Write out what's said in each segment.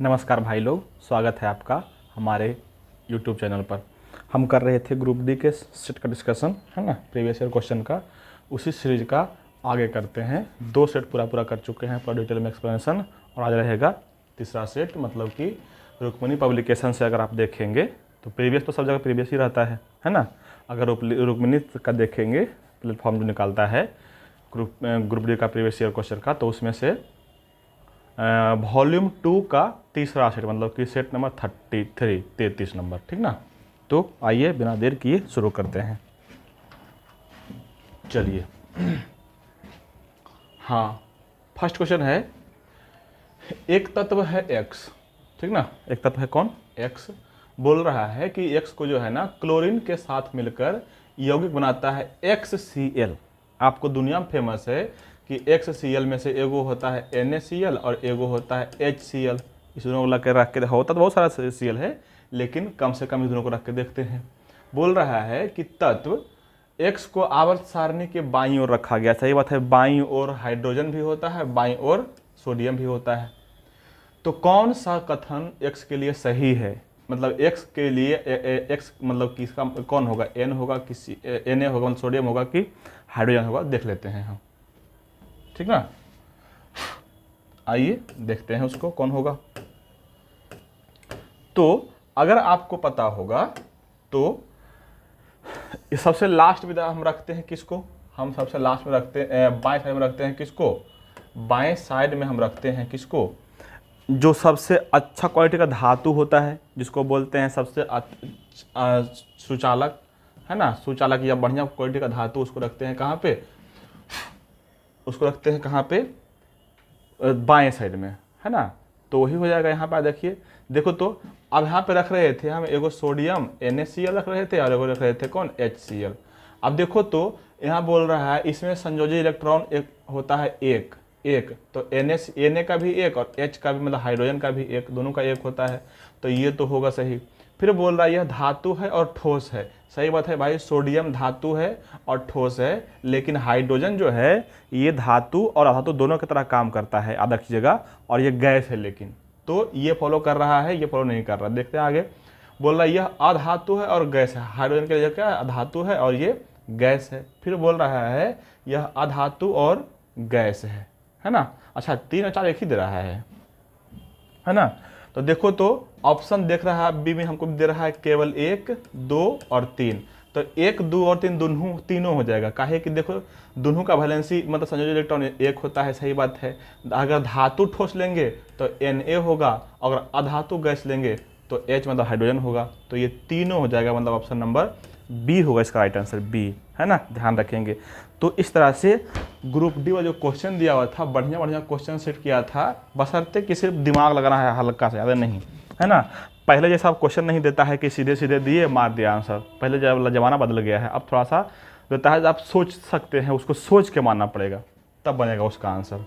नमस्कार भाई लोग, स्वागत है आपका हमारे YouTube चैनल पर। हम कर रहे थे ग्रुप डी के सेट का डिस्कशन, है ना, प्रीवियस ईयर क्वेश्चन का। उसी सीरीज का आगे करते हैं। 2 सेट पूरा कर चुके हैं, पूरा डिटेल में एक्सप्लेनेशन, और आज रहेगा तीसरा सेट, मतलब कि रुक्मिणी पब्लिकेशन से अगर आप देखेंगे तो प्रीवियस तो सब जगह प्रीवियस ही रहता है ना। अगर रुक्मिणी का देखेंगे, प्लेटफॉर्म जो निकालता है ग्रुप डी का प्रीवियस ईयर क्वेश्चन का, तो उसमें से वॉल्यूम 2 का तीसरा सेट, मतलब कि सेट नंबर 33 नंबर, ठीक ना। तो आइए बिना देर किए शुरू करते हैं। चलिए, हाँ, फर्स्ट क्वेश्चन है, एक तत्व है x, ठीक ना। एक तत्व है कौन? x। बोल रहा है कि x को जो है ना क्लोरीन के साथ मिलकर यौगिक बनाता है XCl। आपको दुनिया में फेमस है कि XCl में से एगो होता है NaCl और एगो होता है HCl। इस दोनों को रख के होता तो बहुत सारा Cl है, लेकिन कम से कम इस दोनों को रख के देखते हैं। बोल रहा है कि तत्व X को आवर्त सारणी के बाईं ओर रखा गया। सही बात है, बाईं ओर हाइड्रोजन भी होता है, बाईं ओर सोडियम भी होता है। तो कौन सा कथन X के लिए सही है? मतलब X के लिए X मतलब किसका कौन होगा? N होगा, किसी Na होगा, मतलब सोडियम होगा कि हाइड्रोजन होगा? देख लेते हैं हम, ठीक ना। आइए देखते हैं उसको कौन होगा। तो अगर आपको पता होगा तो सबसे लास्ट विदा हम रखते हैं किसको? हम सबसे लास्ट में रखते हैं, बाएं साइड में रखते हैं किसको? बाएं साइड में हम रखते हैं किसको? जो सबसे अच्छा क्वालिटी का धातु होता है, जिसको बोलते हैं सबसे सुचालक, है ना, सुचालक या बढ़िया क्वालिटी का धातु, उसको रखते हैं कहाँ पे? उसको रखते हैं कहाँ पे? बाएं साइड में, है ना। तो वही हो जाएगा यहाँ पर। देखिए, देखो तो अब यहाँ पे रख रहे थे हम एगो सोडियम NaCl रख रहे थे और एगो रख रहे थे कौन? HCl। अब देखो तो यहाँ बोल रहा है इसमें संयोजी इलेक्ट्रॉन एक होता है एक, तो Na का भी एक और H का भी, मतलब हाइड्रोजन का भी एक, दोनों का एक होता है। तो ये तो होगा सही। फिर बोल रहा है यह धातु है और ठोस है। सही बात है भाई, सोडियम धातु है और ठोस है, लेकिन हाइड्रोजन जो है ये धातु और अधातु दोनों की तरह काम करता है, याद रखिएगा। और ये गैस है, लेकिन तो ये फॉलो कर रहा है, ये फॉलो नहीं कर रहा। देखते हैं आगे। बोल रहा है यह अधातु है और गैस है। हाइड्रोजन के लिए क्या है? अधातु है और ये गैस है। फिर बोल रहा है यह अधातु और गैस है ना। अच्छा, 3 और 4 एक ही दे रहा है ना। तो देखो तो ऑप्शन देख रहा है बी में हमको दे रहा है केवल 1, 2 और 3। तो 1, 2 और 3 तीनों हो जाएगा। काहे कि देखो दोनों का वैलेंसी, मतलब संयोजी इलेक्ट्रॉन एक होता है। सही बात है। अगर धातु ठोस लेंगे तो Na होगा, अगर अधातु गैस लेंगे तो H मतलब हाइड्रोजन होगा। तो ये तीनों हो जाएगा, मतलब ऑप्शन नंबर बी होगा इसका राइट आंसर, बी, है ना। ध्यान रखेंगे। तो इस तरह से ग्रुप डी वाला जो क्वेश्चन दिया हुआ था, बढ़िया क्वेश्चन सेट किया था, बशर्ते कि सिर्फ दिमाग लगाना है हल्का से, ज़्यादा नहीं, है ना। पहले जैसा क्वेश्चन नहीं देता है कि सीधे सीधे दिए मार दिया आंसर। पहले ज़माना बदल गया है, अब थोड़ा सा देता है, आप सोच सकते हैं, उसको सोच के मानना पड़ेगा, तब बनेगा उसका आंसर।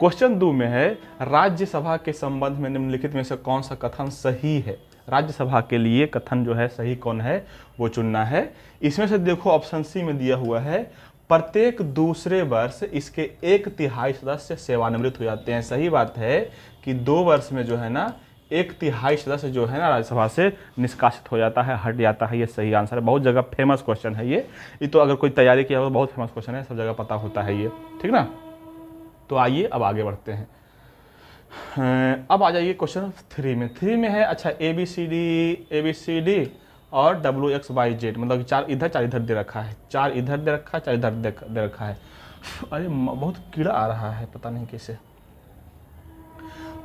क्वेश्चन 2 में है, राज्यसभा के संबंध में निम्नलिखित में से कौन सा कथन सही है? राज्यसभा के लिए कथन जो है सही कौन है, वो चुनना है। इसमें से देखो ऑप्शन सी में दिया हुआ है, प्रत्येक दूसरे वर्ष इसके 1/3 सदस्य सेवानिवृत्त हो जाते हैं। सही बात है कि 2 वर्ष में जो है ना 1/3 सदस्य जो है ना राज्यसभा से निष्कासित हो जाता है, हट जाता है। ये सही आंसर है। बहुत जगह फेमस क्वेश्चन है ये तो अगर कोई तैयारी किया हो तो बहुत फेमस क्वेश्चन है, सब जगह पता होता है ये, ठीक ना। तो आइए अब आगे बढ़ते हैं। अब आ जाइए क्वेश्चन 3 में। 3 में है, अच्छा, ABCD और WXYZ, मतलब 4 इधर 4 इधर दे रखा है, 4 इधर दे रखा है, 4 इधर दे रखा है। अरे बहुत कीड़ा आ रहा है, पता नहीं कैसे।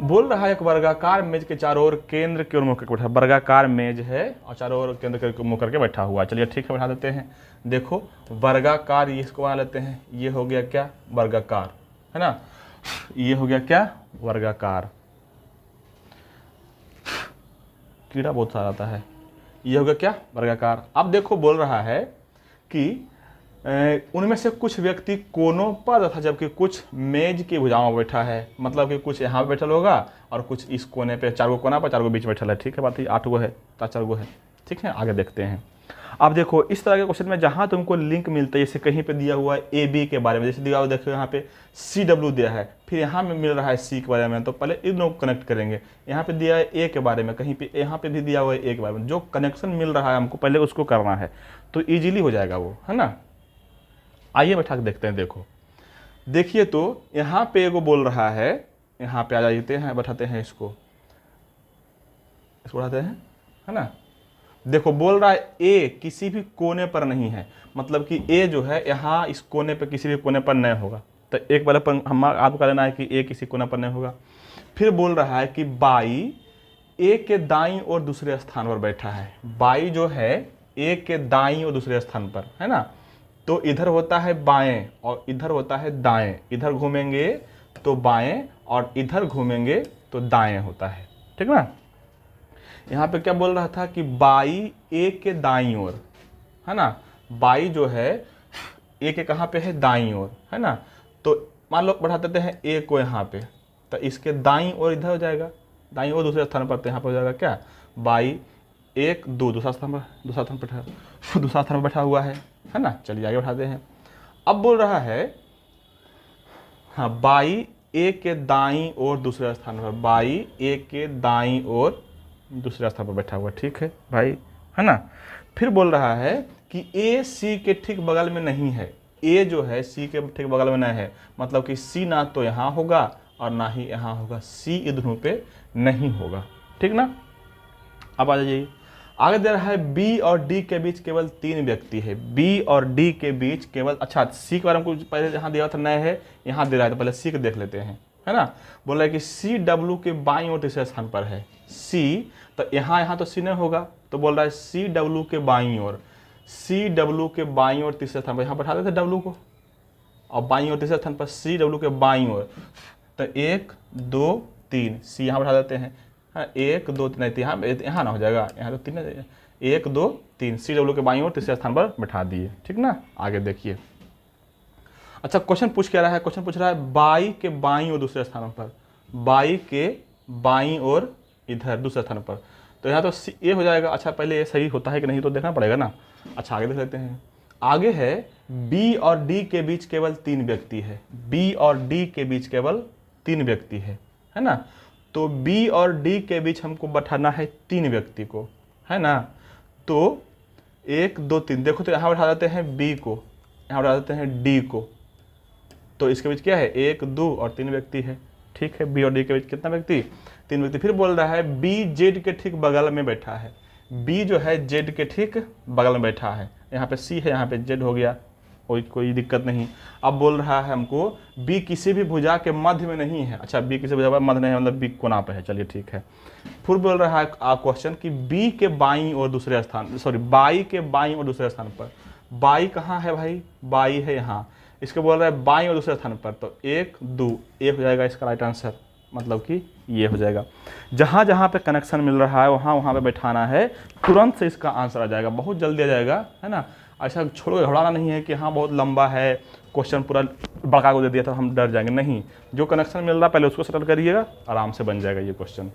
बोल रहा है एक वर्गाकार मेज के चारों ओर केंद्र की ओर मुड़ करके बैठा। वर्गाकार मेज है और चारों ओर केंद्र के मुड़ करके बैठा हुआ है। चलिए ठीक है, बैठा देते हैं। देखो वर्गाकार, ये इसको बना लेते हैं। ये हो गया क्या? वर्गाकार, है ना। ये हो गया क्या? वर्गाकार। कीड़ा बहुत सारा आता है। ये हो गया क्या? वर्गाकार। अब देखो बोल रहा है कि उनमें से कुछ व्यक्ति कोनों पर तथा जबकि कुछ मेज की भुजाओं में बैठा है। मतलब कि कुछ यहाँ पे बैठल होगा और कुछ इस कोने पे, 4 गो कोना पर, 4 गो बीच बैठल है। ठीक है बात, 8 गो है, 4 गो है। ठीक है, आगे देखते हैं। अब देखो इस तरह के क्वेश्चन में जहाँ तुमको लिंक मिलता है, जैसे कहीं पे दिया हुआ है ए बी के बारे में, जैसे दिया हुआ देखो यहाँ पे सी डब्ल्यू दिया है, फिर यहाँ में मिल रहा है सी के बारे में, तो पहले इन दोनों को कनेक्ट करेंगे। यहाँ पे दिया है ए के बारे में, कहीं पे यहाँ पे भी दिया हुआ है ए के बारे में, जो कनेक्शन मिल रहा है हमको पहले उसको करना है, तो ईजिली हो जाएगा वो, है ना। आइए बैठा के देखते हैं। देखो देखिए, तो यहाँ पे एगो बोल रहा है, यहाँ पे आ जाते हैं, बैठाते हैं इसको उठाते हैं, है ना। देखो बोल रहा है ए किसी भी कोने पर नहीं है, मतलब कि ए जो है यहाँ इस कोने पे किसी भी कोने पर नहीं होगा, तो एक बार पर हम आपको कहना है कि ए किसी कोने पर नहीं होगा। फिर बोल रहा है कि बाई ए के दाईं और दूसरे स्थान पर बैठा है। बाई जो है ए के दाईं और दूसरे स्थान पर, है ना, तो इधर होता है बाएं और इधर होता है दाएं, इधर घूमेंगे तो बाएं और इधर घूमेंगे तो दाएं होता है, ठीक ना। यहाँ पे क्या बोल रहा था कि बाई ए के दाईं ओर, है ना, बाई जो है ए के कहाँ पे है, दाईं ओर, है ना। तो मान लो बढ़ा देते हैं ए को यहाँ पे, तो इसके दाईं ओर इधर हो जाएगा, दाईं ओर दूसरे स्थान पर, तो यहाँ पर हो जाएगा क्या, बाई 1 2 दूसरा स्थान पर बैठा हुआ है ना। चलिए आगे बढ़ाते हैं। अब बोल रहा है हाँ, बाई ए के दाईं ओर दूसरे स्थान पर, बाई ए के दाईं ओर दूसरे स्थान पर बैठा हुआ, ठीक है भाई, है ना। फिर बोल रहा है कि ए सी के ठीक बगल में नहीं है, ए जो है सी के ठीक बगल में नहीं है, मतलब कि सी ना तो यहाँ होगा और ना ही यहाँ होगा, सी इधरों पे नहीं होगा, ठीक ना। अब आ जाइए आगे, दे रहा है बी और डी के बीच केवल 3 व्यक्ति है, बी और डी के बीच केवल, अच्छा सी के बारे में कुछ पहले जहाँ दिया था नया है, यहाँ दे रहा है, तो पहले सी को देख लेते हैं, है ना। बोल रहा है कि सी डब्ल्यू के बाईं ओर तीसरे स्थान पर है, सी, तो यहाँ तो सी नहीं होगा, तो बोल रहा है सी डब्ल्यू के बाईं ओर, सी डब्ल्यू के बाईं ओर तीसरे स्थान पर, यहाँ बैठा देते डब्ल्यू को, और बाईं ओर तीसरे स्थान पर सी डब्ल्यू के बाईं ओर, तो 1 2 3 सी यहाँ बैठा देते हैं, 1 2 3 नहीं, यहाँ ना हो जाएगा, यहाँ तो 3 1 2 3 सी डब्ल्यू के बाईं ओर तीसरे स्थान पर बैठा दिए, ठीक ना। आगे देखिए, अच्छा क्वेश्चन पूछ क्या रहा है, क्वेश्चन पूछ रहा है बाई के बाईं ओर दूसरे स्थान पर, बाई के बाईं ओर इधर दूसरे स्थान पर, तो यहाँ तो ए हो जाएगा। अच्छा पहले ये सही होता है कि नहीं तो देखना पड़ेगा ना। अच्छा आगे देख लेते हैं। आगे है बी और डी के बीच केवल 3 व्यक्ति है, बी और डी के बीच केवल 3 व्यक्ति है ना। तो बी और डी के बीच हमको बैठाना है 3 व्यक्ति को, है ना। तो 1 2 3, देखो तो यहाँ बैठा देते हैं बी को, यहाँ बैठा देते हैं डी को, तो इसके बीच क्या है 1 2 और 3 व्यक्ति है, ठीक है। बी और डी के बीच कितना व्यक्ति, 3 व्यक्ति। फिर बोल रहा है बी जेड के ठीक बगल में बैठा है, बी जो है जेड के ठीक बगल में बैठा है, यहाँ पे सी है, यहाँ पे जेड हो गया, कोई दिक्कत नहीं। अब बोल रहा है हमको बी किसी भी भुजा के मध्य में नहीं है, अच्छा बी किसी भुजा में मध्य नहीं है, मतलब बी कोना पे है, चलिए ठीक है। फिर बोल रहा है क्वेश्चन कि बी के बाईं और दूसरे स्थान, सॉरी बाई के बाईं और दूसरे स्थान पर, बाई कहाँ है भाई, बाई है यहाँ, इसको बोल रहा है बाईं और दूसरे स्थान पर, तो 1 2 1 हो जाएगा इसका राइट आंसर, मतलब कि ये हो जाएगा। जहाँ जहाँ पे कनेक्शन मिल रहा है वहाँ वहाँ पे बैठाना है, तुरंत से इसका आंसर आ जाएगा, बहुत जल्दी आ जाएगा, है ना। ऐसा छोड़ो, घबराना नहीं है कि हाँ बहुत लंबा है क्वेश्चन, पूरा बड़का को दे दिया तो हम डर जाएंगे, नहीं। जो कनेक्शन मिल रहा है पहले उसको सेटल करिएगा, आराम से बन जाएगा ये क्वेश्चन।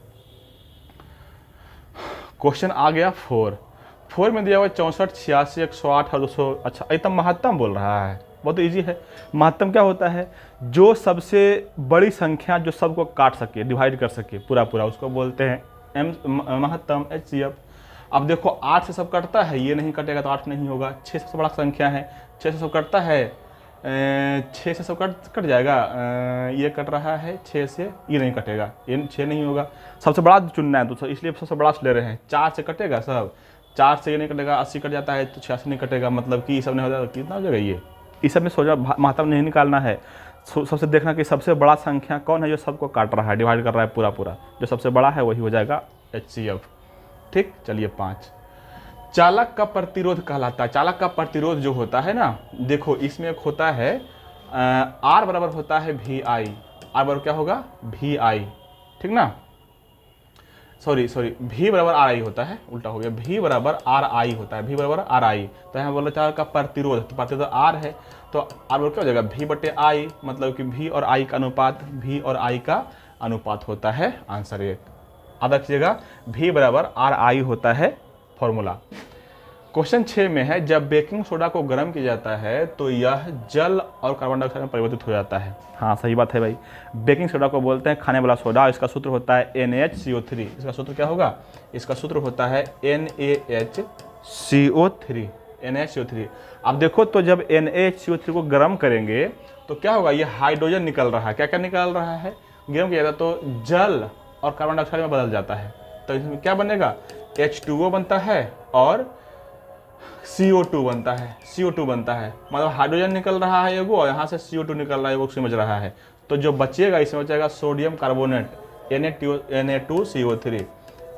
क्वेश्चन आ गया 4 में दिया हुआ 64 86 108 और 200। अच्छा एकदम महत्तम बोल रहा है, बहुत ईजी है। महत्तम क्या होता है, जो सबसे बड़ी संख्या जो सबको काट सके, डिवाइड कर सके पूरा पूरा, उसको बोलते हैं महत्तम, HCF। अब देखो 8 से सब कटता है, ये नहीं कटेगा तो 8 नहीं होगा। 6 सबसे बड़ा संख्या है, 6 से सब कटता है, 6 से सब कट जाएगा, ये कट रहा है 6 से, ये नहीं कटेगा, ये 6 नहीं होगा। सबसे बड़ा चुनना है तो इसलिए सबसे बड़ा ले रहे हैं। 4 से कटेगा सब, 4 से ये नहीं कटेगा, 80 कट जाता है तो 86 नहीं कटेगा, मतलब कि ये सब नहीं हो जाएगा, कितना हो जाएगा ये। इस सब में सोचा महत्तम नहीं निकालना है, सबसे देखना कि सबसे बड़ा संख्या कौन है जो सबको काट रहा है, डिवाइड कर रहा है पूरा पूरा, जो सबसे बड़ा है वही हो जाएगा HCF, ठीक। चलिए 5, चालक का प्रतिरोध कहलाता है। चालक का प्रतिरोध जो होता है ना, देखो इसमें एक होता है R बराबर होता है VI, R बराबर क्या होगा VI, ठीक ना, सॉरी V बराबर RI होता है, उल्टा हो गया, V बराबर RI होता है, V बराबर RI। तो यहाँ बोल रहे चालक का प्रतिरोध, तो प्रतिरोध R है, तो R बराबर क्या हो जाएगा V बटे I, मतलब कि V और I का अनुपात, V और I का अनुपात होता है आंसर 1। याद रखिएगा V बराबर RI होता है फॉर्मूला। क्वेश्चन 6 में है, जब बेकिंग सोडा को गर्म किया जाता है तो यह जल और कार्बन डाइऑक्साइड में परिवर्तित हो जाता है। हाँ सही बात है भाई, बेकिंग सोडा को बोलते हैं खाने वाला सोडा। इसका सूत्र होता है NaHCO3। इसका सूत्र क्या होगा? इसका सूत्र होता है NaHCO3। NaHCO3। अब देखो तो जब NaHCO3 को गर्म करेंगे तो क्या होगा? ये हाइड्रोजन निकल रहा है। क्या क्या निकल रहा है? गर्म किया जाता तो जल और कार्बन डाइऑक्साइड में बदल जाता है। तो इसमें क्या बनेगा? H2O बनता है और CO2 बनता है। CO2 बनता है, मतलब हाइड्रोजन निकल रहा है एगो और यहाँ से CO2 निकल रहा है वो समझ रहा है। तो जो बचेगा इसमें बचेगा सोडियम कार्बोनेट Na2CO3।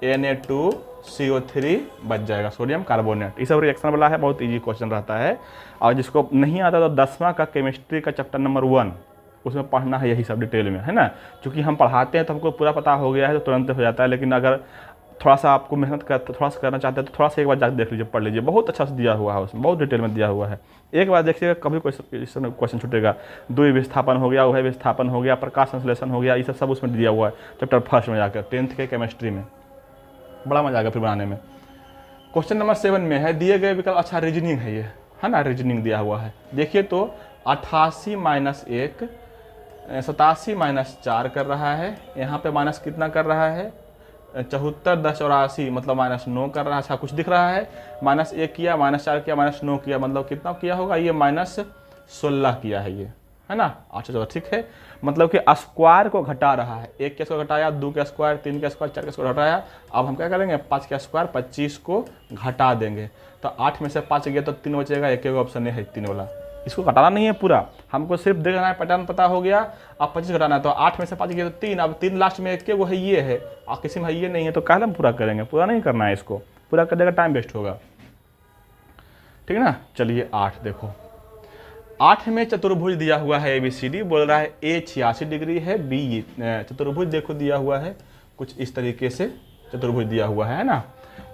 Na2CO3 बच जाएगा, सोडियम कार्बोनेट। ये सब रिएक्शन वाला है, बहुत इजी क्वेश्चन रहता है। और जिसको नहीं आता तो 10वां का केमिस्ट्री का चैप्टर नंबर 1 उसमें पढ़ना है यही सब डिटेल में, है ना। क्योंकि हम पढ़ाते हैं तो हमको पूरा पता हो गया है तो तुरंत हो जाता है, लेकिन अगर थोड़ा सा आपको मेहनत थोड़ा सा करना चाहते हैं तो थोड़ा सा एक बार जाकर देख लीजिए, पढ़ लीजिए। बहुत अच्छा से दिया हुआ है, उसमें बहुत डिटेल में दिया हुआ है। एक बार देखिएगा, कभी क्वेश्चन छूटेगा। द्वि विस्थापन हो गया, उभय विस्थापन हो गया, प्रकाश संश्लेषण हो गया, ये सब उसमें दिया हुआ है चैप्टर 1 में जाकर, 10th के केमिस्ट्री में। बड़ा मजा आएगा फिर बनाने में। क्वेश्चन नंबर 7 में है, दिए गए विकल्प, अच्छा रीजनिंग है ये, है ना, रीजनिंग दिया हुआ है। देखिए तो 88 - 1 87 - 4 कर रहा है। यहाँ पे माइनस कितना कर रहा है? 74 10 और 80, मतलब -9 कर रहा है। अच्छा कुछ दिख रहा है? -1 किया, -4 किया, -9 किया, मतलब कितना किया होगा? ये -16 किया है ये, है ना। अच्छा चलो ठीक है, मतलब कि स्क्वायर को घटा रहा है। 1 के स्क्वायर घटाया, 2 के स्क्वायर, 3 के स्क्वायर, 4 के स्क्वायर घटाया। अब हम क्या करेंगे? 5 के स्क्वायर 25 को घटा देंगे। तो 8 में से 5 गया तो 3 बचेगा। एक ऑप्शन है 3 वाला, इसको घटाना नहीं है पूरा, हमको सिर्फ देखना है, पैटर्न पता हो गया। अब 25 घटाना है तो 8 में से 5 गया तो 3। अब 3 लास्ट में एक वो है ये है, और किसी में ये नहीं है, तो काहे हम पूरा करेंगे? पूरा नहीं करना है, इसको पूरा कर देगा टाइम वेस्ट होगा, ठीक है ना। चलिए 8 देखो, 8 में चतुर्भुज दिया हुआ है ABCD, बोल रहा है A 86 डिग्री है, B चतुर्भुज देखो दिया हुआ है कुछ इस तरीके से चतुर्भुज दिया हुआ है ना।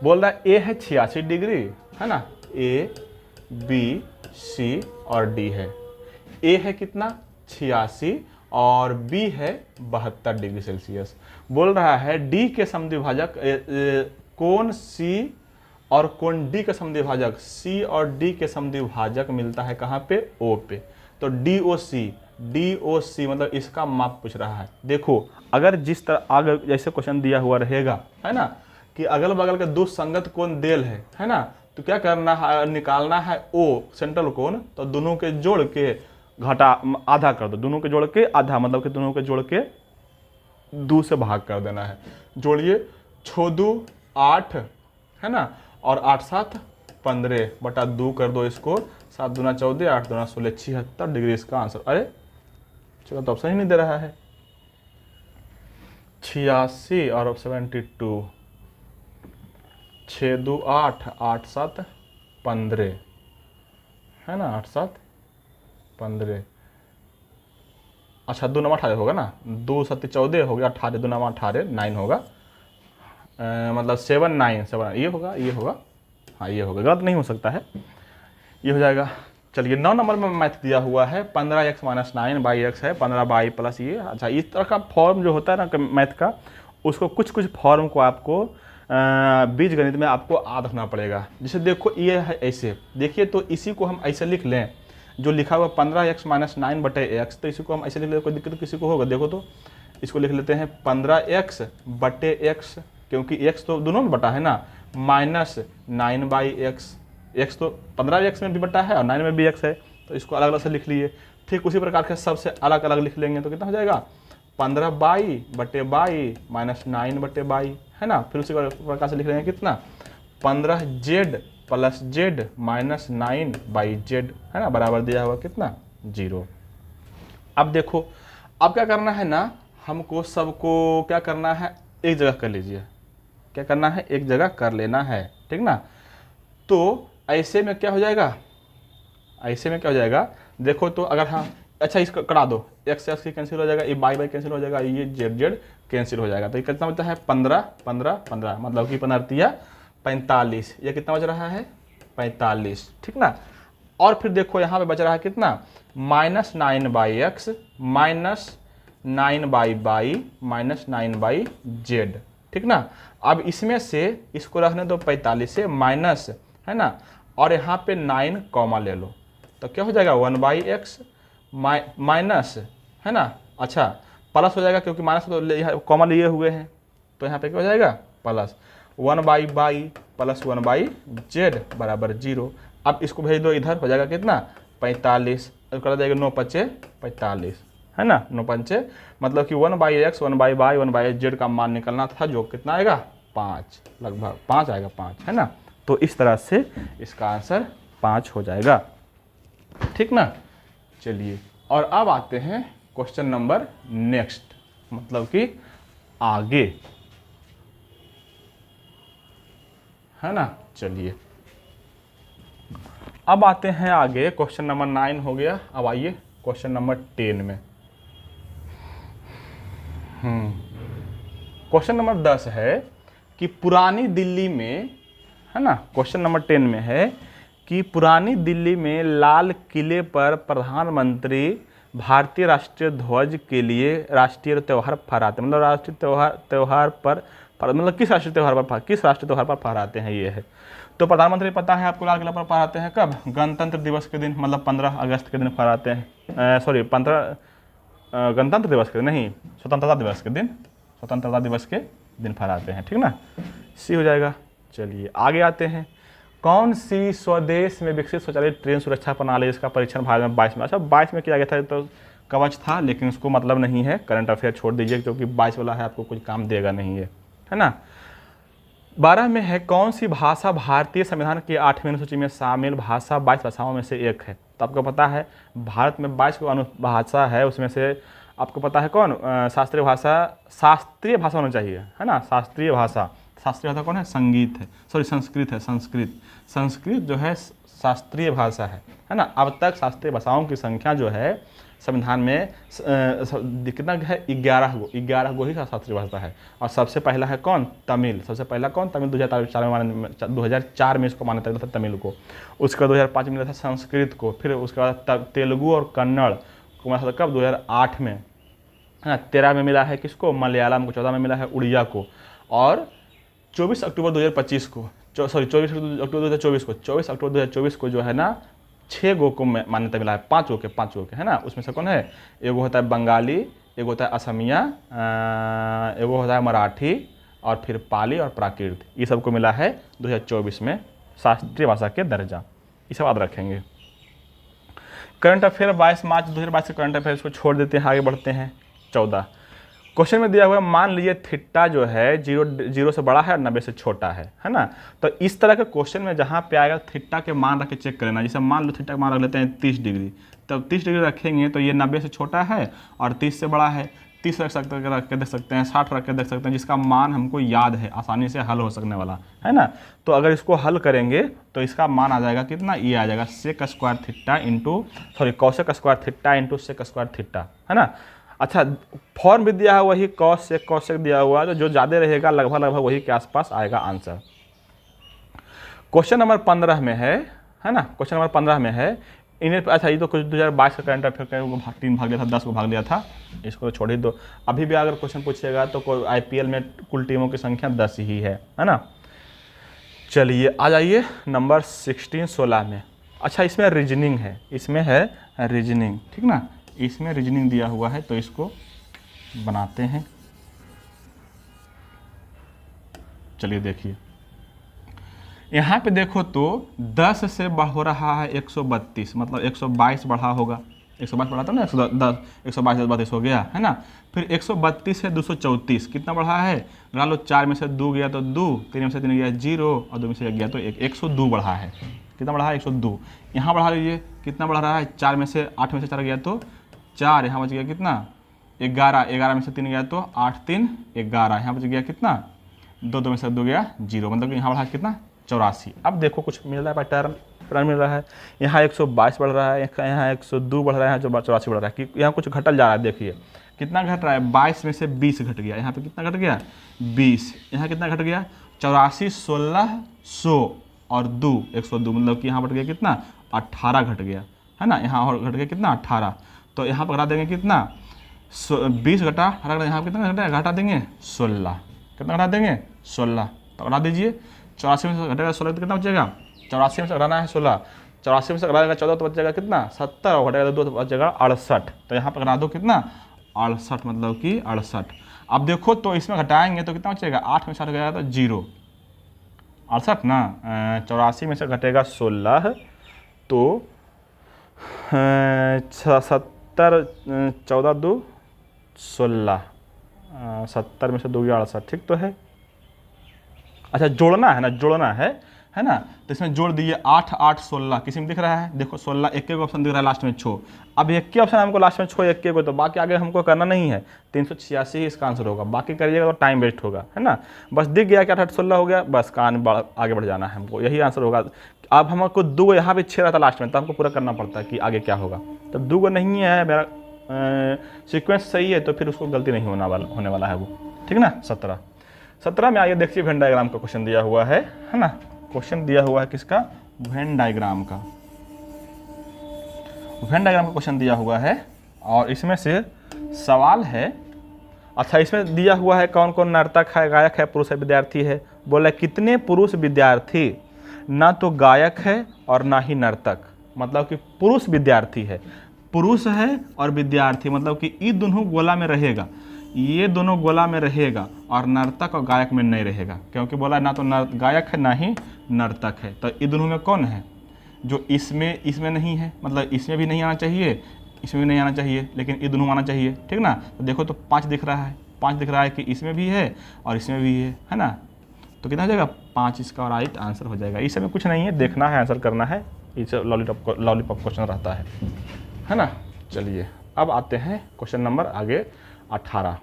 बोल रहा है A है 86 डिग्री, है ना, A B C और D है। A है कितना? 86 और B है 72 डिग्री सेल्सियस। बोल रहा है D के समद्विभाजक कोण C और कोण D का समद्विभाजक C और D के समद्विभाजक मिलता है कहाँ पे? O पे। तो DOC मतलब इसका माप पूछ रहा है। देखो अगर जिस तरह आगे जैसे क्वेश्चन दिया हुआ रहेगा, है ना, कि अगल बगल के दो संगत कोण देल है ना, तो क्या करना है? निकालना है O सेंट्रल कोण। तो दोनों के जोड़ के घटा आधा कर दो, दोनों के जोड़ के आधा, मतलब कि दोनों के जोड़ के 2 से भाग कर देना है। जोड़िए, 6 2 8, है ना, और 8 7 15 बटा 2 कर दो इसको, 7 दूना 14, 8 दूना 16, 76 डिग्री इसका आंसर। अरे चलो तो ऑप्शन ही नहीं दे रहा है। 86 और 72, 6 2 8, 8 7 15, है ना, 8 7 15। अच्छा 2 9 18 होगा ना, 2 7 14 हो गया, 18 2 9 18 9 होगा, मतलब 7 9 7 ये होगा, ये होगा, हाँ ये होगा, गलत नहीं हो सकता है, ये हो जाएगा। चलिए 9 नंबर में मैथ दिया हुआ है 15x - 9 x है, 15y प्लस ये। अच्छा इस तरह का फॉर्म जो होता है ना मैथ का, उसको कुछ फॉर्म को आपको बीज गणित में आपको याद रखना पड़ेगा। जैसे देखो ये है ऐसे, देखिए तो इसी को हम ऐसे लिख लें, जो लिखा हुआ 15x - 9 बटे x, तो इसी को हम ऐसे लिख लेते, कोई दिक्कत किसी को होगा? देखो तो इसको लिख लेते हैं 15x बटे x, क्योंकि x तो दोनों में बटा है ना, -9/x, x तो 15x में भी बटा है और 9 में भी x है, तो इसको अलग अलग से लिख लिए। ठीक उसी प्रकार के सबसे अलग अलग लिख लेंगे तो कितना हो जाएगा? 15y बटे y - 9 बटे y, है ना। फिर उसी प्रकार से लिख लेंगे कितना? 15z plus z minus 9/z, है ना, बराबर दिया हुआ कितना? 0। अब देखो अब क्या करना है ना, हमको सबको क्या करना है? एक जगह कर लीजिए, क्या करना है? एक जगह कर लेना है, ठीक ना। तो ऐसे में क्या हो जाएगा? ऐसे में क्या हो जाएगा? देखो तो अगर हाँ, अच्छा इसको कटा दो, x से x कैंसिल हो जाएगा, ये y कैंसिल हो जाएगा, ये z कैंसिल हो जाएगा। तो ये कितना बचता है? 15 15 15, मतलब कि 15 45, ये कितना बच रहा है? 45, ठीक ना। और फिर देखो यहाँ पे बच रहा है कितना? -9/x minus 9/y minus 9/z, ठीक ना। अब इसमें से इसको रखने दो 45 से माइनस, है ना, और यहाँ पे 9 कॉमा ले लो, तो क्या हो जाएगा 1/x माइनस, है ना, अच्छा प्लस हो जाएगा क्योंकि माइनस तो कॉमा लिए हुए हैं, तो यहाँ पे क्या हो जाएगा प्लस 1/y प्लस 1/z बराबर 0। अब इसको भेज दो इधर, हो जाएगा कितना 45, कर जाएगा 9 5 45, है ना, 9 5 मतलब कि 1/x 1/y 1/z का मान निकलना था, जो कितना आएगा 5, लगभग 5 आएगा 5, है ना। तो इस तरह से इसका आंसर 5 हो जाएगा, ठीक ना। चलिए और अब आते हैं क्वेश्चन नंबर नेक्स्ट, मतलब कि आगे, है ना। चलिए अब आते हैं आगे, क्वेश्चन नंबर 9 हो गया। अब आइए क्वेश्चन नंबर 10 में। क्वेश्चन नंबर 10 है कि पुरानी दिल्ली में, है ना, क्वेश्चन नंबर 10 में है कि पुरानी दिल्ली में लाल किले पर प्रधानमंत्री भारतीय राष्ट्रीय ध्वज के लिए राष्ट्रीय त्यौहार फहराते, मतलब राष्ट्रीय त्यौहार पर मतलब किस राष्ट्रीय त्यौहार पर फहराते हैं, ये है। तो प्रधानमंत्री पता है आपको लाल किला पर फहराते हैं कब, गणतंत्र दिवस के दिन, मतलब 15 अगस्त के दिन फहराते हैं, सॉरी 15 गणतंत्र दिवस के दिन नहीं, स्वतंत्रता दिवस के दिन फहराते हैं, ठीक ना, सी हो जाएगा। चलिए आगे आते हैं। कौन सी स्वदेश में विकसित स्वचालित ट्रेन सुरक्षा प्रणाली, इसका परीक्षण भारत में 22 में, अच्छा 22 में किया गया था, तो कवच था, लेकिन उसको मतलब नहीं है, करंट अफेयर छोड़ दीजिए क्योंकि 22 वाला है, आपको कुछ काम देगा नहीं है ना। 12 में है कौन सी भाषा भारतीय संविधान की 8वीं अनुसूची में शामिल भाषा 22 भाषाओं में से एक है। तो आपको पता है भारत में 22 को भाषा है, उसमें से आपको पता है कौन शास्त्रीय भाषा होना चाहिए, है ना, शास्त्रीय भाषा कौन है, संस्कृत है, संस्कृत जो है शास्त्रीय भाषा है ना। अब तक शास्त्रीय भाषाओं की संख्या जो है संविधान में कितना है, 11 गो ही शास्त्रीय भाषा है। और सबसे पहला है कौन, तमिल, सबसे पहला कौन, तमिल 2004 में इसको मान्यता मिला था तमिल को। उसके बाद 2005 में मिला था संस्कृत को, फिर उसके बाद तेलुगु और कन्नड़ को मिला था कब, 2008 में, है ना। 13 में मिला है किसको, मलयालम को। 14 में मिला है उड़िया को। और 24 अक्टूबर 2025 को, सॉरी 24 अक्टूबर 2024 को जो है ना 6 गो को मान्यता मिला है, 5 गो के, है ना। उसमें से कौन है, एगो होता है बंगाली, एगो होता है असमिया, एगो होता है मराठी, और फिर पाली और प्राकृत, ये सबको मिला है 2024 में शास्त्रीय भाषा के दर्जा। ये सब याद रखेंगे। करंट अफेयर 22 मार्च 2022 के करंट अफेयर्स को छोड़ देते हैं, आगे बढ़ते हैं। 14 क्वेश्चन में दिया हुआ है, मान लीजिए थीटा जो है 0 से बड़ा है और 90 से छोटा है ना। तो इस तरह के क्वेश्चन में जहाँ पे आएगा थीटा के मान रख के चेक करना। जैसे मान लो थीटा का मान रख लेते हैं 30 डिग्री, तब 30 डिग्री रखेंगे तो ये 90 से छोटा है और 30 से बड़ा है। 30 रख के देख सकते हैं, 60 रख के देख सकते हैं, जिसका मान हमको याद है, आसानी से हल हो सकने वाला है ना। तो अगर इसको हल करेंगे तो इसका मान आ जाएगा कितना, ये आ जाएगा sec square theta into cosec square theta into sec square theta, है ना। अच्छा फॉर्म भी दिया है वही कॉसेक दिया हुआ, तो जो ज़्यादा रहेगा लगभग वही के आसपास आएगा आंसर। क्वेश्चन नंबर 15 में है ना, क्वेश्चन नंबर 15 में है इन्हें, अच्छा ये तो कुछ 2022 का करंट अफेयर का 3 भाग लिया था, 10 को भाग लिया था, इसको छोड़ ही दो। अभी भी अगर क्वेश्चन पूछेगा तो IPL में कुल टीमों की संख्या 10 ही है ना। चलिए आ जाइए नंबर 16 में। अच्छा इसमें रीजनिंग है, इसमें है रीजनिंग, ठीक ना, इसमें रीजनिंग दिया हुआ है, तो इसको बनाते हैं। चलिए देखिए यहाँ पे देखो तो 10 से बढ़ रहा है 132, मतलब 122 बढ़ा होगा, 122 बढ़ा था ना, 122 32 हो गया, है ना। फिर 132 से 234 कितना बढ़ा है, लगा लो 4 में से 2 गया तो 2, 3 में से 3 गया 0 और 2 में से 1 गया तो 102 बढ़ा है। कितना बढ़ा है, 102। यहाँ बढ़ा लीजिए कितना बढ़ रहा है, 8 में से 4 गया तो 4, यहाँ बच गया कितना 11 में से 3 गया तो 8 3 11, यहाँ बच गया कितना 2 में से 2 गया 0, मतलब कि यहाँ बढ़ा कितना 84। अब देखो कुछ मिल रहा है पैटर्न मिल रहा है, यहाँ 122 बढ़ रहा है, यहाँ 102 बढ़ रहा है, जो 84 बढ़ रहा है, कि यहाँ कुछ घटल जा रहा है। देखिए कितना घट रहा है, 22 में से 20 घट गया, यहाँ पे कितना घट गया 20, यहाँ कितना घट गया 84, 1600 और 2 102, मतलब कि यहाँ बढ़ गया कितना 18 घट गया, है ना। यहाँ और घट गया कितना 18, तो यहाँ पर घटा देंगे कितना 20 घटा 18, यहाँ कितना घटा देंगे 16, कितना घटा देंगे 16, तो घटा दीजिए 84 में से घटेगा 16 तो कितना बचेगा 84 में से घटाना है 16, 84 में से घटाएगा 14 तो बच जाएगा कितना 70, और घटेगा 2 तो बच जाएगा 68। तो यहाँ पर घटा दो कितना 68, मतलब कि 68। अब देखो तो इसमें घटाएंगे तो कितना बचेगा, 8 में 60 गया तो 0, 68 ना। 84 में से घटेगा 16 तो 70, 14 2 16, 70 में से 2 68, ठीक तो है। अच्छा जोड़ना है ना, जोड़ना है ना, तो इसमें जोड़ दिए 8 8 16, किसी में दिख रहा है, देखो 16 एक ऑप्शन दिख रहा है लास्ट में 6, अब एक ही ऑप्शन हमको लास्ट में 6 एक को, तो बाकी आगे हमको करना नहीं है, 386 ही इसका आंसर होगा, बाकी करिएगा तो टाइम वेस्ट होगा, है ना। बस दिख गया कि 8 8 16 हो गया, बस आगे बढ़ जाना है हमको, यही आंसर होगा। अब हमको 2 यहाँ पे 6 रहा था लास्ट में, तो हमको पूरा करना पड़ता है कि आगे क्या होगा। तो 2 नहीं है मेरा सीक्वेंस सही है, तो फिर उसको गलती नहीं होने वाला है वो, ठीक ना। 17 में आइए देखिए वेन डायग्राम का क्वेश्चन दिया हुआ है ना। क्वेश्चन दिया हुआ है किसका, वेन डायग्राम का, वेन डायग्राम का क्वेश्चन दिया हुआ है, और इसमें से सवाल है। अच्छा इसमें दिया हुआ है कौन कौन नर्तक है, गायक है, पुरुष है, विद्यार्थी है। बोला कितने पुरुष विद्यार्थी ना तो गायक है और ना ही नर्तक, मतलब कि पुरुष विद्यार्थी है, पुरुष है और विद्यार्थी, मतलब कि ये दोनों गोला में रहेगा, ये दोनों गोला में रहेगा, और नर्तक और गायक में नहीं रहेगा, क्योंकि बोला ना तो गायक है ना ही नर्तक है। तो ये दोनों में कौन है जो इसमें नहीं है, मतलब इसमें भी नहीं आना चाहिए, इसमें भी नहीं आना चाहिए, लेकिन ये दोनों आना चाहिए, ठीक ना। तो देखो तो 5 दिख रहा है, 5 दिख रहा है कि इसमें भी है और इसमें भी है ना। तो कितना हो जाएगा 5, इसका राइट आंसर हो जाएगा। इसमें कुछ नहीं है, देखना है, आंसर करना है, इसे लॉलीपॉप क्वेश्चन रहता है ना। चलिए अब आते हैं क्वेश्चन नंबर आगे 18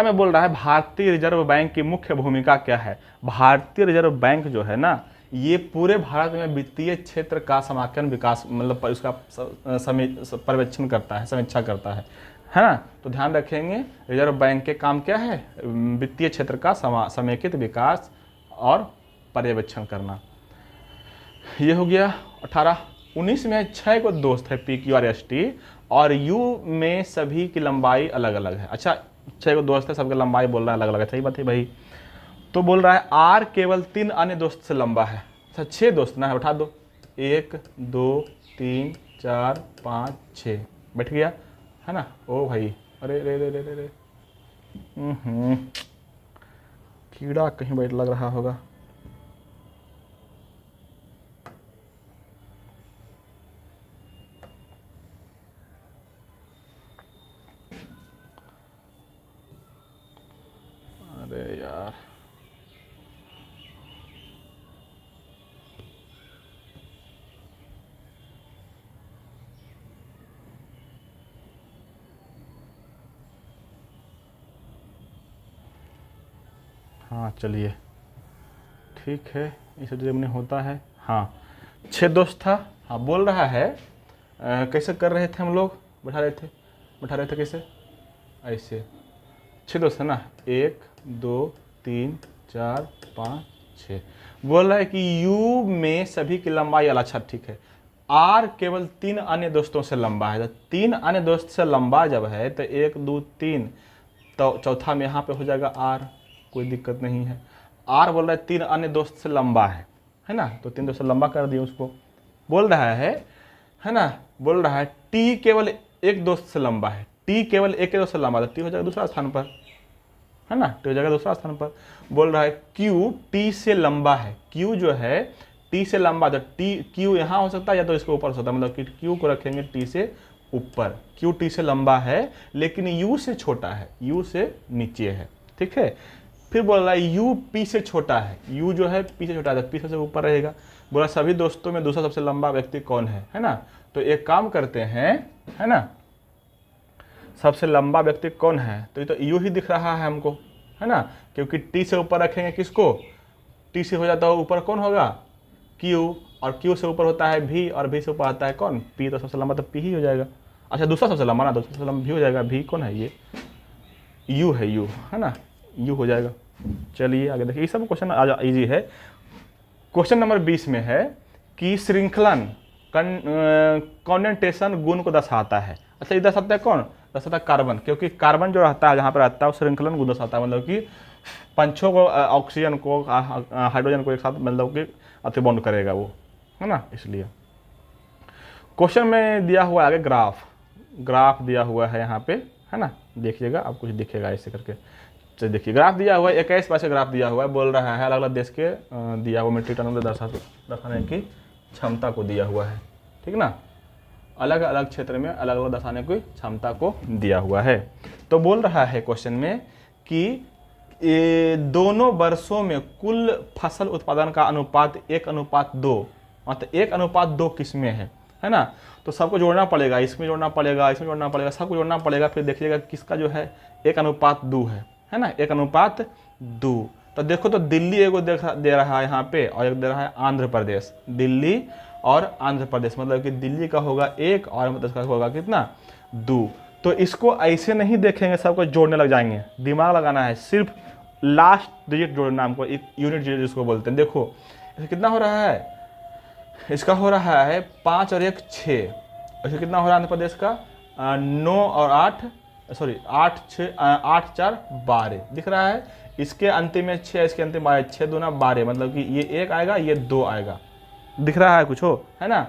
में बोल रहा है भारतीय रिजर्व बैंक की मुख्य भूमिका क्या है। भारतीय रिजर्व बैंक जो है ना, ये पूरे भारत में वित्तीय क्षेत्र का समाकलन विकास, मतलब उसका पर्यवेक्षण करता है, समीक्षा करता है ना। तो ध्यान रखेंगे रिजर्व बैंक के काम क्या है, वित्तीय क्षेत्र का समेकित विकास और पर्यवेक्षण करना। ये हो गया 18। 19 में 6 को दोस्त है P Q R S T, और यू में सभी की लंबाई अलग अलग है। अच्छा 6 को दोस्त है, सबकी लंबाई बोल रहा है अलग अलग है, सही बात है भाई। तो बोल रहा है आर केवल 3 अन्य दोस्त से लंबा है। अच्छा 6 दोस्त ना है, उठा दो, 1 2 3 4 5 6, बैठ गया है ना। ओ भाई अरे रे रे रे रे रे, कीड़ा कहीं बैठ लग रहा होगा। अरे यार हाँ चलिए ठीक है, इस में होता है। हाँ 6 दोस्त था, हाँ बोल रहा है कैसे कर रहे थे हम लोग, बैठा रहे थे कैसे, ऐसे 6 दोस्त है ना, 1 2 3 4 5 6। बोल रहा है कि U में सभी की लंबाई अलग, अच्छा ठीक है। R केवल 3 अन्य दोस्तों से लंबा है, तो 3 अन्य दोस्त से लंबा जब है तो 1 2 3, तो चौथा में यहाँ पे हो जाएगा R, कोई दिक्कत नहीं है। R बोल रहा है 3 अन्य दोस्त से लंबा है ना, तो 3 दोस्त से लंबा कर दिए उसको। बोल रहा है ना, बोल रहा है T केवल 1 दोस्त से लंबा है, T केवल 1 दोस्त से लंबा, तो T हो जाएगा दूसरा स्थान पर, है ना, T हो जाएगा दूसरा स्थान पर। बोल रहा है Q T से लंबा है, Q जो है T से लंबा, तो Q यहाँ हो सकता है या तो इसके ऊपर हो सकता है, मतलब कि Q को रखेंगे T से ऊपर, Q T से लंबा है लेकिन U से छोटा है, U से नीचे है, ठीक है। फिर बोल रहा है U P से छोटा है, U जो है P से छोटा है, तो P सबसे ऊपर रहेगा। बोला सभी दोस्तों में दूसरा सबसे लंबा व्यक्ति कौन है ना। तो एक काम करते हैं, है ना, सबसे लंबा व्यक्ति कौन है, तो ये तो U ही दिख रहा है हमको, है ना, क्योंकि T से ऊपर रखेंगे किसको, T से हो जाता है ऊपर कौन होगा, Q, और Q से ऊपर होता है V, और V से ऊपर आता है कौन, P, तो सबसे लंबा तो P ही हो जाएगा। अच्छा दूसरा सबसे लंबा ना, दूसरा सबसे लंबा V हो जाएगा, V कौन है, ये U है, U है ना, U हो जाएगा। चलिए आगे देखिए, ये सब क्वेश्चन आज इजी है। क्वेश्चन नंबर 20 में है कि श्रृंखलन कंडेंसेशन गुण को दर्शाता है। अच्छा ये दर्शाता है कौन, दर्शाता है कार्बन, क्योंकि कार्बन जो रहता है जहाँ पर रहता है वो श्रृंखलन गुण दर्शाता है, मतलब कि पंचों को, ऑक्सीजन को, हाइड्रोजन को एक साथ, मतलब कि अतिबाउंड करेगा वो, है ना, इसलिए। क्वेश्चन में दिया हुआ आगे ग्राफ दिया हुआ है यहाँ पे, है ना, देखिएगा आप कुछ दिखेगा ऐसे करके। चलिए देखिए, ग्राफ दिया हुआ है 21 पैसे ग्राफ दिया हुआ है, बोल रहा है अलग अलग देश के दिया हुआ मीट्रिक टन में दर्शाने की क्षमता को दिया हुआ है, ठीक ना, अलग अलग क्षेत्र में अलग अलग दर्शाने की क्षमता को दिया हुआ है। तो बोल रहा है क्वेश्चन में कि दोनों वर्षों में कुल फसल उत्पादन का अनुपात 1:2, मतलब 1:2 किसमें है ना। तो सबको जोड़ना पड़ेगा, इसमें जोड़ना पड़ेगा, इसमें जोड़ना पड़ेगा, सबको जोड़ना पड़ेगा, फिर देखिएगा किसका जो है 1:2 है ना, 1:2। तो देखो, तो दिल्ली एगो दे रहा है यहाँ पे और एक दे रहा है आंध्र प्रदेश, दिल्ली और आंध्र प्रदेश, मतलब कि दिल्ली का होगा 1 और आंध्र प्रदेश का होगा कितना 2। तो इसको ऐसे नहीं देखेंगे, सबको जोड़ने लग जाएंगे, दिमाग लगाना है, सिर्फ लास्ट डिजिट जोड़ना हमको, यूनिट डिजिट जिसको बोलते हैं। देखो इसका कितना हो रहा है, इसका हो रहा है 5 और 1 6, इसका कितना हो रहा है आंध्र प्रदेश का 9 और 8, सॉरी 8 4 12 दिख रहा है। इसके अंतिम में 6, इसके अंतिम 12, 6 दूना 12, मतलब कि ये 1 आएगा, ये 2 आएगा, दिख रहा है कुछ हो, है ना।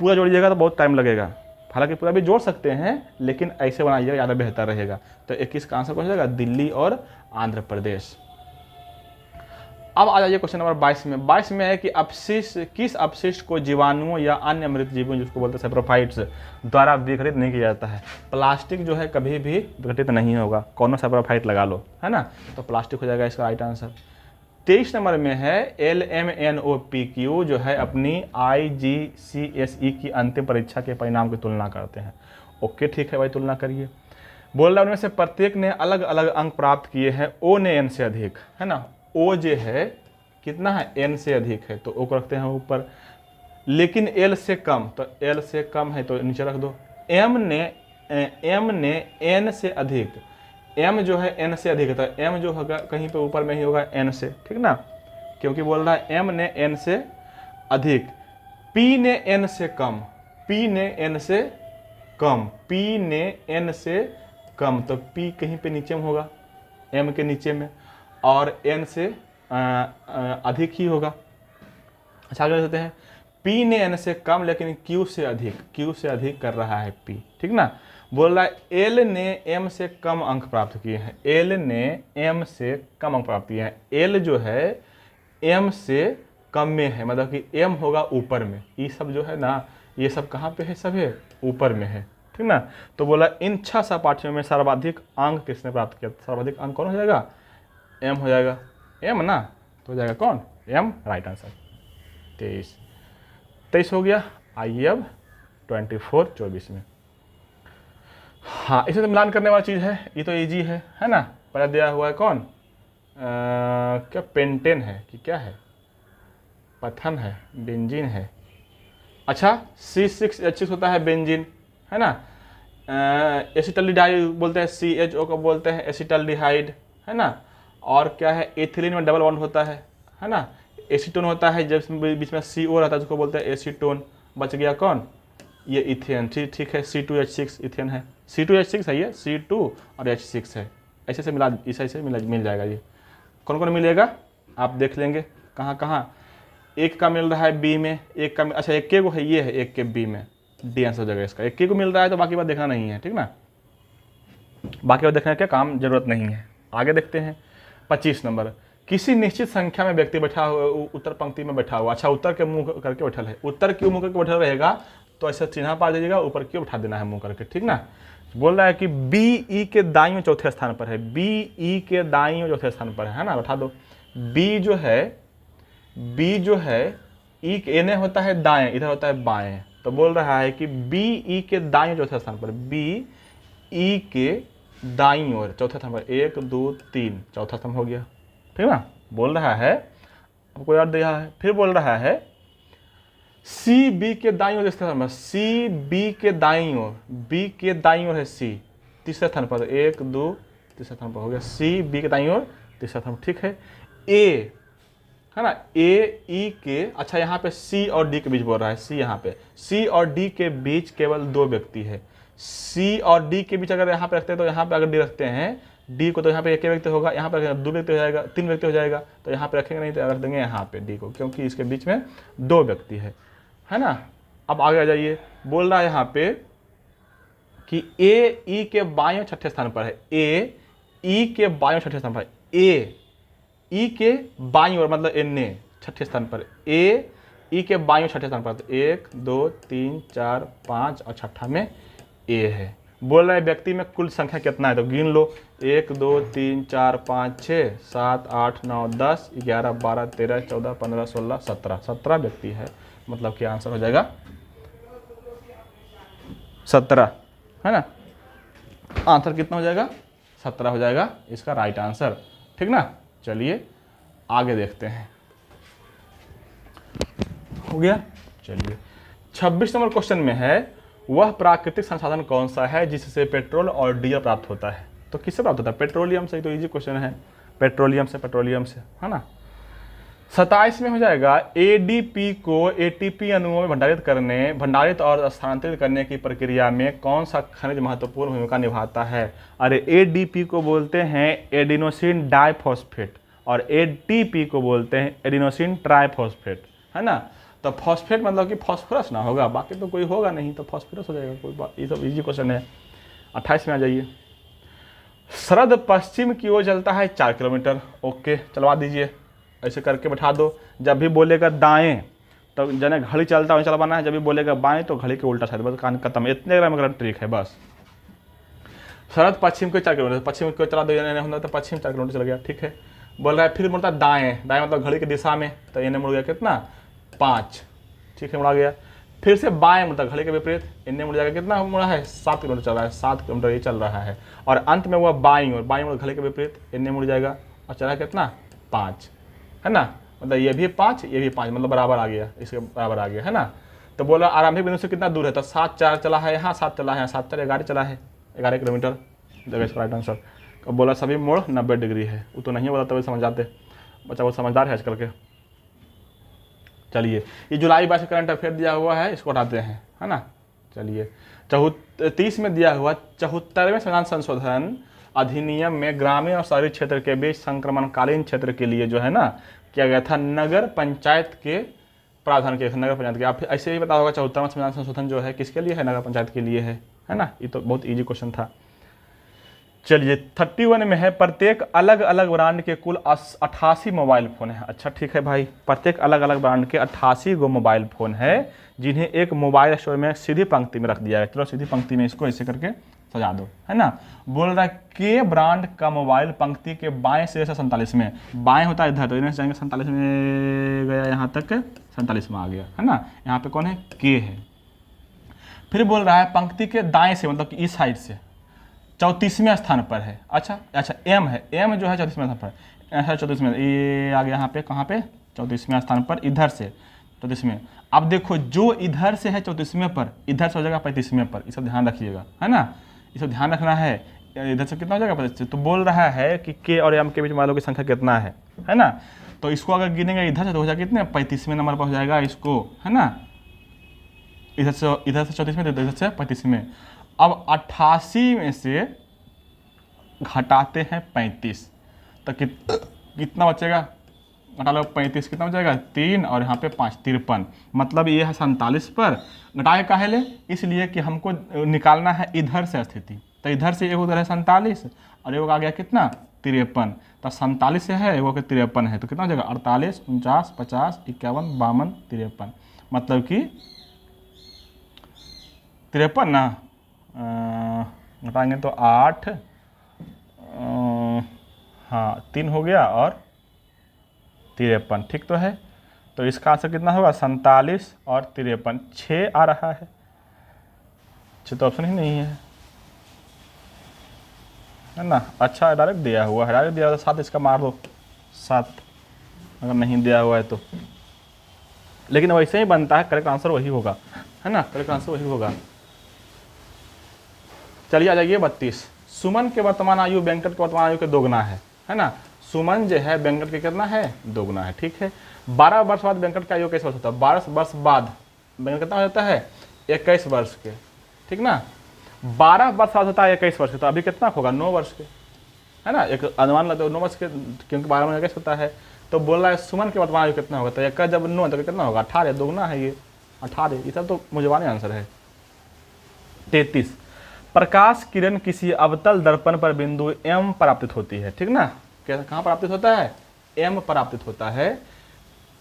पूरा जोड़िएगा तो बहुत टाइम लगेगा, हालांकि पूरा भी जोड़ सकते हैं, लेकिन ऐसे बनाइएगा ज़्यादा बेहतर रहेगा। तो 21 का आंसर कौन जाएगा, दिल्ली और आंध्र प्रदेश। अब आ जाइए क्वेश्चन नंबर 22 में। 22 में है कि अपशिष्ट, किस अपशिष्ट को जीवाणुओं या अन्य मृत जीवों जिसको बोलते हैं सैप्रोफाइट्स द्वारा विघटित नहीं किया जाता है। प्लास्टिक जो है कभी भी विघटित नहीं होगा, कौन सैप्रोफाइट लगा लो, है ना, तो प्लास्टिक हो जाएगा इसका राइट आंसर। 23 नंबर में है LMNOP जो है अपनी IGCSE की अंतिम परीक्षा के परिणाम की तुलना करते हैं। ओके ठीक है भाई, तुलना करिए। बोल रहा है उनमें से प्रत्येक ने अलग अलग अंक प्राप्त किए हैं, O ने N से अधिक, है ना, O जो है कितना है N से अधिक है, तो O को रखते हैं ऊपर, लेकिन L से कम, तो L से कम है तो नीचे रख दो। M ने N से अधिक, M जो है N से अधिक है, तो M जो होगा कहीं पे ऊपर में ही होगा N से, ठीक ना, क्योंकि बोल रहा है M ने N से अधिक। P ने N से कम, P ने N से कम, P ने N से कम, तो P कहीं पे नीचे में होगा, M के नीचे में, और N से अधिक ही होगा। अच्छा आगे चलते हैं। P ने N से कम लेकिन Q से अधिक, Q से अधिक कर रहा है P, ठीक ना। बोल रहा है L ने M से कम अंक प्राप्त किए हैं, L ने M से कम अंक प्राप्त किए हैं। L जो है M से कम में है, मतलब कि M होगा ऊपर में, ये सब जो है ना, ये सब कहाँ पे है, सब है ऊपर में है, ठीक ना। तो बोला इन 6 सहपाठियों में सर्वाधिक अंक किसने प्राप्त किया, सर्वाधिक अंक कौन हो जाएगा, M हो जाएगा, M ना, तो हो जाएगा कौन, M राइट आंसर। 23 हो गया। आइए अब 24 में। हाँ, इसे तो मिलान करने वाली चीज़ है, ये तो इजी है ना। पहले दिया हुआ है कौन, क्या पेंटेन है कि क्या है, पथन है, बेंजीन है। अच्छा C6H6 होता है बेंजीन, है ना। एसिटल्डिहाइड बोलते हैं, CHO को बोलते हैं एसिटल्डिहाइड, है ना। और क्या है, एथिलीन में डबल बॉन्ड होता है ना। एसीटोन होता है जब बीच में CO रहता है उसको बोलते हैं एसीटोन। बच गया कौन, ये इथेन, ठीक है, C2H6 इथेन है, C2H6 है ये, C2 और H6 है, ऐसे से मिला, ऐसे मिल जाएगा। ये कौन कौन मिलेगा आप देख लेंगे, कहाँ कहाँ, एक का मिल रहा है B में, एक का, अच्छा एक के को है, ये है एक के B में, D आंसर हो जाएगा इसका। एक के को मिल रहा है तो बाकी बात देखना नहीं है, ठीक ना, बाकी बात देखने का काम जरूरत नहीं है। आगे देखते हैं 25 नंबर। किसी निश्चित संख्या में व्यक्ति बैठा हुआ उत्तर पंक्ति में बैठा हुआ, अच्छा उत्तर के मुंह करके बैठल है, उत्तर क्यों मुंह करके बैठल रहेगा, तो ऐसा चिन्ह पा दीजिएगा, ऊपर क्यों बैठा देना है मुंह करके, ठीक ना। बोल रहा है कि BE के दाईं और चौथे स्थान पर है, BE के दाईं और चौथे स्थान पर है ना, बैठा दो। B जो है E के N होता है दाएं, इधर होता है बाएं, तो बोल रहा है कि BE के दाईं और चौथे स्थान पर, BE के दाईं ओर चौथा स्तंभ, 1 2 3 चौथा स्तंभ हो गया, ठीक ना। बोल रहा है, आपको याद दिया है, फिर बोल रहा है CB के दाईं ओर स्तंभ, CB के दाईं ओर, B के दाईं ओर है C, तीसरे स्थान पर, 1 2 तीसरा स्तंभ हो गया, CB के दाईं ओर तीसरा स्तंभ, ठीक है। A है ना, AE के, अच्छा यहाँ पे C और D के बीच बोल रहा है, C यहाँ पे, C और D के बीच केवल 2 व्यक्ति है, C और D के बीच अगर यहाँ पे रखते हैं तो यहाँ पे अगर D रखते हैं डी को तो यहाँ पे एक व्यक्ति होगा, यहाँ पर 2 व्यक्ति हो जाएगा, 3 व्यक्ति हो जाएगा, तो यहाँ पे रखेंगे नहीं तो रख देंगे यहाँ पे डी को, क्योंकि इसके बीच में 2 व्यक्ति है ना। अब आगे आ जाइए, बोल रहा है यहाँ पे कि ए ई के बाएं और छठे स्थान पर है, ए ई के बाएं और छठे स्थान पर है, ए ई के बाईं ओर मतलब एन छठे स्थान पर, ए ई के बाईं और छठे स्थान पर, तो 1 2 3 4 5 और छठा में ए है। बोल रहा है व्यक्ति में कुल संख्या कितना है, तो गिन लो 1 2 3 4 5 6 7 8 9 10 11 12 13 14 15 16 17 17 व्यक्ति है, मतलब कि आंसर हो जाएगा 17, है ना। आंसर कितना हो जाएगा, 17 हो जाएगा इसका राइट आंसर, ठीक ना। चलिए आगे देखते हैं, हो गया। चलिए 26 नंबर क्वेश्चन में है, वह प्राकृतिक संसाधन कौन सा है जिससे पेट्रोल और डीजल प्राप्त होता है, तो किससे प्राप्त होता है, पेट्रोलियम से। तो इजी क्वेश्चन है, पेट्रोलियम से, है ना। 27 में हो जाएगा, एडीपी को एटीपी अणुओं में भंडारित और स्थानांतरित करने की प्रक्रिया में कौन सा खनिज महत्वपूर्ण भूमिका निभाता है। अरे एडीपी को बोलते हैं एडिनोसिन डाइफॉस्फेट और एटीपी को बोलते हैं एडिनोसिन ट्राइफॉस्फेट, है ना। तो फॉस्फेट मतलब कि फॉस्फोरस ना होगा, बाकी तो कोई होगा नहीं, तो फॉस्फोरस हो जाएगा, कोई बात, ये सब इजी क्वेश्चन है। 28 में आ जाइए, शरद पश्चिम की ओर चलता है 4 किलोमीटर, ओके चलवा दीजिए, ऐसे करके बैठा दो। जब भी बोलेगा दाएं तो जने घड़ी चलता है चलवाना है, जब भी बोलेगा बाएं तो घड़ी के उल्टा साइड, बस कहानी खत्म। इतने ग्राम ट्रिक है बस। शरद पश्चिम को 4 किलोमीटर, पश्चिम को चला दो, होता तो पश्चिम 4 किलोमीटर चल गया, ठीक है। बोल रहा है फिर मुड़ता दाएं मतलब घड़ी की दिशा में, तो इन्हें मुड़ गया कितना 5, ठीक है मुड़ा गया। फिर से बाएं मुड़ता घड़ी के विपरीत, इन्हें मुड़ जाएगा कितना मुड़ा है 7 किलोमीटर चल रहा है, 7 किलोमीटर ये चल रहा है। और अंत में हुआ बाईं ओर घड़ी के विपरीत, इन्हें मुड़ जाएगा और चला कितना 5, है ना। मतलब ये भी 5 ये भी 5, मतलब बराबर आ गया, इसके बराबर आ गया, है ना। तो बोला आरंभिक बिंदु से कितना दूर है, तो 7 4 चला है यहाँ, 7 चला है यहाँ, 7 4 11 चला है, 11 किलोमीटर जगह इसका राइट आंसर। तो बोला सभी मोड़ 90 डिग्री है, वो तो नहीं बोला तभी समझ जाते, बच्चा वो समझदार है आजकल के। चलिए ये जुलाई 22 करंट अफेयर दिया हुआ है, इसको हटाते हैं, है ना। चलिए 30 में दिया हुआ 74वें संविधान संशोधन अधिनियम में ग्रामीण और शहरी क्षेत्र के बीच संक्रमणकालीन क्षेत्र के लिए जो है ना किया गया था नगर पंचायत के प्रावधान के, नगर पंचायत के। आप ऐसे ही बता होगा 74वां संविधान संशोधन जो है किसके लिए है, नगर पंचायत के लिए है ना। ये तो बहुत इजी क्वेश्चन था। चलिए 31 में है, प्रत्येक अलग अलग ब्रांड के कुल 88 मोबाइल फ़ोन है। अच्छा ठीक है भाई, प्रत्येक अलग अलग ब्रांड के 88 गो मोबाइल फ़ोन है जिन्हें एक मोबाइल स्टोर में सीधी पंक्ति में रख दिया है। चलो सीधी पंक्ति में इसको ऐसे करके सजा दो, है ना। बोल रहा है के ब्रांड का मोबाइल पंक्ति के बाएं सिरे से 47 में, बाएं होता है इधर, तो इधर से जाएंगे 47 में गया, यहाँ तक 47 में आ गया, है ना। यहाँ पे कौन है, के है। फिर बोल रहा है पंक्ति के दाएं से मतलब कि इस साइड से 34वें स्थान पर है। अच्छा एम है, एम जो है 34वें स्थान पर, ऐसा 34वें, ये आ गया यहाँ पे, कहाँ पे 34वें स्थान पर, इधर से 34वें। अब देखो जो इधर से है 34वें पर, इधर से हो जाएगा 35वें पर, ये सब ध्यान रखिएगा, है ना। ये सब ध्यान रखना है, इधर से कितना हो जाएगा 35। तो बोल रहा है कि के और एम के बीच वालों की संख्या कितना है ना। तो इसको अगर गिनेंगे इधर से तो हो जाएगा कितने 35वें नंबर पर हो जाएगा इसको, है ना। इधर से 34वें, इधर से 35वें। अब 88 में से घटाते हैं 35, तो कितना बचेगा, घटा लो 35, कितना बचेगा 3 और यहाँ पे 5 53, मतलब ये है 47 पर। घटाए काहे ले, इसलिए कि हमको निकालना है इधर से स्थिति, तो इधर से एक उधर है 47 और एक आ गया कितना 53, तो 47 से है एक 53 है, तो कितना हो जाएगा 48 49 50 51 52 53, मतलब कि 53 ना, घटाएंगे तो 8 हाँ 3 हो गया और 53, ठीक तो है। तो इसका आंसर कितना होगा 47 और 53, 6 आ रहा है, 6 तो ऑप्शन ही नहीं है ना। अच्छा डायरेक्ट दिया हुआ है, डायरेक्ट दिया हुआ 7, इसका मार दो 7, अगर नहीं दिया हुआ है तो, लेकिन वैसे ही बनता है, करेक्ट आंसर वही होगा, है ना, करेक्ट आंसर वही होगा। चलिए आ जाइए 32, सुमन के वर्तमान आयु वेंकट के वर्तमान आयु के दोगुना है ना। सुमन जो है वेंकट के कितना है, दोगुना है, ठीक है। 12 वर्ष बाद वेंकट का आयु कैसे वर्ष होता है, 12 वर्ष बाद वेंकट कितना हो जाता है 21 वर्ष के, ठीक ना। 12 वर्ष बाद होता है 21 वर्ष के, तो अभी कितना होगा 9 वर्ष के, है ना, एक अनुमान लगता है 9 वर्ष के, क्योंकि 12 महीने कैसे होता है। तो बोल रहा है सुमन के वर्तमान आयु कितना होगा, तो एक का जब 9 तो कितना होगा 18, दोगुना है ये 18, ये सब तो मुझे आंसर है। 33, प्रकाश किरण किसी अवतल दर्पण पर बिंदु M पर आपतित होती है, ठीक ना, कहाँ पर आपतित होता है, M पर आपतित होता है।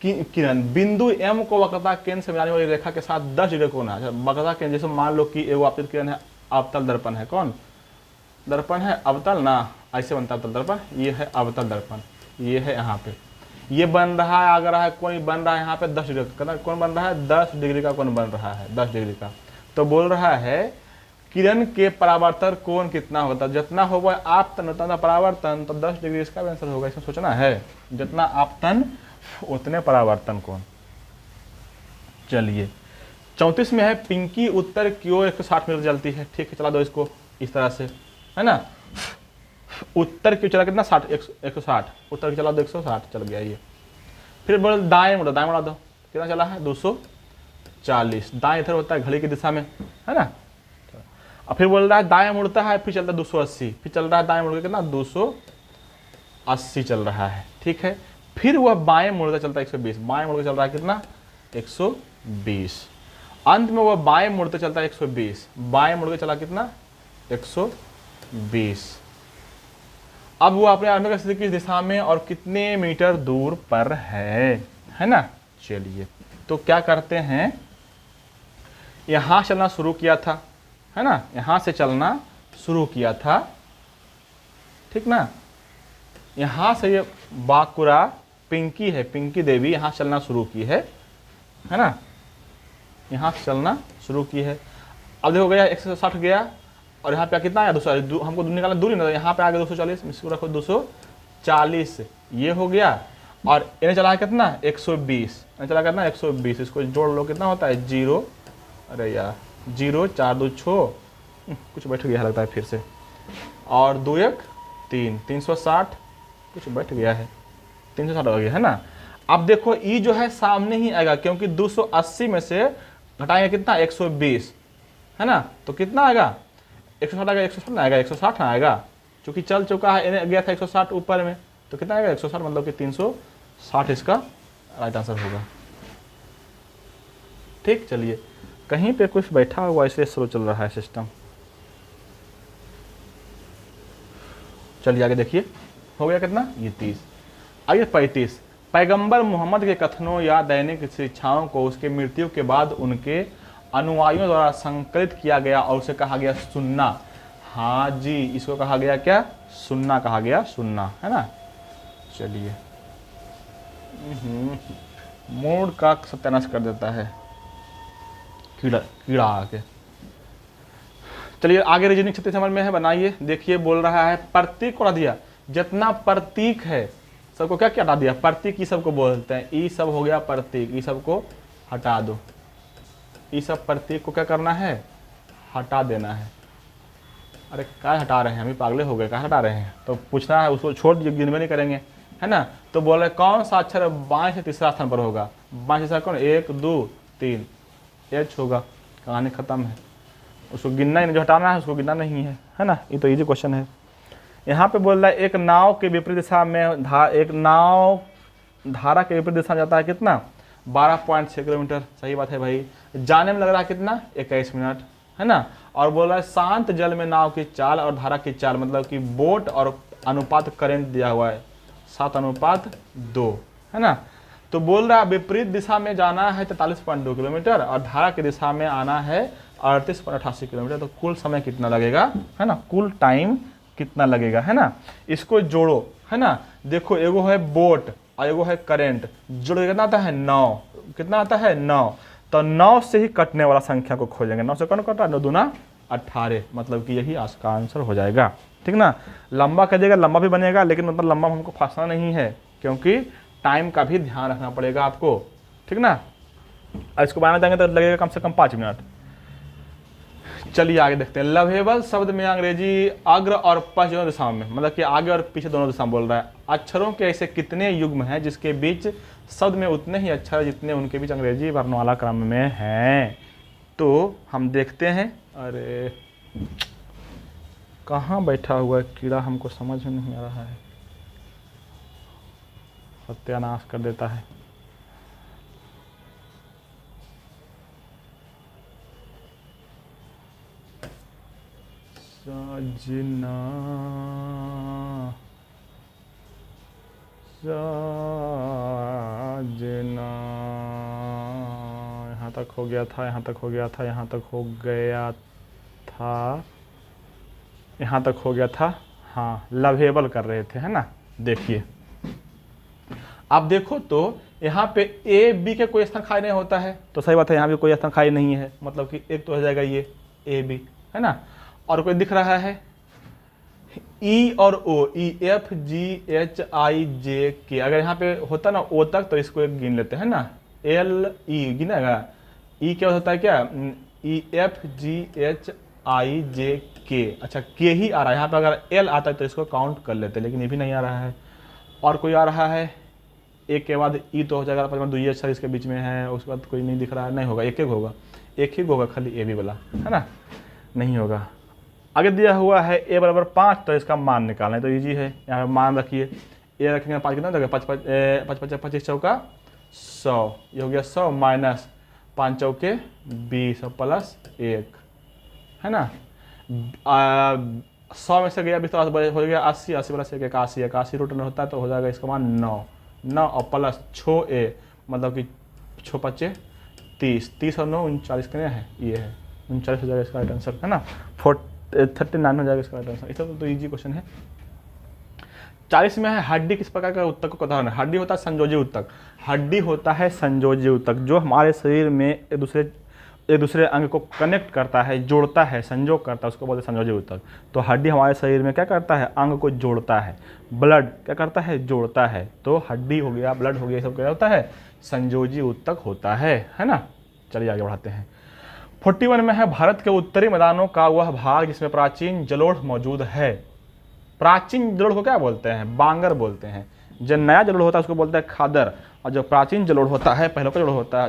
किरण बिंदु M को वक्रता केंद्र से मिलाने वाली रेखा के साथ 10 डिग्री कोण है। वक्रता केंद्र, जैसे मान लो कि एगो आपतित किरण है, अवतल दर्पण है, कौन दर्पण है, अवतल ना, ऐसे बनता है अवतल दर्पण, ये है अवतल दर्पण, ये है यहाँ पे, ये बन रहा है, अगर है कोण बन रहा है यहाँ पे 10 डिग्री का कौन बन रहा है, 10 डिग्री का कोण बन रहा है, 10 डिग्री का। तो बोल रहा है किरण के परावर्तन कोण कितना होता है, जितना होगा आपतन उतना परावर्तन, तो 10 डिग्री इसका भी आंसर होगा। इसमें सोचना है, जितना आपतन उतने परावर्तन कोण। चलिए 34 में है, पिंकी उत्तर की ओर 160 मीटर चलती है, ठीक है, चला दो इसको इस तरह से, है ना, उत्तर की चला कितना 60, 160, उत्तर की चला दो 160, चल गया ये। फिर बोल दाएं मुड़ा दो, कितना चला है 240, दाएं इधर होता है घड़ी की दिशा में, है ना। और फिर बोल रहा है दाएं मुड़ता है, फिर चलता है 280, फिर चल रहा है दाएं मुड़ के कितना 280 चल रहा है, ठीक है। फिर वह बाएं मुड़ता चलता है 120, बाएं मुड़ के चल रहा है कितना 120, अंत में वह बाएं मुड़ते चलता है 120, बाएं मुड़ के चला कितना 120। अब वो अपने आरंभिक स्थिति की दिशा में और कितने मीटर दूर पर है ना। चलिए तो क्या करते हैं, यहां चलना शुरू किया था, है ना, यहां से चलना शुरू किया था, ठीक ना, यहां से ये बाकुरा पिंकी है, पिंकी देवी यहां चलना शुरू की है ना, यहां से चलना शुरू की है। अब देखो गया 160 गया, और यहाँ पे कितना आया 200, हमको निकालना दूरी ना, यहाँ पे आ गया 240, इसको रखो 240, ये हो गया। और इन्हें चला है कितना 120, इन्हें चला कितना 120, इसको जोड़ लो कितना होता है 0, अरे यार 0 4 2 6, कुछ बैठ गया लगता है फिर से, और 2 1 3, 360, कुछ बैठ गया है, 360 हो गया, है ना। अब देखो ई जो है सामने ही आएगा, क्योंकि 280 में से घटाएंगे कितना 120, है ना, तो कितना आएगा 160 आएगा, 160 आएगा, 160 आएगा, क्योंकि चल चुका है, इन्हें गया था 160 ऊपर में, तो कितना आएगा 160, मतलब कि 360 इसका राइट आंसर होगा, ठीक। चलिए कहीं पे कुछ बैठा हुआ इसलिए स्लो चल रहा है सिस्टम। चलिए आगे देखिए, हो गया कितना ये 30। आइए 35, पैगंबर मोहम्मद के कथनों या दैनिक शिक्षाओं को उसके मृत्यु के बाद उनके अनुयायियों द्वारा संकलित किया गया और उसे कहा गया सुन्ना। हाँ जी, इसको कहा गया क्या, सुन्ना कहा गया, सुन्ना, है ना। चलिए मूड का सत्यानाश कर देता है कीड़ा आके। चलिए आगे रीजनिंग 36 नंबर में है, बनाइए, देखिए बोल रहा है प्रतीक को हटा दिया, जितना प्रतीक है सबको क्या क्या हटा दिया, प्रतीक ई सबको बोलते हैं, ई सब हो गया प्रतीक, ई सबको हटा दो, ई सब प्रतीक को क्या करना है, हटा देना है। अरे क्या हटा रहे हैं, हम ही पागले हो गए, क्या हटा रहे हैं, तो पूछना है उसको, छोड़ गिनवे नहीं करेंगे, है ना। तो बोल रहे कौन सा अक्षर बाएं से तीसरा स्थान पर होगा, बाएं से कौन 1 2 3 एच होगा, कहानी खत्म है, उसको गिनना ही नहीं, जो हटाना है उसको गिनना नहीं है ना। ये तो इजी क्वेश्चन है। यहाँ पे बोल रहा है एक नाव के विपरीत दिशा में एक नाव धारा के विपरीत दिशा में जाता है कितना 12.6 किलोमीटर, सही बात है भाई। जाने में लग रहा है कितना 21 मिनट, है ना। और बोल रहा है शांत जल में नाव की चाल और धारा की चाल, मतलब कि बोट और अनुपात करंट दिया हुआ है 7:2, है ना। तो बोल रहा है विपरीत दिशा में जाना है 43.2 किलोमीटर और धारा की दिशा में आना है 38.88 किलोमीटर, तो कुल समय कितना लगेगा, है ना, कुल टाइम कितना लगेगा, है ना। इसको जोड़ो, है ना, देखो एगो है बोट और एगो है करंट, जोड़ो कितना आता है 9, कितना आता है 9, तो 9 से ही कटने वाला संख्या को खोजेंगे, 9 से कौन कटा 9 दूना 18, मतलब कि यही आज का आंसर हो जाएगा, ठीक ना। लंबा करिएगा, लंबा भी बनेगा, लेकिन मतलब लंबा हमको फंसना नहीं है, क्योंकि टाइम का भी ध्यान रखना पड़ेगा आपको, ठीक ना। इसको बनाना चाहेंगे तो लगेगा कम से कम 5 मिनट। चलिए आगे देखते हैं। लवेबल शब्द में अंग्रेजी अग्र और पश्च दोनों दिशाओं में, मतलब कि आगे और पीछे दोनों दिशा बोल रहा है। अक्षरों के ऐसे कितने युग्म हैं जिसके बीच शब्द में उतने ही अक्षर जितने उनके बीच अंग्रेजी वर्णमाला क्रम में हैं। तो हम देखते हैं, अरे कहाँ बैठा हुआ है कीड़ा, हमको समझ में नहीं आ रहा है, सत्यानाश कर देता है। सजना सजना, यहाँ तक हो गया था, यहाँ तक हो गया था, यहाँ तक हो गया था, यहाँ तक हो गया था। हाँ, लवेबल कर रहे थे, है ना। देखिए आप देखो तो यहाँ पे ए बी के कोई स्थान खाली नहीं होता है, तो सही बात है, यहाँ भी कोई स्थान खाली नहीं है, मतलब कि एक तो हो जाएगा ये ए बी, है ना। और कोई दिख रहा है ई और ओ, E F G H I जे के, अगर यहाँ पे होता ना ओ तक तो इसको एक गिन लेते हैं ना, एल ई गिनेगा, ई क्या होता है, क्या E F G H I जे के, अच्छा के ही आ रहा है यहाँ पे, अगर एल आता है तो इसको काउंट कर लेते हैं, लेकिन ये भी नहीं आ रहा है। और कोई आ रहा है, एक के बाद ई तो हो जाएगा, पर दुई अक्षर इसके बीच में है, उसके बाद कोई नहीं दिख रहा है, नहीं होगा, एक एक होगा, एक ही होगा खाली ए बी वाला, है ना, नहीं होगा। आगे दिया हुआ है ए बराबर 5, तो इसका मान निकालना है, तो इजी है, यहाँ पे मान रखिए, ए रखेंगे 5 कितना हो जाएगा, 5 25 चौका 100, ये हो गया 100 माइनस 5 चौके 20 और प्लस 1, है ना। 100 में से गया 20 हो गया 80, 80 प्लस 1 81, 81 रूट में होता है, तो हो जाएगा इसका मान 9 और प्लस 6 ए, मतलब कि 6 5 30, 30 और 9 39 कितने है, ये है 39 हो जाएगा इसका राइट आंसर, है ना। 39 हो जाएगा इसका राइट आंसर। इसका तो इजी क्वेश्चन है। 40 में है हड्डी किस प्रकार का उत्तक को उदाहरण है। हड्डी होता है संयोजी उत्तक, हड्डी होता है संयोजी उत्तक, जो हमारे शरीर में एक दूसरे अंग को कनेक्ट करता है, जोड़ता है, संयोग करता है, उसको बोलते हैं संयोजी उत्तक। तो हड्डी हमारे शरीर में क्या करता है, अंग को जोड़ता है। ब्लड क्या करता है, जोड़ता है। तो हड्डी हो गया, ब्लड हो गया, सब क्या होता है, संयोजी उत्तक होता है ना। चलिए आगे बढ़ाते हैं। 41 में है भारत के उत्तरी मैदानों का वह भाग जिसमें प्राचीन जलोढ़ मौजूद है। प्राचीन जलोढ़ को क्या बोलते हैं, बांगर बोलते हैं। जो नया जलोढ़ होता है उसको बोलते हैं खादर, और जो प्राचीन जलोढ़ होता है, पहले का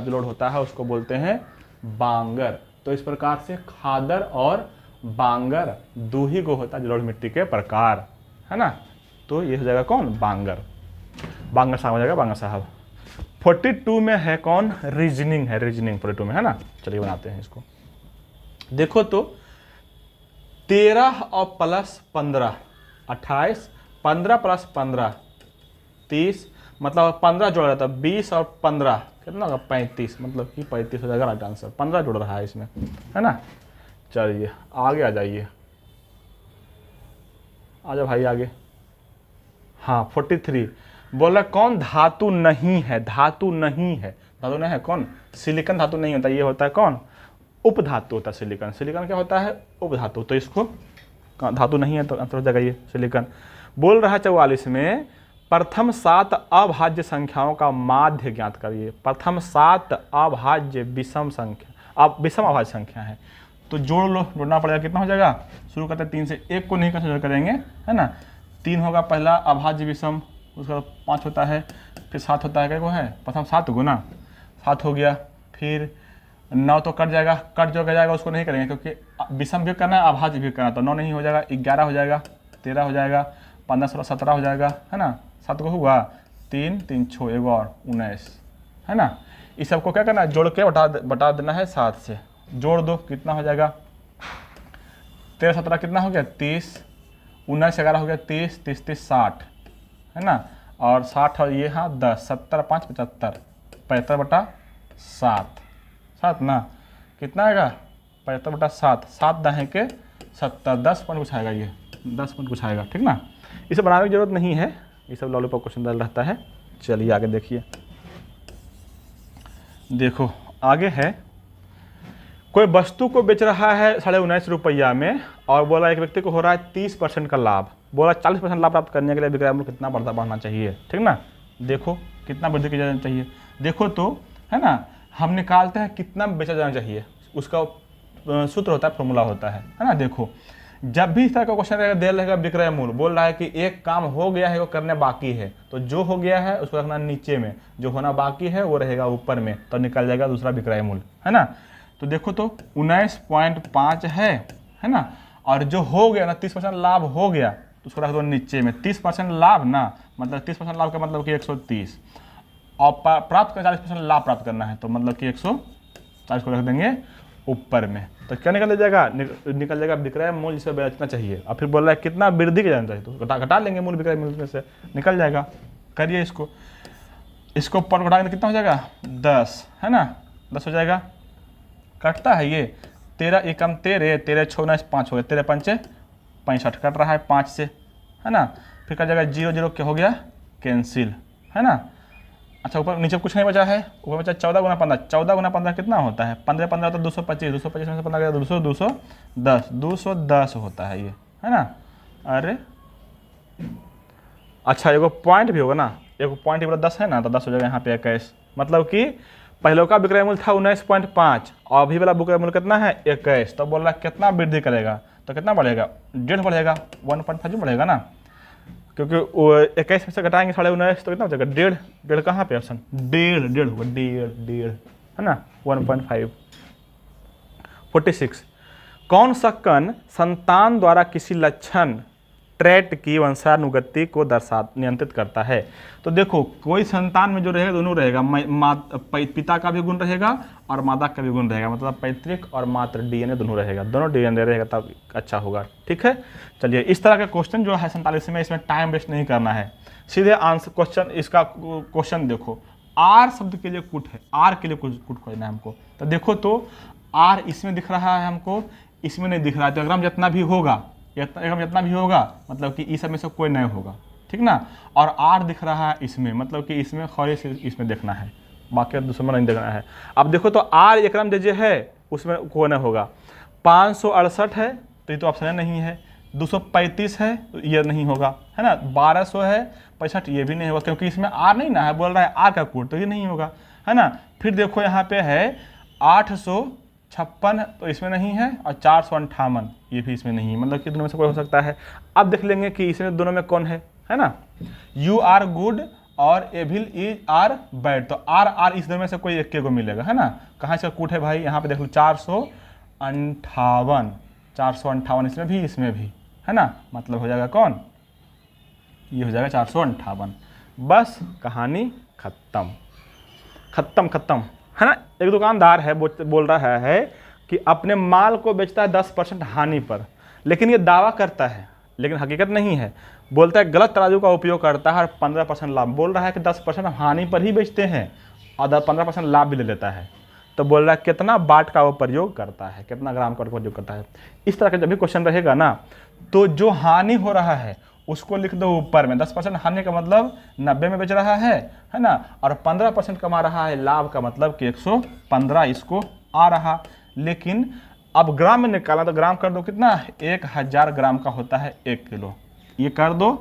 जलोढ़ होता है उसको बोलते हैं बांगर। तो इस प्रकार से खादर और बांगर दो ही को होता है जलोढ़ मिट्टी के प्रकार, है ना। तो ये हो जाएगा कौन, बांगर। बांगर साहब हो जाएगा, बांगर साहब। 42 में है कौन, रीजनिंग है, रीजनिंग 42 में, है ना। चलिए बनाते हैं इसको। देखो तो 13 और प्लस 15 28, 15 प्लस 15 30, मतलब 15 जोड़ रहा था, 20 और 15 कितना होगा 35, मतलब कि 35 हो जाएगा राइट आंसर। 15 जुड़ रहा है इसमें, है ना। चलिए आगे आ जाइए, आ जाओ भाई आगे। हाँ 43 बोला कौन धातु नहीं है, धातु नहीं है, धातु नहीं है कौन, सिलिकॉन धातु नहीं होता, ये होता है कौन, उपधातु होता है सिलिकॉन। सिलिकॉन क्या होता है, उपधातु। तो इसको धातु नहीं है तो आंसर हो जाएगा ये सिलिकॉन। बोल रहा है 44 में प्रथम 7 अभाज्य संख्याओं का माध्य ज्ञात करिए। प्रथम 7 अभाज्य विषम संख्या, अब विषम अभाज्य संख्या है तो जोड़ लो, जोड़ना पड़ेगा। कितना हो जाएगा, शुरू करते हैं 3 से, 1 को नहीं कंसिडर करेंगे, है ना। 3 होगा पहला अभाज्य विषम, उसका 5 होता है, फिर 7 होता है, क्या को है प्रथम 7 गुना 7 हो गया, फिर 9 तो कट जाएगा, कट जो जाएगा उसको नहीं करेंगे क्योंकि विषम भी करना है अभाज्य भी करना है, तो 9 नहीं हो जाएगा, 11 हो जाएगा, 13 हो जाएगा, 15 16 17 हो जाएगा, है ना। 7 को हुआ 3 3 6 1 और 19, है ना। इस सबको क्या करना है, जोड़ के बटा देना है 7 से। जोड़ दो, कितना हो जाएगा, 13 17 कितना हो गया 30, 19 11 हो गया 30, 30 30 60, है ना। और 60 और ये हाँ 10, 70 5 75, 75 बटा 7 7 ना, कितना आएगा 75 बटा 7, 7 दाहें के 70, 10 पॉइंट कुछ आएगा, ये 10 पॉइंट कुछ आएगा, ठीक ना। इसे बनाने की जरूरत नहीं है, ये सब लॉलीपॉप क्वेश्चन डल रहता है। चलिए आगे देखिए, देखो आगे है, कोई वस्तु को बेच रहा है 19.5 रुपया में और बोला एक व्यक्ति को हो रहा है 30% का लाभ, बोला 40% लाभ प्राप्त करने के लिए विक्रय मूल्य कितना बढ़ना चाहिए, ठीक ना। देखो कितना वृद्धि की जाना चाहिए, देखो तो, है ना। हम निकालते हैं कितना बेचा जाना चाहिए, उसका सूत्र होता है, फॉर्मूला होता है ना। देखो जब भी इस तरह का क्वेश्चन रहेगा, दे रहेगा विक्रय मूल्य, बोल रहा है कि एक काम हो गया है वो करने बाकी है, तो जो हो गया है उसको रखना नीचे में, जो होना बाकी है वो रहेगा ऊपर में, तो निकल जाएगा दूसरा विक्रय मूल्य, है ना। तो देखो तो 19.5 है ना, और जो हो गया ना 30% लाभ हो गया तो उसको रख दो नीचे में। 30% लाभ ना, मतलब 30% लाभ का मतलब कि 130, और प्राप्त करना 40% लाभ प्राप्त करना है तो मतलब कि 140 को रख देंगे ऊपर में। तो क्या निकल जाएगा, निकल जाएगा विक्रय मूल्य से बेचना चाहिए। और फिर बोल रहा है कितना वृद्धि के जाना चाहिए, तो घटा लेंगे मूल्य विक्रय मूल्य में से, निकल जाएगा। करिए इसको पर घटा के कितना हो जाएगा 10, है ना, 10 हो जाएगा। कटता है ये 13 एकम 13, 13 6 9 5 हो गया, 13 पंचे 65 कट रहा है 5 से, है ना। फिर कट जाएगा 0 0 क्या हो गया कैंसिल, है ना। अच्छा ऊपर नीचे कुछ नहीं बचा है, ऊपर बचा 14 गुना 15, 14 गुना 15 कितना होता है, 15 15 होता है 225, 225 में से 15 गया 200, 210, 210 होता है ये, है ना। अरे अच्छा एगो पॉइंट भी होगा ना, एगो पॉइंट बोला 10 है ना, तो 10 हो जाएगा यहाँ पे 21। मतलब कि पहले का विक्रय मूल्य था 19.5 और अभी वाला विक्रय मूल्य कितना है 21। तो बोल रहा है कितना वृद्धि करेगा, तो कितना बढ़ेगा 1.5 बढ़ेगा, 1.5 बढ़ेगा ना, क्योंकि 21 में से घटाएंगे 19.5 तो कितना बचेगा 1.5, 1.5 कहाँ पे ऑप्शन 1.5 होगा, 1.5 है ना, 1.5। 46 कौन सा कण संतान द्वारा किसी लक्षण ट्रेट की वंशानुगति को नियंत्रित करता है। तो देखो कोई संतान में जो रहेगा दोनों रहेगा, पिता का भी गुण रहेगा और माता का भी गुण रहेगा, मतलब पैतृक और मातृ डीएनए दोनों रहेगा, दोनों डीएनए रहेगा तब अच्छा होगा। ठीक है, चलिए इस तरह का क्वेश्चन जो है 47 में, इसमें टाइम वेस्ट नहीं करना है, सीधे आंसर क्वेश्चन। इसका क्वेश्चन देखो, आर शब्द के लिए कुट है, आर के लिए कुट खोजना है हमको। तो देखो तो आर इसमें दिख रहा है हमको, इसमें नहीं दिख रहा है, तो अगर जितना भी होगा जितना भी होगा मतलब कि इस सब में से कोई नहीं होगा, ठीक ना। और आर दिख रहा है इसमें, मतलब कि इसमें खाली से इसमें देखना है, बाकी दूसरे में नहीं देखना है। अब देखो तो आर एकरम जो है उसमें कोई नहीं होगा। 568 है तो ये तो ऑप्शन नहीं है, 235 है तो ये नहीं होगा, है ना, 1200 है 65 ये भी नहीं होगा, क्योंकि इसमें आर नहीं ना है, बोल रहा है आर का कोड, तो ये नहीं होगा, है ना। फिर देखो यहाँ पे है 856 तो इसमें नहीं है, और 458 ये भी इसमें नहीं है, मतलब कि दोनों में से कोई हो सकता है। अब देख लेंगे कि इसमें दोनों में कौन है ना। यू आर गुड और एविल इज आर बैड, तो आर आर इस दोनों में से कोई एक के को मिलेगा, है ना। कहाँ इसका कूट है भाई, यहाँ पे देख लो 458 इसमें भी, है ना, मतलब हो जाएगा कौन, ये हो जाएगा 458। बस कहानी खत्म, है ना। एक दुकानदार है बोल रहा है कि अपने माल को बेचता है 10% हानि पर, लेकिन ये दावा करता है, लेकिन हकीकत नहीं है। बोलता है गलत तराजू का उपयोग करता है और 15% लाभ, बोल रहा है कि 10% हानि पर ही बेचते हैं और 15% लाभ भी ले लेता है। तो बोल रहा है कितना बाट का वो प्रयोग करता है, कितना ग्राम का प्रयोग करता है। इस तरह का जब भी क्वेश्चन रहेगा ना, तो जो हानि हो रहा है उसको लिख दो ऊपर में। 10% हानि का मतलब 90 में बेच रहा है ना, और 15% कमा रहा है लाभ का मतलब कि 115 इसको आ रहा। लेकिन अब ग्राम में निकाला तो ग्राम कर दो कितना, 1000 ग्राम का होता है 1 किलो, ये कर दो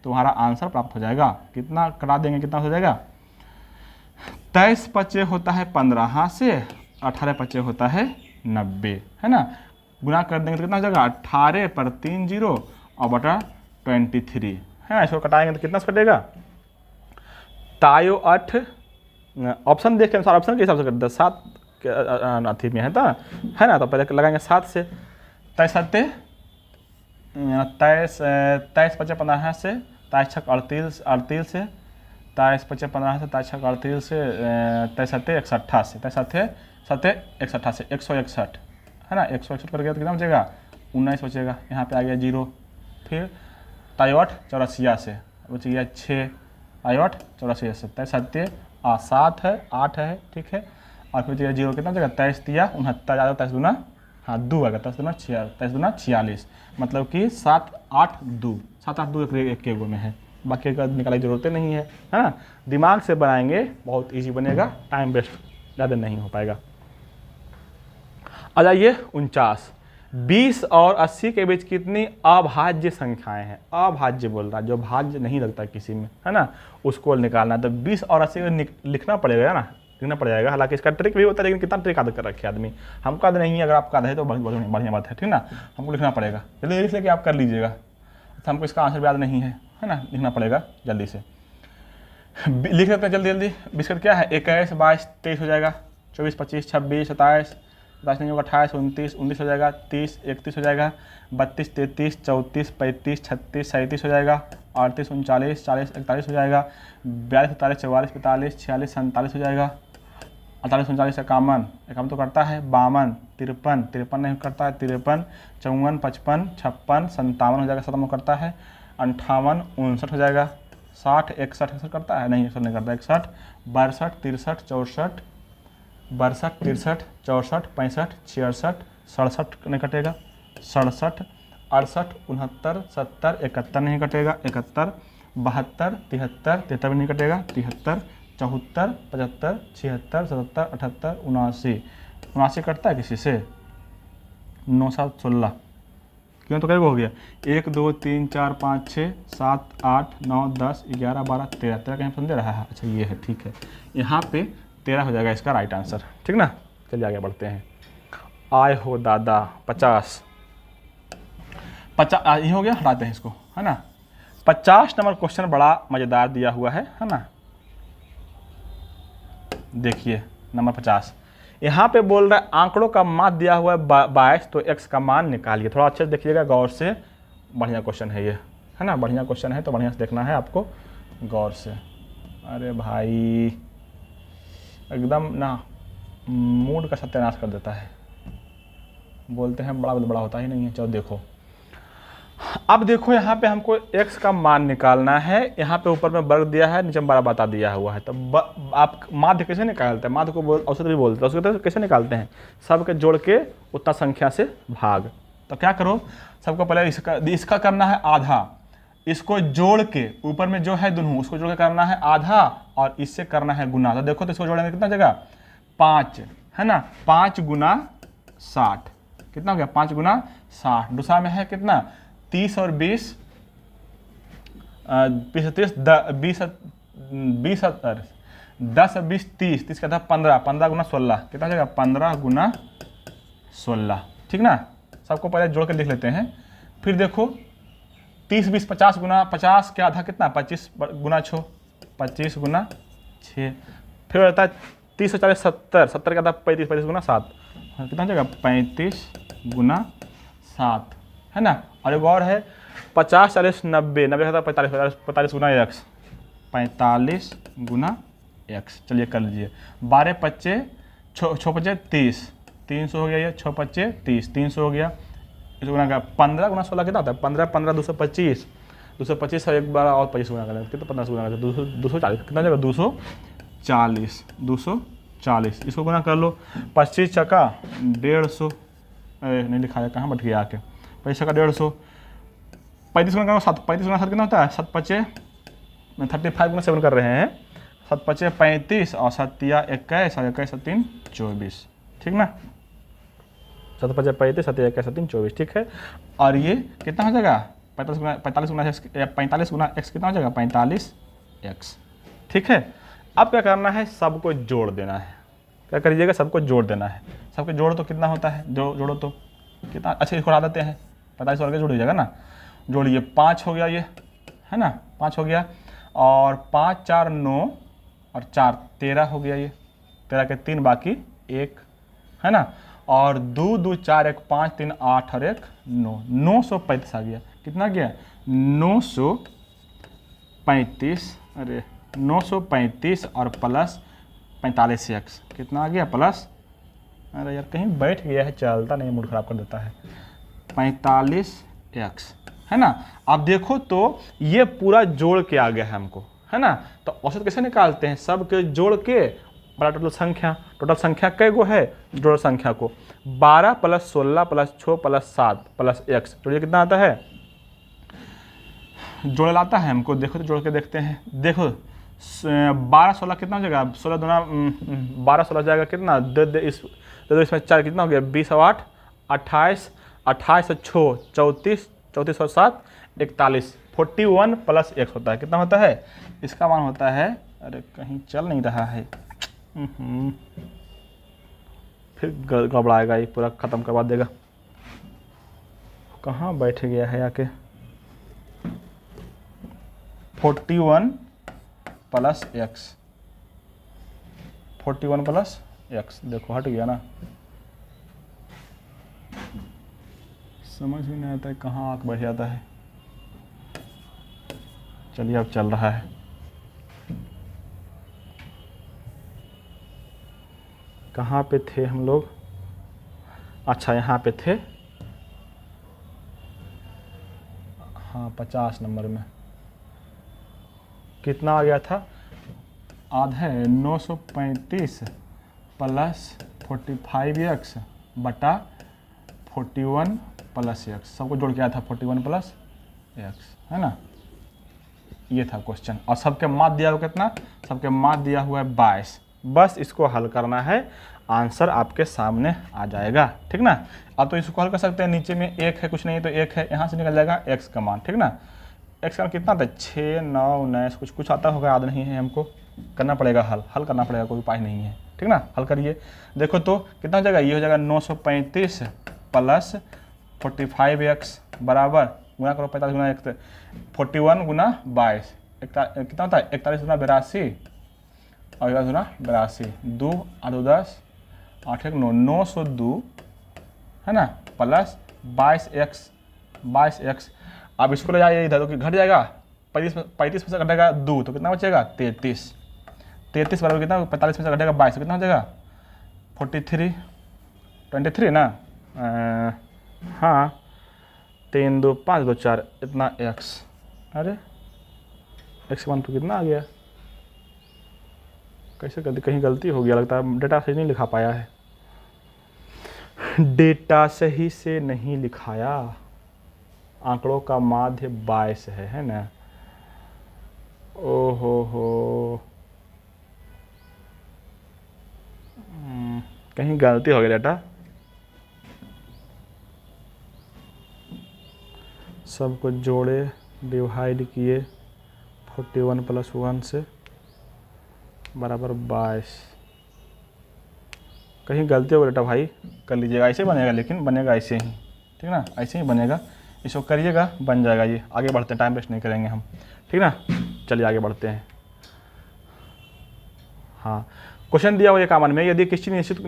तुम्हारा आंसर प्राप्त हो जाएगा। कितना करा देंगे, कितना हो जाएगा, 23 पचे होता है 15 हाथ से, 18 पचे होता है 90, है ना। गुना कर देंगे तो कितना हो जाएगा 18 पर 3 0 और बटा 23, है। इसको कटाएंगे तो कितना कटेगा, तायो 8 ऑप्शन देख के अनुसार, ऑप्शन के हिसाब से कर दे 7 अथी में है तो, है ना। तो पहले लगाएंगे 7 से, 23 पचे 15 से, 23 छक 38 से, 23 पचे 15 से, 23 छक 38 से, 23 सत्ते 168 से, 23 सत्ते 168 से 161, है ना। 161 कर गया तो कितना बचेगा 19 बचेगा, यहाँ पे आ गया 0। फिर 8 84 से बच गया 6, 8 84 से, 23 सत्ते 7 है 8 है, ठीक है। और फिर 0 कितना बचेगा 23 दिया 69 ज़्यादा 23 दूना, हाँ 2 आएगा, 23 दूना 46, मतलब कि 7 8 2 एक के गो में है, बाकी का निकालने की जरूरत नहीं है ना। दिमाग से बनाएंगे बहुत इजी बनेगा, टाइम वेस्ट ज़्यादा नहीं हो पाएगा। आ जाइए 49, 20 और 80 के बीच कितनी अभाज्य संख्याएं हैं। अभाज्य बोल रहा है, जो भाज्य नहीं लगता किसी में, है ना, उसको निकालना। तो 20 और 80 को लिखना पड़ेगा ना, लिखना पड़ जाएगा। हालांकि इसका ट्रिक भी होता है, लेकिन कितना ट्रिक याद कर रखे आदमी, हमको याद नहीं है, अगर आपका याद है तो बढ़िया बात है, ठीक ना। हमको लिखना पड़ेगा, जल्दी लिख लेके आप कर लीजिएगा, तो हमको इसका आंसर याद नहीं है ना, लिखना पड़ेगा जल्दी से। लिख लेते हैं जल्दी। 20 क्या है 21 22 23 हो जाएगा, 24 25 26 27 27 नहीं होगा, 28 29 19 हो जाएगा, 30 31 हो जाएगा, 32 33 34 35 36 37 हो जाएगा, 38 39 40 41 हो जाएगा, 42 43 44 45 46 47 हो जाएगा, 48 39 51 तो करता है, 52 53 नहीं करता है, 53 54 55 56 57 हो जाएगा, 57 करता है, 58 59 हो जाएगा, 60 61 करता है, नहीं 61 नहीं करता, 61 62 63 64 62 63 64 65 66 67 नहीं कटेगा, 67 68 69 70 71 नहीं कटेगा, 71 72 73 73 भी नहीं कटेगा, 73 74 75 76 77 78 79 79 कटता है किसी से, 9 7 16 क्यों, तो कैसे हो गया, 1 2 3 4 5 6 7 8 9 10 11 12 13 13 कहीं पसंद दे रहा है, अच्छा ये है, ठीक है, यहाँ पे 13 हो जाएगा इसका राइट आंसर, ठीक ना। चलिए आगे बढ़ते हैं। आय हो दादा 50 ये हो गया, हटाते हैं इसको, है ना। 50 नंबर क्वेश्चन बड़ा मज़ेदार दिया हुआ है ना। देखिए नंबर 50 यहाँ पे बोल रहा है आंकड़ों का मान दिया हुआ है 22, तो x का मान निकालिए। थोड़ा अच्छे से देखिएगा गौर से, बढ़िया क्वेश्चन है ये, है ना, बढ़िया क्वेश्चन है, तो बढ़िया से देखना है आपको गौर से। अरे भाई एकदम ना मूड का सत्यानाश कर देता है, बोलते हैं बड़ा बड़ा होता ही नहीं है। चलो देखो, अब देखो यहाँ पे हमको x का मान निकालना है, यहाँ पे ऊपर में वर्ग दिया है, नीचे में बड़ा बता दिया हुआ है, तो आप माध्य कैसे निकालते हैं, माध्य को औसत भी बोलते हैं, औसत कैसे निकालते हैं, सबके जोड़ के उतना संख्या से भाग। तो क्या करो, सबको पहले इसका करना है आधा, इसको जोड़ के ऊपर में जो है दोनों उसको जोड़ के करना है आधा, और इससे करना है गुना। तो देखो तो इसको जोड़ेंगे कितना जगह 5, है ना, 5 गुना 60 कितना हो गया, 5 गुना 60। दूसरा में है कितना 30 और 20 20 20 10 20 30 का था 15 15 गुना 16 कितना हो जाएगा 15 गुना 16, ठीक ना। सबको पहले जोड़ के लिख लेते हैं। फिर देखो 30 20 50 गुना 50 के आधा कितना 25 गुना 6 25 गुना 6। फिर रहता है 30 40 70 70 के आधा 35 35 गुना 7 कितना हो जाएगा 35 गुना 7, है ना। और एक और है 50 40 90 90 का 45 45 गुना x 45 गुना x। चलिए कर लीजिए, 12 25 6 25 30 300 हो गया, ये 6 25 30 300 हो गया। इस गुना का 15 गुना 16 कितना होता है 15 15 225 225 एक बार और 25 गुना करें कितना 15 गुना करें 240 कितना जाएगा 240 240। इसको गुना कर लो, 25 चका 150, अरे नहीं लिखा है कहाँ बट गया आके, 25 चका 150, 35 गुना करो 7 35 गुना 7 कितना होता है 7 5 में 35 गुना 7 कर रहे हैं, 7 5 35 और 7 21 और 21 3 24, ठीक ना। 7 5 35 7 21 3 24, ठीक है। और ये कितना हो जाएगा 45 गुना x कितना हो जाएगा 45x, ठीक है। अब क्या करना है, सबको जोड़ देना है। क्या करिएगा, सबको जोड़ देना है। सबके जोड़ तो कितना होता है, जोड़ो तो कितना, अच्छा इसको हटा देते हैं, 45 और के जोड़ दीजिएगा ना, जोड़िए 5 हो गया ये, है ना 5 हो गया, और 5 4 9 और 4 13 हो गया, ये 13 के 3 बाकी 1, है ना। और 2 2 4 1 5 3 8 और 1 9 935 आ गया, कितना गया 935, अरे 935 और प्लस 45x कितना आ गया प्लस, अरे यार कहीं बैठ गया है, चलता नहीं, मूड खराब कर देता है, 45x, है ना। अब देखो तो ये पूरा जोड़ के आ गया है हमको, है ना। तो औसत कैसे निकालते हैं, सब के जोड़ के बड़ा टोटल संख्या कै गो है, जोड़ संख्या को 12 plus 16 plus 6 plus 7 plus x, जोड़िए कितना आता है, जोड़ लाता है हमको। देखो तो जोड़ के देखते हैं, देखो 12 16 कितना हो जाएगा, 16 दूना 12 16 जाएगा कितना, दे इसमें 4 कितना हो गया 20 और 8 28 28 और 6 34 34 और 7 41 41 प्लस x होता है, कितना होता है, इसका मान होता है, अरे कहीं चल नहीं रहा है, फिर गड़बड़ाएगा, ये पूरा ख़त्म करवा देगा, कहाँ बैठ गया है आके, 41 प्लस x 41 प्लस x, देखो हट गया ना, समझ में नहीं आता है कहाँ आँख बैठ जाता है। चलिए अब चल रहा है। कहाँ पे थे हम लोग? अच्छा यहाँ पे थे, हाँ 50 नंबर में कितना आ गया था? आधा 935 प्लस 45x बटा 41 प्लस x, सबको जोड़ के आया था 41 प्लस x, है ना। ये था क्वेश्चन और सबके मार्क दिया हुआ कितना? सबके मार्क दिया हुआ है 22। बस इसको हल करना है, आंसर आपके सामने आ जाएगा, ठीक ना। अब तो इसको हल कर सकते हैं, नीचे में एक है, कुछ नहीं तो एक है, यहाँ से निकल जाएगा x का मान, ठीक ना। x का मान कितना था? 6, 9, 19 कुछ आता होगा, याद नहीं है, हमको करना पड़ेगा हल करना पड़ेगा, कोई उपाय नहीं है, ठीक ना। हल करिए, देखो तो कितना हो जाएगा? ये हो जाएगा 935 प्लस 45x बराबर गुना करो 45 गुना 41 गुना 22, कितना होता है? 41 गुना 82 और 11 गुना 82, 2 8 2 10 8 1 9, 902 है ना, प्लस 22x। अब इसको ले जाइए इधर, तो घट जाएगा 35 में से घटेगा 2 तो कितना बचेगा? 33 बराबर कितना? 45 में से घटेगा 22 तो कितना हो जाएगा? 23 ना, हाँ 3 2 5 2 4 इतना x। अरे x का मान तो कितना आ गया? कैसे कहीं गलती हो गया लगता है, डेटा सही नहीं लिखा पाया है, डेटा सही से नहीं लिखाया। आंकड़ों का माध्य 22 है ना। ओहो कहीं गलती हो गई डेटा। सबको जोड़े, डिवाइड किए 41 प्लस 1 से बराबर 22। कहीं गलती हो गई बेटा भाई, कर लीजिएगा, ऐसे बनेगा, लेकिन बनेगा ऐसे ही, ठीक ना, ऐसे ही बनेगा, इसको करिएगा बन जाएगा ये। आगे बढ़ते हैं, टाइम वेस्ट नहीं करेंगे हम, ठीक ना। चलिए आगे बढ़ते हैं। हाँ क्वेश्चन दिया हुआ ये कामन में, यदि किसी निश्चित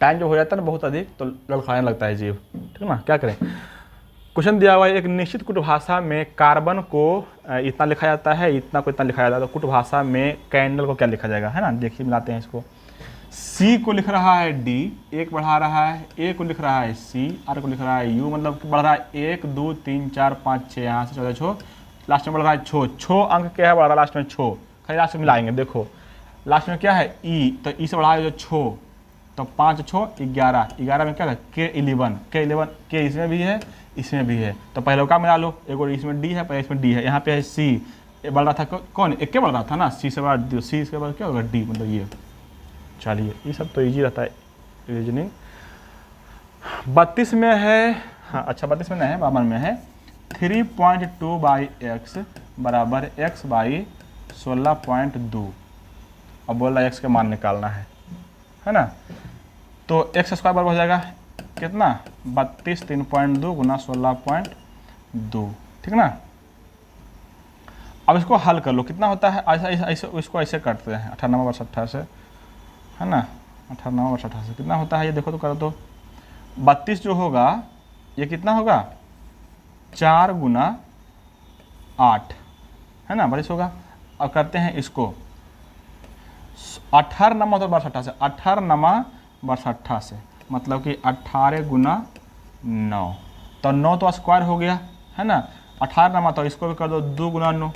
टाइम जो हो जाता है ना बहुत अधिक तो लड़खड़ाने लगता है जीव, ठीक ना, क्या करें। क्वेश्चन दिया हुआ है एक निश्चित कुट भाषा में कार्बन को इतना लिखा जाता है, इतना को इतना लिखा जाता है, तो कुट भाषा में कैंडल को क्या लिखा जाएगा, है ना। देखिए मिलाते हैं इसको। C को लिख रहा है D, एक बढ़ा रहा है, A को लिख रहा है C, R को लिख रहा है U, मतलब बढ़ रहा है 1 2 3 4 5 6, यहाँ से 14 छो, लास्ट में बढ़ रहा है छो अंक क्या है, बढ़ रहा है लास्ट में छो, खाली लास्ट में मिलाएंगे। देखो लास्ट में क्या है E, तो E से बढ़ा है जो छो, तो 5 छो 11, 11 में क्या है K11, K इसमें भी है इसमें भी है, तो पहले का मिला लो, एक और इसमें D है, पहले इसमें D है, यहाँ पे है C, ये बढ़ रहा था कौन, एक के बढ़ रहा था ना, C से बाद C के बाद क्या होगा D, मतलब ये। चलिए ये सब तो इजी रहता है रीजनिंग। 32 में है, हाँ अच्छा 32 में नहीं है, 52 में है 3.2/x बराबर x बाई 16.2। अब बोल रहा है x का मान निकालना है ना। तो x स्क्वायर बराबर हो जाएगा कितना, 32 3.2 गुना 16.2, ठीक ना। अब इसको हल कर लो, कितना होता है, ऐसे इसको ऐसे करते हैं 98/60 से, है ना, 98/60 से कितना होता है ये देखो तो करो तो। 32 जो होगा ये कितना होगा, 4 गुना 8, है ना, 32 होगा। अब करते हैं इसको 18/62 से, 18/62 से मतलब कि 18 गुना 9, तो 9 तो स्क्वायर हो गया, है ना। 18 तो इसको भी कर दो 2 गुना 9,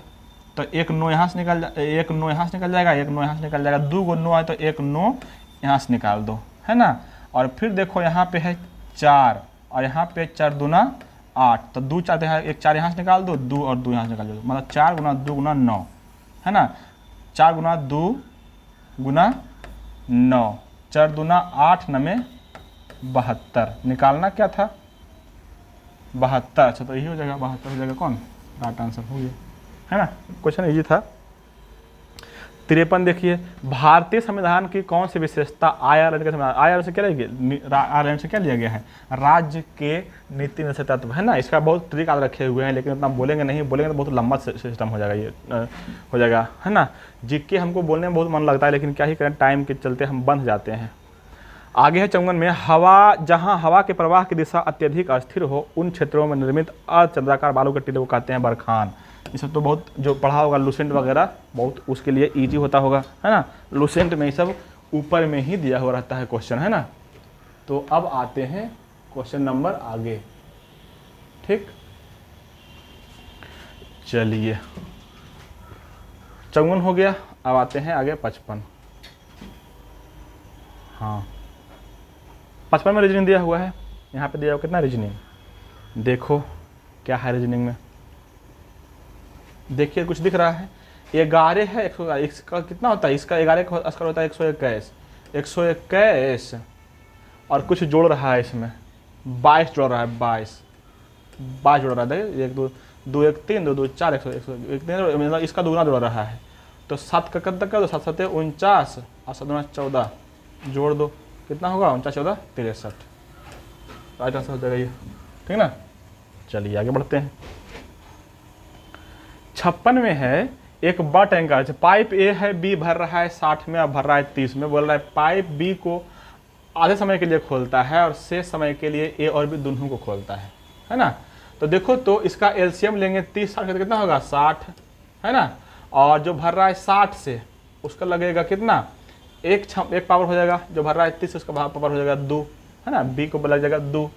तो एक 9 यहाँ से निकल एक 9 यहाँ से निकल जाएगा, एक 9 यहाँ से निकल जाएगा, 2 को 9 है तो एक 9 यहाँ से निकाल दो, है ना। और फिर देखो यहाँ पे है 4 और यहाँ पे 4 दूना 8, तो 2 4 है, एक 4 यहाँ से निकाल दो, 2 और 2 यहाँ से निकाल दो, मतलब 4 गुना 2 गुना 9, है ना। 4 गुना 2 गुना 9, 4 दूना 8 9 72, निकालना क्या था 72। अच्छा तो यही हो जाएगा 72 हो जाएगा, कौन राइट आंसर हो गया, है ना। क्वेश्चन इजी था। 53 देखिए, भारतीय संविधान की कौन सी विशेषता आयरलैंड के संविधान, आयरलैंड से क्या आयरलैंड से क्या लिया गया है, राज्य के नीति निश्चय तत्व, है ना। इसका बहुत ट्रिक याद रखे हुए हैं, लेकिन इतना बोलेंगे नहीं, बोलेंगे तो बहुत लंबा सिस्टम हो जाएगा, ये हो जाएगा, है ना। जीके हमको बोलने में बहुत मन लगता है, लेकिन क्या ही करें, टाइम के चलते हम बंध जाते हैं। आगे है चौवन में, हवा, जहां हवा के प्रवाह की दिशा अत्यधिक अस्थिर हो उन क्षेत्रों में निर्मित अचंद्राकार बालू के टीले को कहते हैं बरखान। ये सब तो बहुत जो पढ़ा होगा लूसेंट वगैरह, बहुत उसके लिए इजी होता होगा, है ना। लूसेंट में ये सब ऊपर में ही दिया हुआ रहता है क्वेश्चन, है ना। तो अब आते हैं क्वेश्चन नंबर आगे, ठीक। चलिए 54 हो गया, अब आते हैं आगे 55। हाँ 55 में रीजनिंग दिया हुआ है, यहाँ पे दिया हुआ कितना रीजनिंग, देखो क्या है रीजनिंग में। देखिए कुछ दिख रहा है, 11 है, 111, इसका कितना होता है, इसका 11 का स्क्वायर होता है 121, 121 और कुछ जोड़ रहा है इसमें 22 जोड़ रहा है, 22 जोड़ रहा है, देखिए 1 2 2 1 3 2 2 4 101 मतलब इसका दुगना जोड़ रहा है। तो 7 का कद तक कर दो, 7 7 49 और 7 2 14 जोड़ दो, कितना होगा 49 14 63, राइट आंसर हो जाएगा ये, ठीक ना। चलिए आगे बढ़ते हैं। 56 में है, एक बड़ा टैंकर है, पाइप ए है, बी भर रहा है 60 में और भर रहा है 30 में। बोल रहा है पाइप बी को आधे समय के लिए खोलता है और शेष समय के लिए ए और बी दोनों को खोलता है ना। तो देखो तो इसका एलसीएम लेंगे 30 60 कितना होगा 60, है ना। और जो भर रहा है 60 से उसका लगेगा कितना, एक पावर हो जाएगा, जो भर रहा है 30 उसका पावर हो जाएगा 2, है ना। बी को लग जाएगा 2।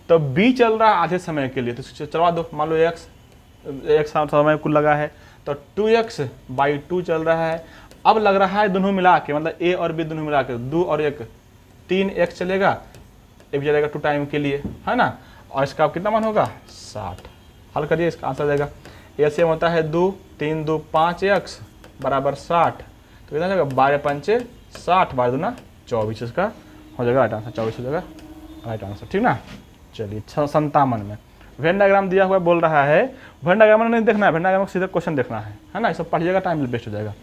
तो बी चल रहा है आधे समय के लिए, तो चलवा दो, मान लो एक समय कुल लगा है तो 2x/2 चल रहा है। अब लग रहा है दोनों मिला के, मतलब ए और बी दोनों मिला के 2 और 1 3x चलेगा, एक चलेगा 2 टाइम के लिए, है ना। और इसका कितना मान होगा 60। हल करिए, इसका आंसर देगा एलसीएम होता है 2 3 2 5x बराबर 60, तो कितना जाएगा 12 पंचे 60, 12 दूना 24, इसका हो जाएगा राइट आंसर, 24 हो जाएगा राइट आंसर, ठीक ना। चलिए 57 में वेन डायग्राम दिया हुआ बोल रहा है, वेन डायग्राम नहीं देखना है, वेन डायग्राम सीधा क्वेश्चन देखना है ना। ये सब पढ़िएगा, टाइम वेस्ट हो जाएगा।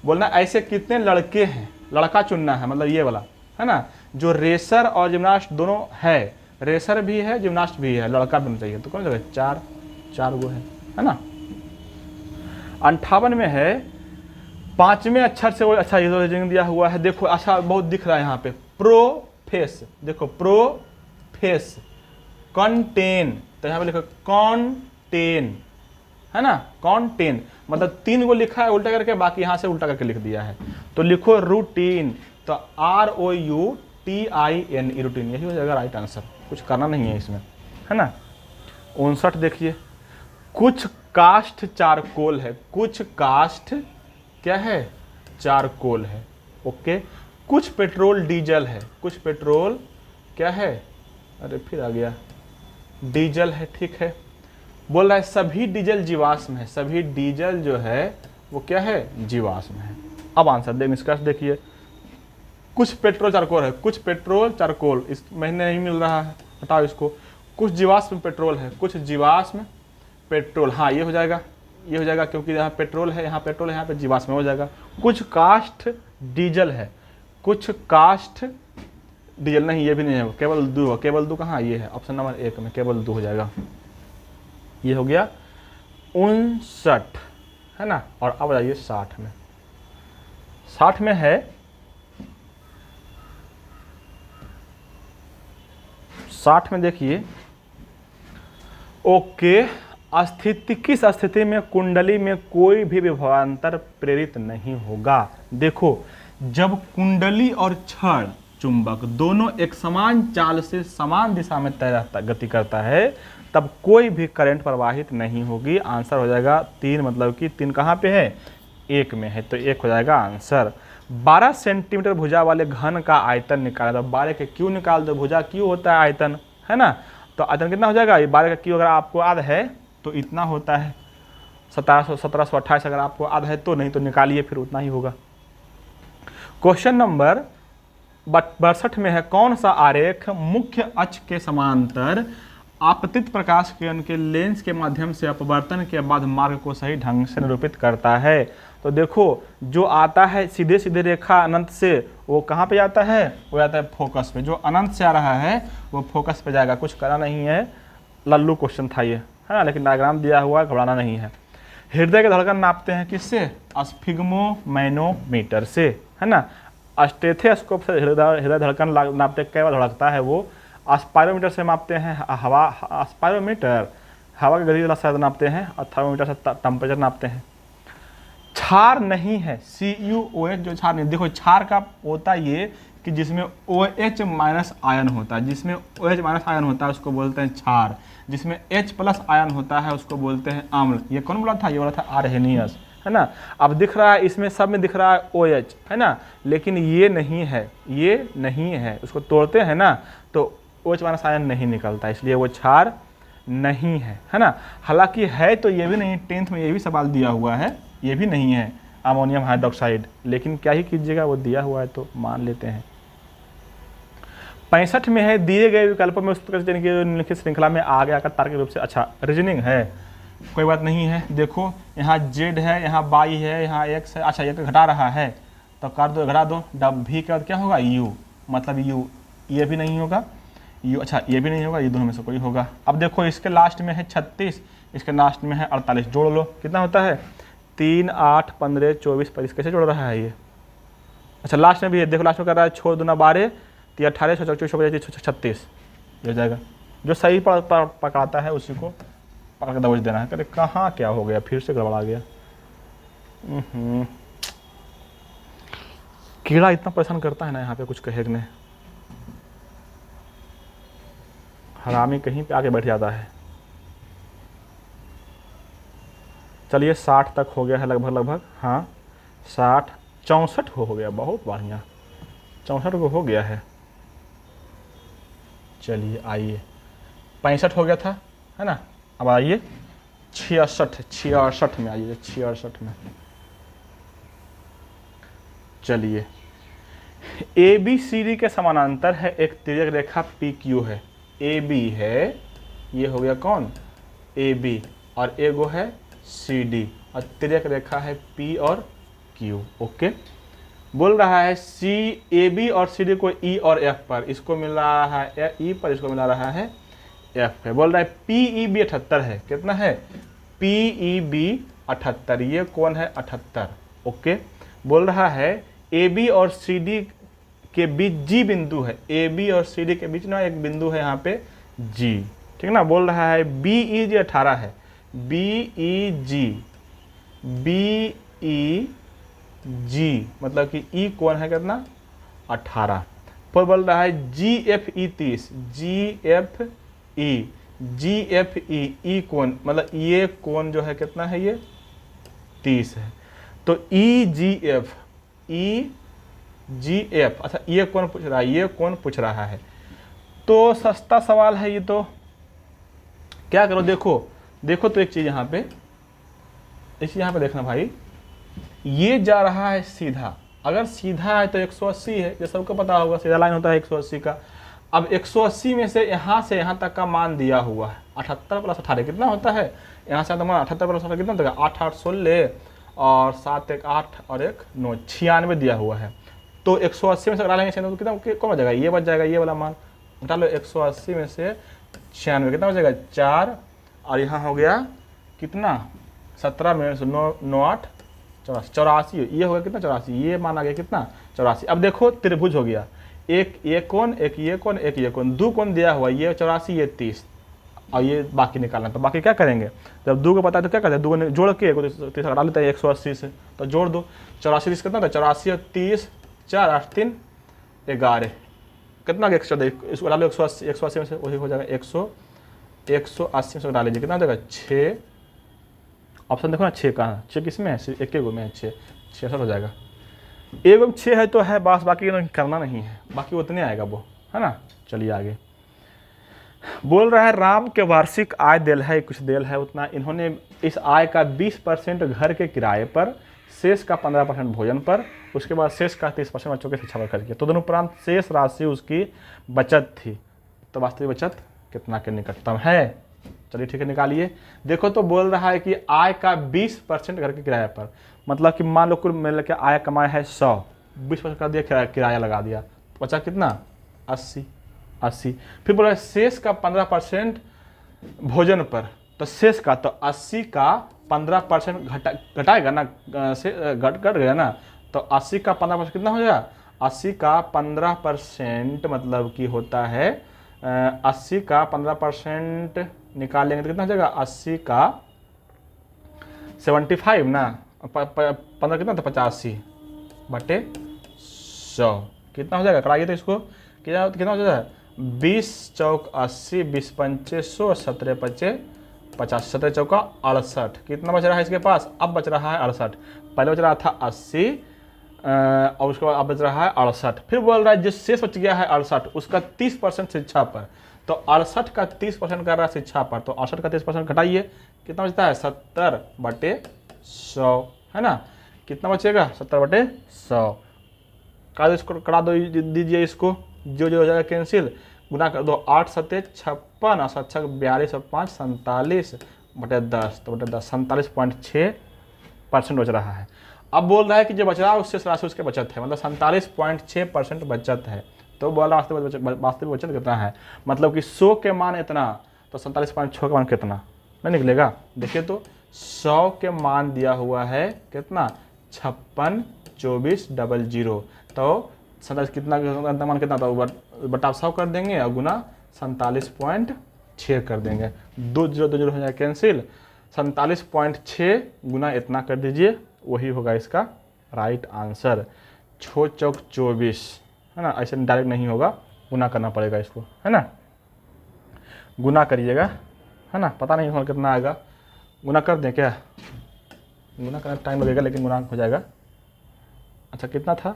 बोलना ऐसे कितने लड़के हैं, लड़का चुनना है, मतलब ये वाला, है ना, जो रेसर और जिम्नास्ट दोनों है, रेसर भी है जिम्नास्ट भी है, लड़का भी चाहिए, तो कौन जगह 4 गो है ना। 58 में है, 5वें अक्षर से वो अच्छा रीजनिंग दिया हुआ है, देखो अच्छा बहुत दिख रहा है यहाँ पे, प्रोफेस, देखो प्रोफेस कंटेन, तो यहाँ पे लिखो कॉन्टेन, है ना, कॉन्टेन मतलब 3 को लिखा है उल्टा करके, बाकी यहाँ से उल्टा करके लिख दिया है। तो लिखो रूटीन, तो ROUTIN रूटीन, यही हो जाएगा राइट आंसर, कुछ करना नहीं है इसमें, है ना। 59 देखिए, कुछ कास्ट चारकोल है, कुछ कास्ट क्या है चारकोल है, ओके। कुछ पेट्रोल डीजल है, कुछ पेट्रोल क्या है, अरे फिर आ गया डीजल है, ठीक है। बोल रहा है सभी डीजल जीवाश्म है, सभी डीजल जो है वो क्या है जीवाश्म है। अब आंसर दे निष्कर्ष देखिए, कुछ पेट्रोल चारकोल है, कुछ पेट्रोल चारकोल इस महीने नहीं मिल रहा है, हटाओ इसको। कुछ जीवाश्म पेट्रोल है, कुछ जीवाश्म पेट्रोल, हाँ ये हो जाएगा, ये हो जाएगा क्योंकि यहाँ पेट्रोल है, यहाँ पेट्रोल है, यहाँ पे जीवाश्म हो जाएगा। कुछ कास्ट डीजल है, कुछ कास्ट डीजल नहीं, ये भी नहीं है, केवल 2, केवल 2 कहाँ, ये है ऑप्शन नंबर 1 में, केवल 2 हो जाएगा। ये हो गया 59, है ना। और अब आइए 60 में, 60 में है, 60 में देखिए, ओके, स्थिति किस स्थिति में कुंडली में कोई भी विभवांतर प्रेरित नहीं होगा। देखो जब कुंडली और क्षण चुंबक दोनों एक समान चाल से समान दिशा में गति करता है, तब कोई भी करंट प्रवाहित नहीं होगी। आंसर हो जाएगा 3, मतलब कि 3 कहाँ पे है 1 में है, तो 1 हो जाएगा आंसर। 12 सेंटीमीटर भुजा वाले घन का आयतन निकाला, तो 12 के क्यू निकाल दो, भुजा क्यू होता है आयतन, है ना। तो आयतन कितना हो जाएगा, ये 12 का क्यू अगर आपको याद है तो इतना होता है 1728, अगर आपको याद है तो, नहीं तो निकालिए फिर उतना ही होगा। क्वेश्चन नंबर 62 में है, कौन सा आरेख मुख्य अक्ष के समांतर आपतित प्रकाश किरण के लेंस के माध्यम से अपवर्तन के बाद मार्ग को सही ढंग से निरूपित करता है। तो देखो जो आता है सीधे सीधे रेखा अनंत से, वो कहाँ पे जाता है, वो जाता है फोकस पे, जो अनंत से आ रहा है वो फोकस पे जाएगा। कुछ करना नहीं है, लल्लू क्वेश्चन था ये, है ना, लेकिन डायग्राम दिया हुआ, घबराना नहीं है। हृदय की धड़कन नापते हैं किससे, स्फिग्मोमैनोमीटर से, है ना। स्टेथोस्कोप से हृदय धड़कन नापते कई बार धड़कता है वो। स्पायरोमीटर से मापते हैं हवा, स्पायरोमीटर हवा की गति वाला शायद नापते हैं, और थर्मोमीटर से टेम्परेचर नापते हैं। क्षार नहीं है, CuOH जो क्षार नहीं, देखो क्षार का होता ये कि जिसमें OH माइनस आयन होता है, जिसमें OH माइनस आयन होता है उसको बोलते हैं क्षार, जिसमें H प्लस आयन होता है उसको बोलते हैं अम्ल। ये कौन बोला था? ये बोला था आर्हेनियस, है ना। अब दिख रहा है इसमें सब में दिख रहा है OH, है ना, लेकिन ये नहीं है, ये नहीं है। उसको तोड़ते हैं ना तो OH माइनस आयन नहीं निकलता, इसलिए वो क्षार नहीं है, है ना। हालांकि है तो ये भी नहीं, 10th में ये भी सवाल दिया हुआ है, ये भी नहीं है अमोनियम हाइड्रोक्साइड, लेकिन क्या ही कीजिएगा, वो दिया हुआ है तो मान लेते हैं। 65 में है, दिए गए विकल्पों में उस निम्नलिखित श्रृंखला में आगे आकर तार्किक रूप से, अच्छा रीजनिंग है, कोई बात नहीं है। देखो यहाँ Z है, यहाँ Y है, यहाँ X है, अच्छा ये घटा रहा है तो कर दो, घटा दो, V के बाद क्या होगा U, मतलब U, ये भी नहीं होगा U, अच्छा ये भी नहीं होगा, ये दोनों में से कोई होगा। अब देखो इसके लास्ट में है 36, इसके लास्ट में है 48, जोड़ लो कितना होता है 3, 8, 15, 24, 25, कैसे जोड़ रहा है ये। अच्छा लास्ट में भी है, देखो लास्ट में कर रहा है छोड़ दूना 12, 18, 24, 36, ये हो जाएगा। जो सही पकड़ाता है उसी को पकड़ के दबोच देना है। करे कहाँ क्या हो गया, फिर से गड़बड़ा गया। कीड़ा इतना परेशान करता है ना यहाँ पे, कुछ कहे नहीं, हरामी कहीं पे आके बैठ जाता है। चलिए 60 तक हो गया है लगभग, हाँ 60, 64 हो गया, बहुत बढ़िया, 64 को हो गया है। चलिए आइए 65 हो गया था, है ना। अब आइए 66 में आइए, 66 में। चलिए ABCD के समानांतर है एक तिर्यक रेखा PQ है, AB है, ये हो गया कौन AB, और एगो है CD, और तिर्यक रेखा है P और Q। ओके, बोल रहा है AB और CD को E और F पर, इसको मिल रहा है E पर, इसको मिला रहा है F पे। बोल रहा है PEB 78 है, कितना है PEB 78, ये कौन है 78। ओके, बोल रहा है AB और CD के बीच G बिंदु है, AB और CD के बीच ना एक बिंदु है यहाँ पे G, ठीक ना। बोल रहा है BEG 18 है, BEG मतलब कि E कौन है कितना 18। फिर बोल रहा है GFE 30, GFE E कौन, मतलब ये कौन जो है कितना है ये 30 है। तो EGF, अच्छा ये कौन पूछ रहा है, ये कौन पूछ रहा है। तो सस्ता सवाल है ये, तो क्या करो, देखो तो एक चीज यहाँ पे, इस यहाँ पे देखना भाई, ये जा रहा है सीधा, अगर सीधा है तो 180 है, ये सबको पता होगा, सीधा लाइन होता है 180 का। अब 180 में से यहाँ तक का मान दिया हुआ है 78 + 18 कितना होता है, यहाँ से 78 + 18 कितना होता है 8, 8, 16 और 7, 1, 8 और 1, 9, 96 दिया हुआ है। तो 180 में से घटा लेंगे तो कितना कौन बच जाएगा, ये बच जाएगा, ये वाला मान घटा लो, 180 में से 96 कितना बच जाएगा 4, और यहाँ हो गया कितना 17 में से 9, 9, 8, 84, ये हो गया कितना 84, ये मान आ गया कितना 84। अब देखो त्रिभुज हो गया, एक ये कोण, एक ये कोण, एक ये कोण, दो कोण दिया हुआ, ये 84, ये 30, और ये बाकी निकालना। तो बाकी क्या करेंगे, जब दो को पता है तो क्या करते हैं, दो को जोड़ के 30 हटा लेते हैं 180 से, तो जोड़ दो 84 30 कितना था 84 और 30, 4, 8, 3, 11 कितना 114, इसको डालो 180 में से वही हो जाएगा 180 में से डाल लीजिए कितना देगा 6, ऑप्शन देखो ना 6 कहाँ, 6 किस में है, सिर्फ एक में है 6, 66 हो जाएगा। एवं 6 है तो है बस, बाकी करना नहीं है, बाकी उतने आएगा वो, है ना। चलिए आगे बोल रहा है राम के वार्षिक आय देल है, कुछ देल है उतना, इन्होंने इस आय का 20% घर के किराए पर, शेष का 15% भोजन पर, उसके बाद शेष का 30% बच्चों के शिक्षा पर खर्च किया। तो तदनुपरांत शेष राशि उसकी बचत थी, तो वास्तविक बचत कितना के निकटतम है। चलिए ठीक है निकालिए। देखो तो बोल रहा है कि आय का 20% घर के किराए पर, मतलब कि मान लो कुल मिल के आय कमाया है 100, 20% कर दिया किराया लगा दिया, तो बचा कितना 80। फिर बोला शेष का 15% भोजन पर, तो शेष का तो 80 का 15% घटाएगा ना, से घट गया ना, तो 80 का 15% कितना हो जाएगा 80 का 15% मतलब कि होता है 80 का 15% निकालेंगे तो कितना हो जाएगा, 80 का 75 ना, 15 कितना था 85 बटे 100 कितना हो जाएगा, कराइए तो इसको, कितना हो जाएगा, 20 चौक 80, 20 पंचे 100, 17 पचे 50, 17 चौका 68, कितना बच रहा है इसके पास, अब बच रहा है 68, पहले बच रहा था 80 और उसके बाद अब बच रहा है 68, फिर बोल रहा है जो शेष बच गया है 68 उसका 30% शिक्षा पर, तो 68 का 30% कर रहा है शिक्षा पर, तो 68 का 30% घटाइए, कितना बचता है 70 बटे 100, है ना, कितना बचेगा 70 बटे 100, करा दो दीजिए इसको, जो हो जाएगा कैंसिल, गुना कर दो 8 सत्ते 56 और 7 छक 42 और 5 47 बटे 10, तो बटे 10 47.6% बच रहा है। अब बोल रहा है कि जो बच रहा है उससे राशि उसके बचत है, मतलब 47.6% बचत है, तो बोल रहा है वास्तविक बचत कितना है, मतलब कि 100 के मान इतना, तो 47.6 का मान कितना नहीं निकलेगा, देखिए तो 100 के मान दिया हुआ है कितना 56,24,00, तो 47 कितना मान कितना था, बटा 100 कर देंगे और गुना 47.6 कर देंगे, 2 0 2 0 हो जाएगा कैंसिल, 47.6 गुना इतना कर दीजिए, वही होगा इसका राइट आंसर, 6 चौक 24, है ना, ऐसे डायरेक्ट नहीं होगा, गुना करना पड़ेगा इसको, है ना, गुना करिएगा, है ना, पता नहीं होगा कितना आएगा, गुना कर दें क्या, गुना करना टाइम लगेगा लेकिन गुना हो जाएगा, अच्छा कितना था,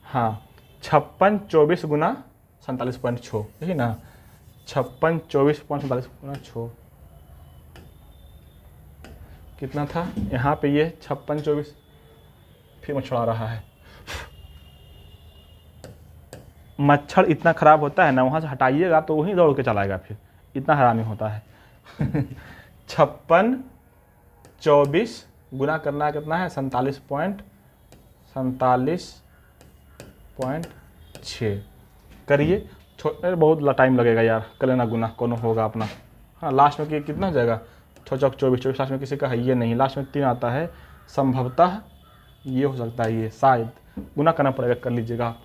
हाँ 56 गुना 47.6, यही ना, 56 गुना 6 कितना था, यहाँ पे ये 56 फिर मच्छर आ रहा है, मच्छर इतना ख़राब होता है ना, वहाँ से हटाइएगा तो वहीं दौड़ के चलाएगा, फिर इतना हरामी होता है 56,24 गुना करना कितना है 47.6 करिए, बहुत टाइम लगेगा यार, कर लेना गुना, कौन होगा अपना, हाँ लास्ट में कितना हो जाएगा 6 चौक 24, लास्ट में किसी का है ये नहीं, लास्ट में 3 आता है, संभवतः ये हो सकता है, ये शायद गुना करना पड़ेगा, कर लीजिएगा आप,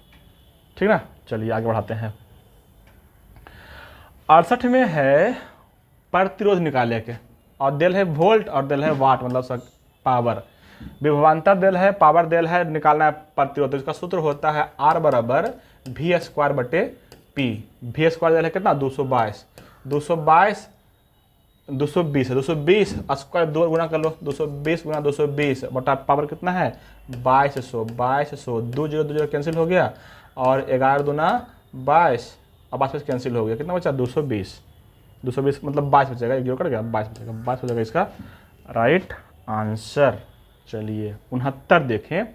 ठीक ना, चलिए आगे बढ़ाते हैं। 68 में है प्रतिरोध निकाले के, और दिल है वोल्ट और दिल है वाट, मतलब पावर, विभवांतर दिल है, पावर दिल है, निकालना है प्रतिरोध, तो इसका सूत्र होता है R बराबर V² बटे P, V² दिल है कितना 222 220 स्क्वायर 2 गुना कर लो, 220 गुना 220 बटा पावर कितना है 2200 2 0 2 0 कैंसिल हो गया, और 11 दूना 22 और 22 कैंसिल हो गया, कितना बचा 220 मतलब 22 बचेगा, एक 0 कट गया 22 बचेगा, 22 हो जाएगा इसका राइट आंसर। चलिए 69 देखें,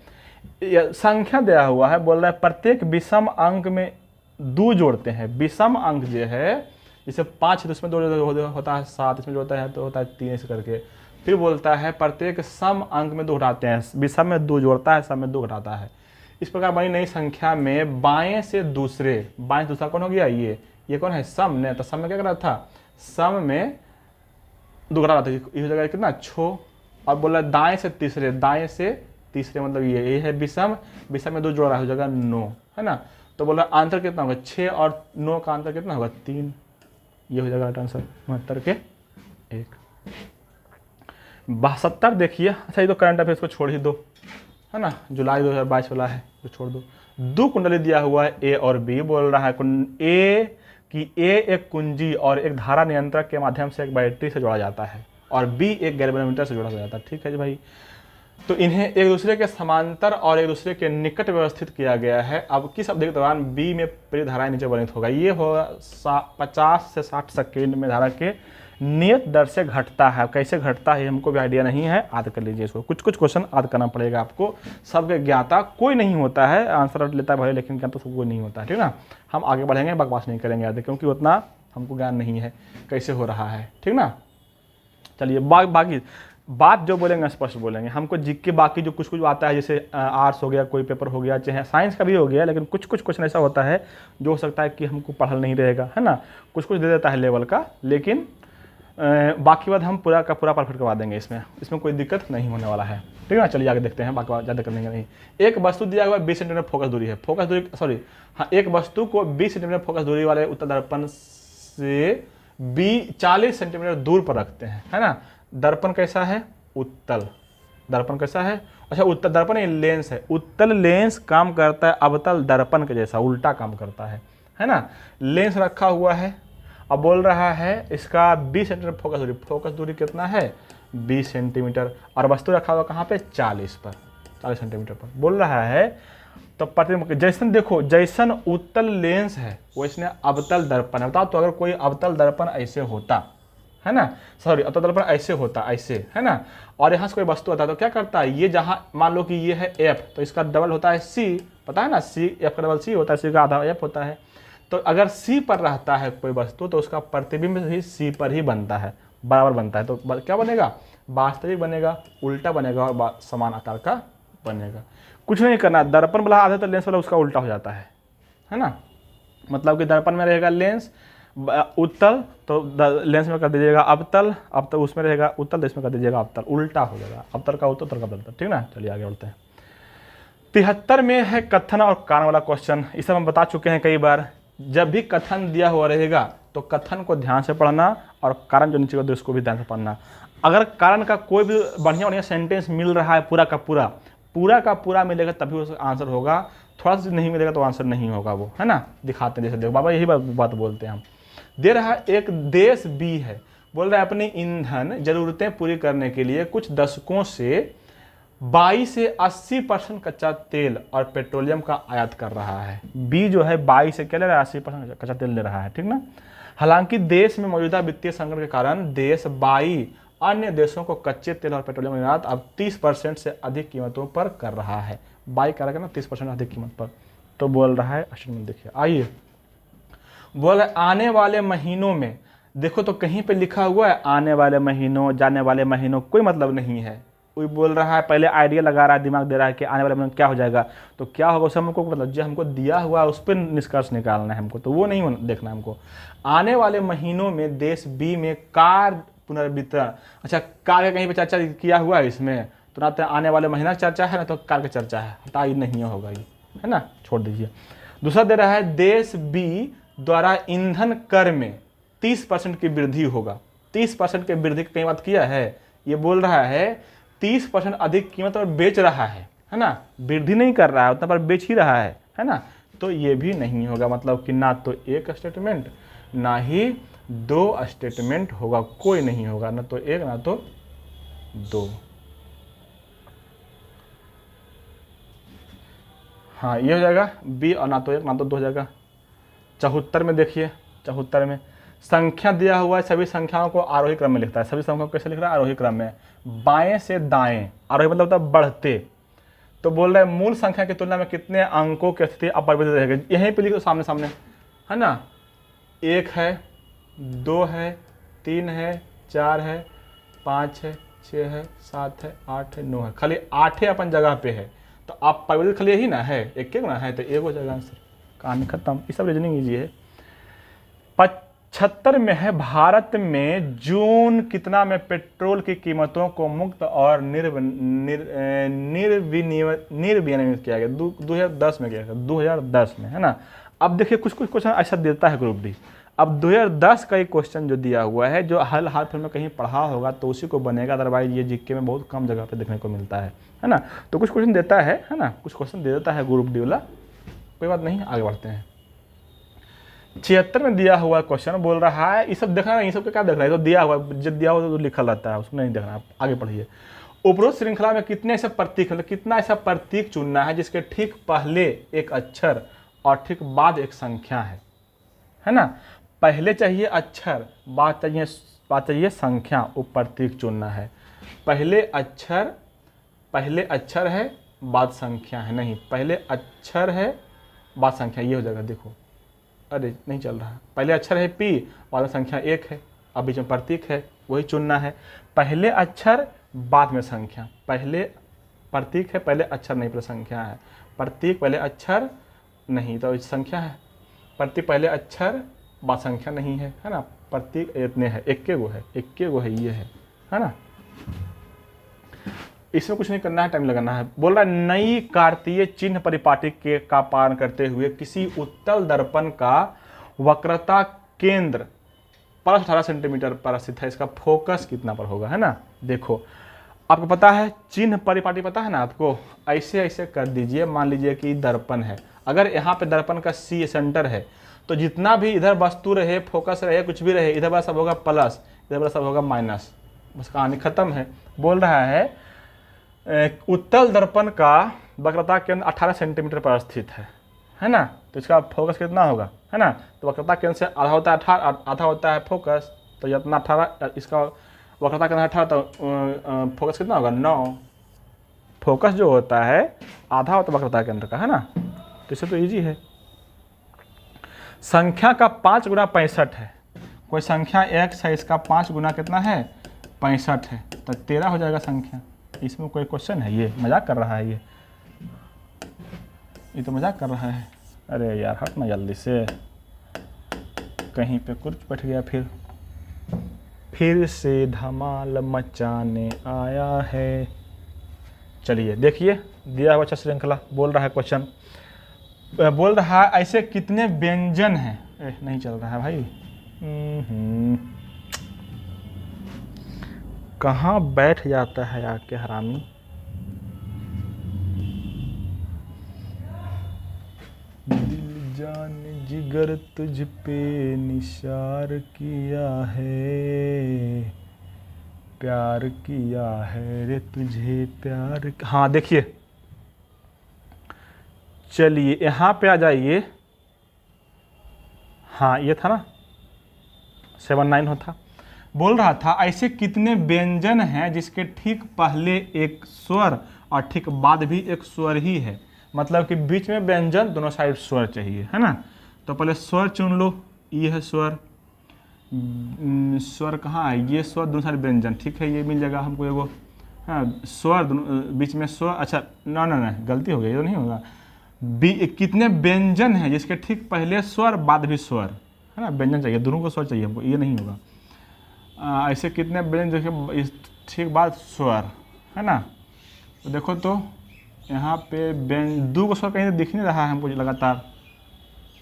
संख्या दिया हुआ है, बोल रहा है प्रत्येक विषम अंक में 2 जोड़ते हैं, विषम अंक जो है जैसे 5 है तो उसमें 2 होता है 7, इसमें जोड़ता है तो होता है 3 ऐसे करके, फिर बोलता है प्रत्येक सम अंक में 2 घटाते हैं, विषम में 2 जोड़ता है, सम में 2 घटाता है, इस प्रकार बनी नई संख्या में बाएं से दूसरा कौन हो गया, ये कौन है सम ने, तो सम में क्या कर रहा था, सम में 2 घटा रहा था, ये हो जाएगा कितना 6, और बोला दाएं से तीसरे मतलब ये है विषम में 2 जोड़ रहा है, हो जाएगा 9, है ना, तो बोला आंसर कितना होगा 6 और 9 का आंसर कितना होगा 3, ये हो जाएगा आंसर 69 के 1। 72 देखिए, अच्छा ये तो करंट अफेयर्स को छोड़ ही दो, है ना, जुलाई 2022 वाला है तो छोड़ दो। 2 कुंडली दिया हुआ है ए और बी, बोल रहा है ए एक कुंजी और एक धारा नियंत्रक के माध्यम से एक बैटरी से जोड़ा जाता है और बी एक गैल्वेनोमीटर से जोड़ा जाता है, ठीक है जी भाई, तो इन्हें एक दूसरे के समांतर और एक दूसरे के निकट व्यवस्थित किया गया है। अब किस अवधि के दौरान बी में प्रेरित धाराएं नीचे वर्णित होगा, ये होगा 50 से 60 सेकेंड में धारा के नियत दर से घटता है, कैसे घटता है हमको भी आइडिया नहीं है, याद कर लीजिए इसको, कुछ क्वेश्चन याद करना पड़ेगा आपको, सबके ज्ञाता कोई नहीं होता है, आंसर लेता है भाई लेकिन ज्ञाता तो कोई नहीं होता है, ठीक ना, हम आगे बढ़ेंगे बकवास नहीं करेंगे याद, क्योंकि उतना हमको ज्ञान नहीं है कैसे हो रहा है, ठीक ना। चलिए बाकी बात जो बोलेंगे स्पष्ट बोलेंगे, हमको जीके बाकी जो कुछ आता है, जैसे आर्ट्स हो गया, कोई पेपर हो गया, चाहे साइंस का भी हो गया, लेकिन कुछ क्वेश्चन ऐसा होता है जो हो सकता है कि हमको पढ़ल नहीं रहेगा, है ना, कुछ दे देता है लेवल का, लेकिन बाकी बात हम पूरा का पूरा परफेक्ट करवा देंगे, इसमें कोई दिक्कत नहीं होने वाला है। ठीक है ना। चलिए आगे देखते हैं, बाकी ज़्यादा करने का नहीं। एक वस्तु दिया हुआ 20 सेंटीमीटर फोकस दूरी है, फोकस दूरी सॉरी हाँ, एक वस्तु को 20 सेंटीमीटर फोकस दूरी वाले उत्तल दर्पण से 40 सेंटीमीटर दूर पर रखते हैं, है ना। दर्पण कैसा है? उत्तल। दर्पण कैसा है? अच्छा, उत्तल दर्पण ये लेंस है। उत्तल लेंस काम करता है अवतल दर्पण के जैसा, उल्टा काम करता है ना। लेंस रखा हुआ है, अब बोल रहा है इसका 20 सेंटीमीटर फोकस दूरी। फोकस दूरी कितना है? 20 सेंटीमीटर। और वस्तु रखा हुआ कहाँ पे? 40 पर, 40 सेंटीमीटर पर बोल रहा है। तो प्रतिबिंब जैसन देखो, जैसन उत्तल लेंस है वैसने अवतल दर्पण है। बताओ तो अगर कोई अवतल दर्पण ऐसे होता, है ना, सॉरी अवतल दर्पण ऐसे होता, ऐसे, है ना, और यहाँ से कोई वस्तु आता तो क्या करता है, ये जहाँ मान लो कि ये है F, तो इसका डबल होता है C, पता है ना, C F का डबल C होता है, C का आधा F होता है। तो अगर C पर रहता है कोई वस्तु तो उसका प्रतिबिंब भी C पर ही बनता है, बराबर बनता है। तो क्या बनेगा? वास्तविक बनेगा, उल्टा बनेगा और समान आकार का बनेगा। कुछ नहीं करना, दर्पण वाला आधा तो लेंस वाला उसका उल्टा हो जाता है ना। मतलब कि दर्पण में रहेगा लेंस उत्तल, तो लेंस में कर दीजिएगा अवतल, अब तो उसमें रहेगा उत्तल, तो इसमें कर दीजिएगा अवतल, उल्टा हो जाएगा, अवतल का उत्तल, उत्तल का अवतल, ठीक ना। चलिए आगे बढ़ते हैं। 73 में है कथन और कारण वाला क्वेश्चन। इस सब हम बता चुके हैं कई बार। जब भी कथन दिया हुआ रहेगा तो कथन को ध्यान से पढ़ना और कारण जो नीचे का उसको भी ध्यान से पढ़ना। अगर कारण का कोई भी बढ़िया बढ़िया सेंटेंस मिल रहा है पूरा का पूरा मिलेगा तभी उसका आंसर होगा, थोड़ा सा नहीं मिलेगा तो आंसर नहीं होगा वो, है ना। दिखाते हैं, जैसे देखो बाबा यही बात बोलते हैं हम। दे रहा है एक देश बी है, बोल रहा है अपनी ईंधन जरूरतें पूरी करने के लिए कुछ दशकों से 22 से 80% कच्चा तेल और पेट्रोलियम का आयात कर रहा है। बी जो है 22 से क्या ले रहा है? 80% कच्चा तेल ले रहा है, ठीक ना। हालांकि देश में मौजूदा वित्तीय संकट के कारण देश 22 अन्य देशों को कच्चे तेल और पेट्रोलियम निर्यात अब 30% से अधिक कीमतों पर कर रहा है। 22 करेगा ना 30% अधिक कीमत पर। तो बोल रहा है स्टेटमेंट देखिए, आइए बोल रहा है आने वाले महीनों में, देखो तो कहीं पे लिखा हुआ है आने वाले महीनों, जाने वाले महीनों, कोई मतलब नहीं है। कोई बोल रहा है, पहले आइडिया लगा रहा है, दिमाग दे रहा है कि आने वाले महीनों क्या हो जाएगा, तो क्या होगा उसे हमको मतलब जो हमको दिया हुआ है उस पर निष्कर्ष निकालना है हमको, तो वो नहीं देखना है हमको। आने वाले महीनों में देश बी में कार पुनर्वितरण, अच्छा कार का कहीं पर चर्चा किया हुआ है इसमें, तो ना तो आने वाले महीना चर्चा है ना तो कार की चर्चा है, हटा ही नहीं होगा ये, है ना, छोड़ दीजिए। दूसरा दे रहा है देश बी द्वारा ईंधन कर में 30% की वृद्धि होगा। 30% की वृद्धि की कई बात किया है, ये बोल रहा है 30% अधिक कीमत पर बेच रहा है ना, वृद्धि नहीं कर रहा है, उतना पर बेच ही रहा है ना। तो ये भी नहीं होगा, मतलब कि ना तो एक स्टेटमेंट ना ही दो स्टेटमेंट होगा, कोई नहीं होगा, ना तो एक ना तो दो। हाँ ये हो जाएगा बी, और ना तो एक ना तो दो हो जाएगा। 74 में देखिए, 74 में संख्या दिया हुआ है, सभी संख्याओं को आरोही क्रम में लिखता है। सभी संख्याओं को कैसे लिख रहा है? आरोही क्रम में, बाएं से दाएं, आरोही मतलब होता है बढ़ते। तो बोल रहे हैं मूल संख्या की तुलना में कितने अंकों की स्थिति अपरिवर्तित रहेगी, यहीं पे लिखो सामने सामने, है ना। 1 है, 2 है, 3 है, 4 है, 5 है, 6 है, 7 है, 8 है, 9 है, खाली 8 अपन जगह पे है, तो आप परिवर्तित खाली यही ना है, एक ना है, तो एक हो जाएगा आंसर, कहानी खत्म। ये सब रीजनिंग ईजी है। 75 में है भारत में जून कितना में पेट्रोल की कीमतों को मुक्त और निर्विनियमित किया गया? 2010 में किया गया, 2010 में, है ना। अब देखिए कुछ क्वेश्चन ऐसा देता है ग्रुप डी। अब 2010 का एक क्वेश्चन जो दिया हुआ है, जो हाल फिर में कहीं पढ़ा होगा तो उसी को बनेगा, अदरवाइज ये जीके में बहुत कम जगह पे देखने को मिलता है ना। तो कुछ क्वेश्चन देता है ना, कुछ क्वेश्चन दे देता है ग्रुप डी वाला, कोई बात नहीं, आगे बढ़ते हैं। 76 में दिया हुआ क्वेश्चन बोल रहा है, ये सब देखना, ये सब क्या देख रहा है, तो दिया हुआ, जब दिया हुआ तो लिखा रहता है, उसको नहीं देखना। आगे पढ़िए। उपरोक्त श्रृंखला में कितने ऐसे प्रतीक, मतलब कितना ऐसा प्रतीक चुनना है जिसके ठीक पहले एक अक्षर और ठीक बाद एक संख्या है ना। पहले चाहिए अक्षर, बाद चाहिए संख्या, वो प्रतीक चुनना है। पहले अक्षर है, बाद संख्या है, नहीं पहले अक्षर है बाद संख्या, ये हो जाएगा। देखो अरे नहीं चल रहा, पहले अक्षर है पी, बाद में संख्या 1 है, अब बीच में प्रतीक है, वही चुनना है। पहले अक्षर बाद में संख्या, पहले प्रतीक है, पहले अक्षर नहीं पहले संख्या है, प्रतीक पहले अक्षर नहीं तो संख्या है, प्रतीक पहले अक्षर बाद संख्या नहीं है ना। प्रतीक इतने है, 1 गो है, ये है ना। इसमें कुछ नहीं करना है, टाइम लगाना है। बोल रहा है नई कार्तीय चिन्ह परिपाटी के का पालन करते हुए किसी उत्तल दर्पण का वक्रता केंद्र पर 18 सेंटीमीटर पर स्थित है, इसका फोकस कितना पर होगा, है ना। देखो आपको पता है चिन्ह परिपाटी पता है ना आपको, ऐसे ऐसे कर दीजिए, मान लीजिए कि दर्पण है, अगर यहाँ पे दर्पण का सी सेंटर है तो जितना भी इधर वस्तु रहे, फोकस रहे, कुछ भी रहे, इधर वाला सब होगा प्लस, इधर वाला सब होगा माइनस, बस कहानी खत्म है। बोल रहा है उत्तल दर्पण का वक्रता केंद्र 18 सेंटीमीटर पर स्थित है ना, तो इसका फोकस कितना होगा, है ना। तो वक्रता केंद्र से आधा होता है 18, आधा होता है फोकस, तो ये अपना 18, इसका वक्रता केंद्र 18, तो फोकस कितना होगा 9। फोकस जो होता है आधा होता है वक्रता केंद्र का, है ना, तो इसे तो इजी है। संख्या का 5 गुना 65 है, कोई संख्या x है, इसका 5 गुना कितना है 65 है, तो 13 हो जाएगा संख्या। इसमें कोई क्वेश्चन है, ये मजाक कर रहा है, ये तो मजाक कर रहा है। अरे यार हट ना जल्दी से, कहीं पे कुछ बैठ गया, फिर से धमाल मचाने आया है। चलिए देखिए दिया हुआ श्रृंखला, बोल रहा है क्वेश्चन, बोल रहा है ऐसे कितने व्यंजन हैं, नहीं चल रहा है भाई, कहाँ बैठ जाता है आके हरामी। दिल जान जिगर तुझ पे निसार किया है, प्यार किया है रे तुझे प्यार। हाँ देखिए, चलिए यहाँ पे आ जाइए, हाँ ये था ना 79 होता। बोल रहा था ऐसे कितने व्यंजन हैं जिसके ठीक पहले एक स्वर और ठीक बाद भी एक स्वर ही है, मतलब कि बीच में व्यंजन, दोनों साइड स्वर चाहिए, है ना। तो पहले स्वर चुन लो, ये है स्वर, स्वर कहाँ है, ये स्वर, दोनों साइड व्यंजन, ठीक है, ये मिल जाएगा हमको एगो, हाँ स्वर बीच में स्वर, अच्छा ना गलती हो गई, ये तो नहीं होगा। कितने व्यंजन हैं जिसके ठीक पहले स्वर बाद भी स्वर, है ना, व्यंजन चाहिए, दोनों को स्वर चाहिए हमको, ये नहीं होगा। ऐसे कितने व्यंजन जिसके ठीक बाद स्वर, है ना। तो देखो तो यहाँ पे दो को स्वर कहीं दिख नहीं रहा है हमको लगातार,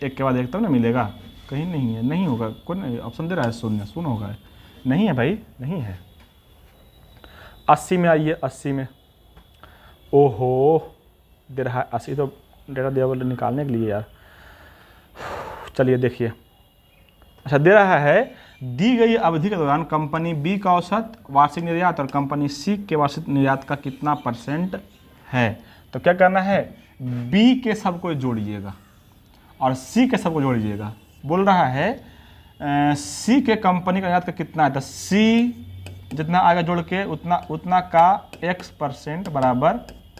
एक के बाद एक तब ना मिलेगा, कहीं नहीं है, नहीं होगा, कौन नहीं ऑप्शन दे रहा है, सुन होगा, नहीं है भाई, नहीं है। 80 में आइए, 80 में, ओहो दे रहा है 80, तो डेटा दिया बोले निकालने के लिए यार। चलिए देखिए, अच्छा दे रहा है दी गई अवधि के दौरान कंपनी बी का औसत वार्षिक निर्यात और कंपनी सी के वार्षिक निर्यात का कितना % है। तो क्या करना है, बी के सबको जोड़िएगा और सी के सबको जोड़िएगा। बोल रहा है सी के कंपनी का निर्यात का कितना है, तो सी जितना आएगा जोड़ के उतना का x% बराबर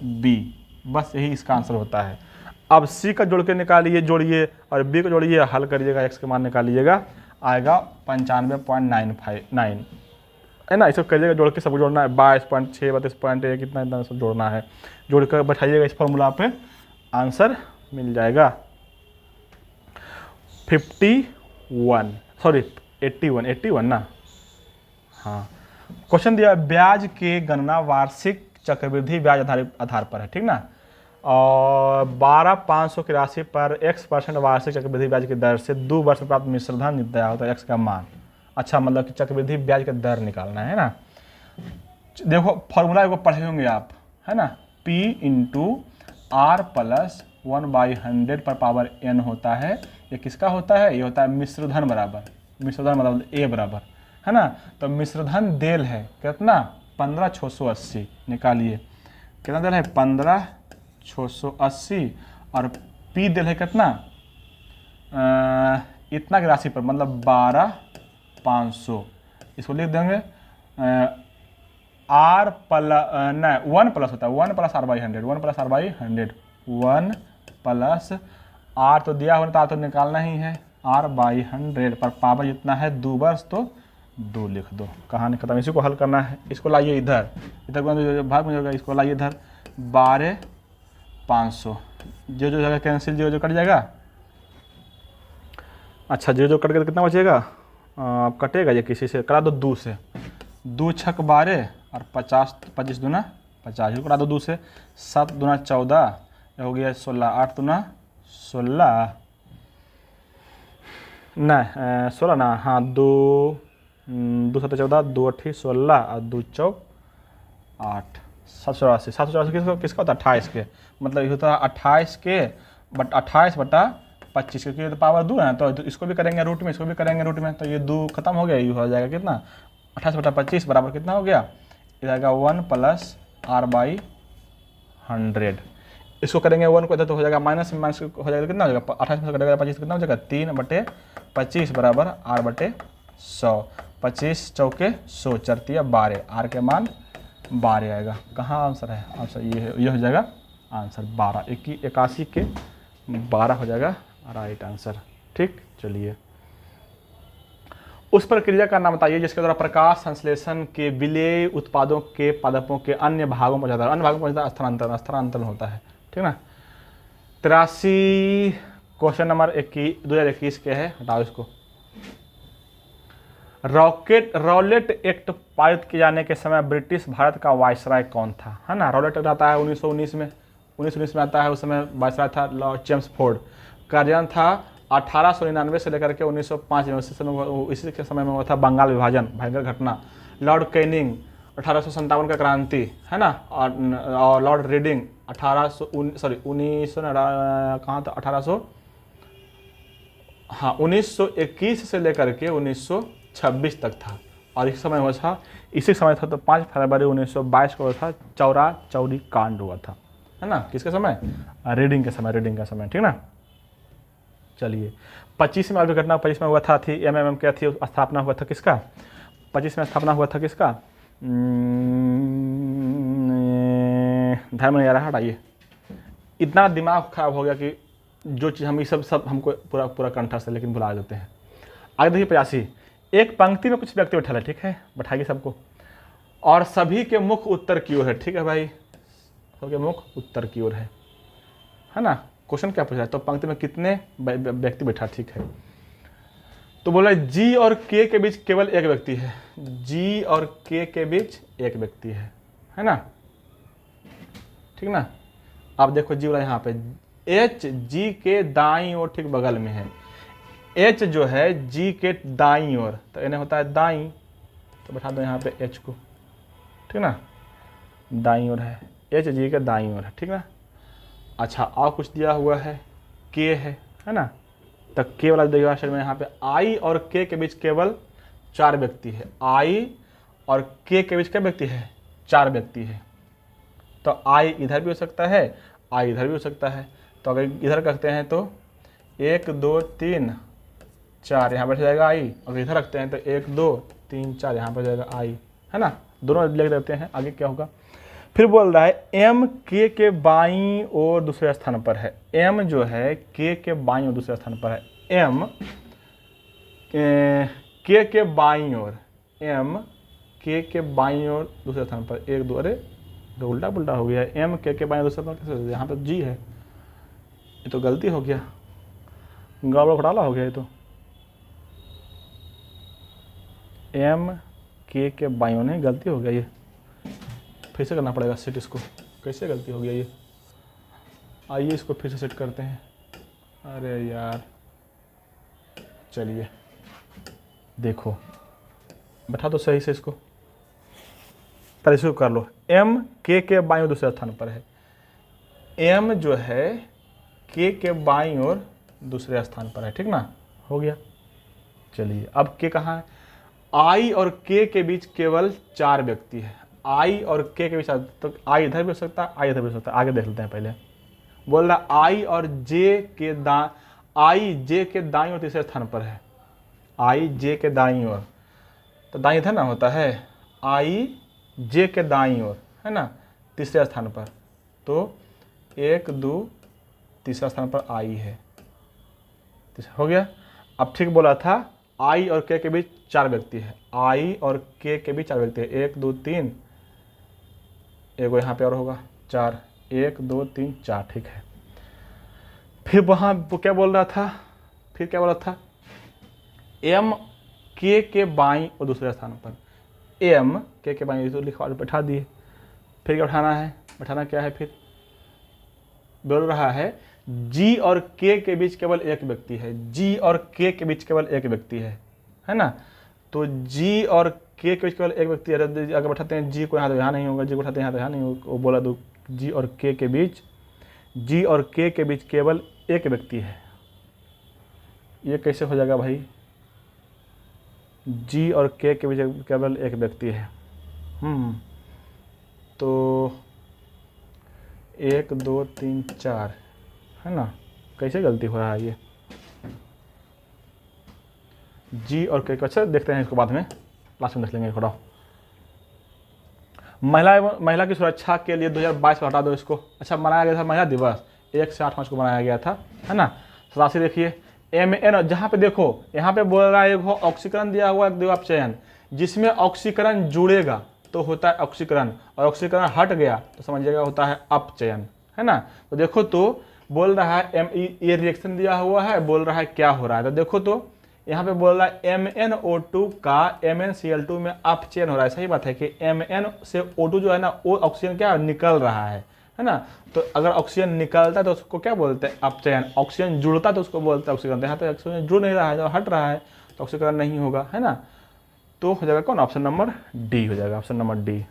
बी, बस यही इसका आंसर होता है। अब सी का जोड़ के निकालिए, जोड़िए, और बी को जोड़िए, हल करिएगा, x के मान निकालिएगा, आएगा 95.959, है ना। इसको करिएगा, जोड़ के सब जोड़ना है, 22.6 32.1 कितना इतना सब जोड़ना है, जोड़ कर बैठाइएगा इस फॉर्मूला पे, आंसर मिल जाएगा 81 ना। हाँ क्वेश्चन दिया, ब्याज के गणना वार्षिक चक्रवृद्धि ब्याज आधार पर है, ठीक ना, और 12,500 की राशि पर x% वार्षिक चक्रवृद्धि ब्याज की दर से 2 वर्ष में प्राप्त मिश्रधन निर्धारित होता है, x का मान। अच्छा मतलब कि चक्रवृद्धि ब्याज का दर निकालना है ना। देखो फॉर्मूला को पढ़े होंगे आप, है ना, P × R + 1/100 पर पावर n होता है, ये किसका होता है, ये होता है मिश्रधन बराबर, मिश्रधन मतलब a बराबर, है ना। तो मिश्रधन देल है कितना 15,680, निकालिए कितना देल है 15,680, और P देल है कितना इतना की राशि पर, मतलब 12,500, इसको लिख देंगे R नहीं 1 प्लस होता है 1 + R/100, 1 + R/100, 1 + R तो दिया होता तो निकालना ही है, R/100 पर पावर जितना है 2 वर्ष, तो 2 लिख दो, कहानी खत्म। इसी को हल करना है, इसको लाइए इधर भाग में होगा, इसको लाइए इधर 12,500, जो जगह कैंसिल, जो कट जाएगा। अच्छा जो कट गया तो कितना बचेगा, कटेगा ये किसी से, करा दो 2 से, 2 × 6 = 12 और 25 × 2 = 50 इसको करा दो 2 से, 7 दूना 14, हो गया 16, 8 दूना 16 नहीं 16 ना, हाँ 2 2 7 14, 2 8 16 और 2 4 8, 784, 784 किसका होता है 28 के, मतलब ये होता है 28 के बट 28 बटा 25, क्योंकि तो पावर 2 है तो इसको भी करेंगे रूट में, इसको भी करेंगे रूट में, तो ये 2 खत्म हो गया, ये हो जाएगा कितना 28 बटा 25 बराबर कितना हो गया, ये आएगा 1 + r/100। इसको करेंगे 1 को इधर तो हो जाएगा माइनस हो जाएगा, कितना हो जाएगा 28 में से कटेगा 25 कितना हो जाएगा 3/25 बराबर r/100, 25 चौके 100 चरतिया 12, r के मान 12 आएगा। कहाँ आंसर है, आंसर ये हो जाएगा आंसर 12, 81 के 12 हो जाएगा राइट आंसर। ठीक, चलिए उस प्रक्रिया का नाम बताइए जिसके द्वारा प्रकाश संश्लेषण के विलेय उत्पादों के पादपों के अन्य भागों में जाता है, अन्य भागों में जाता है स्थानांतरण होता है, ठीक ना। 83 क्वेश्चन नंबर 2021 के है, हटाओ इसको। रॉलेट एक्ट पारित किए जाने के समय ब्रिटिश भारत का वायसराय कौन था, है ना। रॉलेट एक्ट आता है 1919 में, 1919 में आता है, उस समय वायसराय था लॉर्ड चेम्सफोर्ड। कार्यान्वयन था 1899 से लेकर के 1905 में, इसी के समय में हुआ था बंगाल विभाजन, भयंकर घटना। लॉर्ड कैनिंग 1857 का क्रांति, है ना, और लॉर्ड रीडिंग 1921 से लेकर के 1926 तक था, और इस समय हुआ था, इसी समय था तो 5 फरवरी 1922 को हुआ था चौरा चौरी कांड हुआ था, है ना। किसके समय, रीडिंग के समय, ठीक ना। चलिए 25 में अभी घटना 25 में हुआ था, थी एमएमएम क्या थी, स्थापना हुआ था किसका, 25 में स्थापना हुआ था किसका, ध्यान में नहीं आ रहा, हटाइए। इतना दिमाग खराब हो गया कि जो चीज़ हम ये सब हमको पूरा कंठस्थ है, लेकिन भुला देते हैं। आगे देखिए 85, एक पंक्ति में कुछ व्यक्ति बैठा है, ठीक है, बैठाइए सबको, और सभी के मुख उत्तर की ओर है, ठीक है भाई, सबके मुख उत्तर की ओर है ना। क्वेश्चन क्या पूछा है, तो पंक्ति में कितने व्यक्ति बैठा, ठीक है। तो बोला जी और के के बीच केवल एक व्यक्ति है, जी और के के बीच एक व्यक्ति है ना, ठीक ना। अब देखो जी वाला यहाँ पे एच जी के दाईं ओर ठीक बगल में है, एच जो है जी के दाईं ओर, तो इन्हें होता है दाईं, तो बैठा दो यहाँ पे एच को, ठीक ना, दाईं ओर है, एच जी के दाईं ओर है, ठीक ना। अच्छा और कुछ दिया हुआ है, के है ना, तो के वाला देखिए अक्षर में यहाँ पे आई और के बीच केवल 4 व्यक्ति है, आई और के बीच क्या व्यक्ति है, 4 व्यक्ति है, तो आई इधर भी हो सकता है, आई इधर भी हो सकता है। तो अगर इधर करते हैं तो 1 2 3 4 यहाँ बैठ जाएगा आई, अगर इधर रखते हैं तो 1 2 3 4 यहाँ पर जाएगा आई, है ना, दोनों लिख देते हैं। आगे क्या होगा, फिर बोल रहा है एम के बाईं ओर दूसरे स्थान पर है, एम जो है के बाईं ओर दूसरे स्थान पर है, एम के बाईं ओर, एम के बाईं ओर दूसरे स्थान पर, 1 2, अरे उल्टा पुल्टा हो गया, एम के बाईं ओर दूसरे स्थान पर, यहाँ पर जी है, ये तो गलती हो गया, गड़बड़ घोटाला हो गया ये तो। एम के बाईं ओर नहीं, गलती हो गया ये, फिर से करना पड़ेगा सेट, इसको कैसे गलती हो गया ये, आइए इसको फिर से सेट करते हैं। अरे यार चलिए देखो, बैठा दो सही से इसको, पहले इसको कर लो। एम के बाईं ओर दूसरे स्थान पर है, एम जो है के बाईं ओर दूसरे स्थान पर है, ठीक ना, हो गया। चलिए अब के कहाँ है, आई और के बीच केवल 4 व्यक्ति है, आई और के बीच, तो आई इधर भी हो सकता है, आई इधर भी हो सकता है, आगे देख लेते हैं। पहले बोल रहा आई और आई जे के दाईं ओर तीसरे स्थान पर है, आई जे के दाईं ओर, तो दाईं इधर ना होता है, आई जे के दाईं ओर, है ना, तीसरे स्थान पर, तो 1 2 तीसरा स्थान पर आई है, हो गया। अब ठीक बोला था, आई और के बीच 4 व्यक्ति है, आई और के बीच 4 व्यक्ति है, 1 2 3, एक यहाँ पे और होगा 4, 1 2 3 4, ठीक है। फिर वहाँ वो क्या बोल रहा था, फिर क्या बोला था, एम के बाईं और दूसरे स्थान पर, एम के बाईं तो लिखा बैठा दिए, फिर क्या बैठाना है, बैठाना क्या है, फिर बोल रहा है जी और के के बीच केवल एक व्यक्ति है, जी और के के बीच केवल एक व्यक्ति है ना। तो जी और के बीच केवल एक व्यक्ति है, अगर बैठाते हैं जी को यहाँ तो यहाँ नहीं होगा, जी को बैठाते हैं यहाँ तो यहाँ नहीं होगा, वो बोला तो जी और के बीच, जी और के बीच केवल एक व्यक्ति है। ये कैसे हो जाएगा भाई, जी और के बीच केवल एक व्यक्ति है। तो 1 2 3 4 है ना, कैसे गलती हो रहा है ये, जी और के। अच्छा देखते हैं इसको बाद में, लास्ट में देख लेंगे थोड़ा। महिला की सुरक्षा के लिए 2022 में हटा दो इसको। अच्छा मनाया गया था महिला दिवस 1 से 8 मार्च को मनाया गया था, है ना। राशि देखिए MN, जहाँ पे देखो यहाँ पे बोल रहा है एक ऑक्सीकरण दिया हुआ, दो अपचयन, जिसमें ऑक्सीकरण जुड़ेगा तो होता है ऑक्सीकरण, और ऑक्सीकरण हट गया तो समझिएगा होता है अपचयन, है ना। तो देखो तो बोल रहा है ये रिएक्शन दिया हुआ है, बोल रहा है क्या हो रहा है। तो देखो तो यहाँ पे बोल रहा है MnO2 का MnCl2 में अपचयन हो रहा है। सही बात है कि Mn से O2 जो है ना, वो ऑक्सीजन क्या निकल रहा है ना। तो अगर ऑक्सीजन निकलता है तो उसको क्या बोलते हैं, अपचयन। ऑक्सीजन जुड़ता है तो उसको बोलते हैं ऑक्सीकरण। यहाँ पे ऑक्सीजन जुड़ नहीं रहा है, जो हट रहा है तो ऑक्सीकरण नहीं होगा, है ना। तो हो जाएगा कौन, ऑप्शन नंबर डी हो जाएगा, ऑप्शन नंबर डी।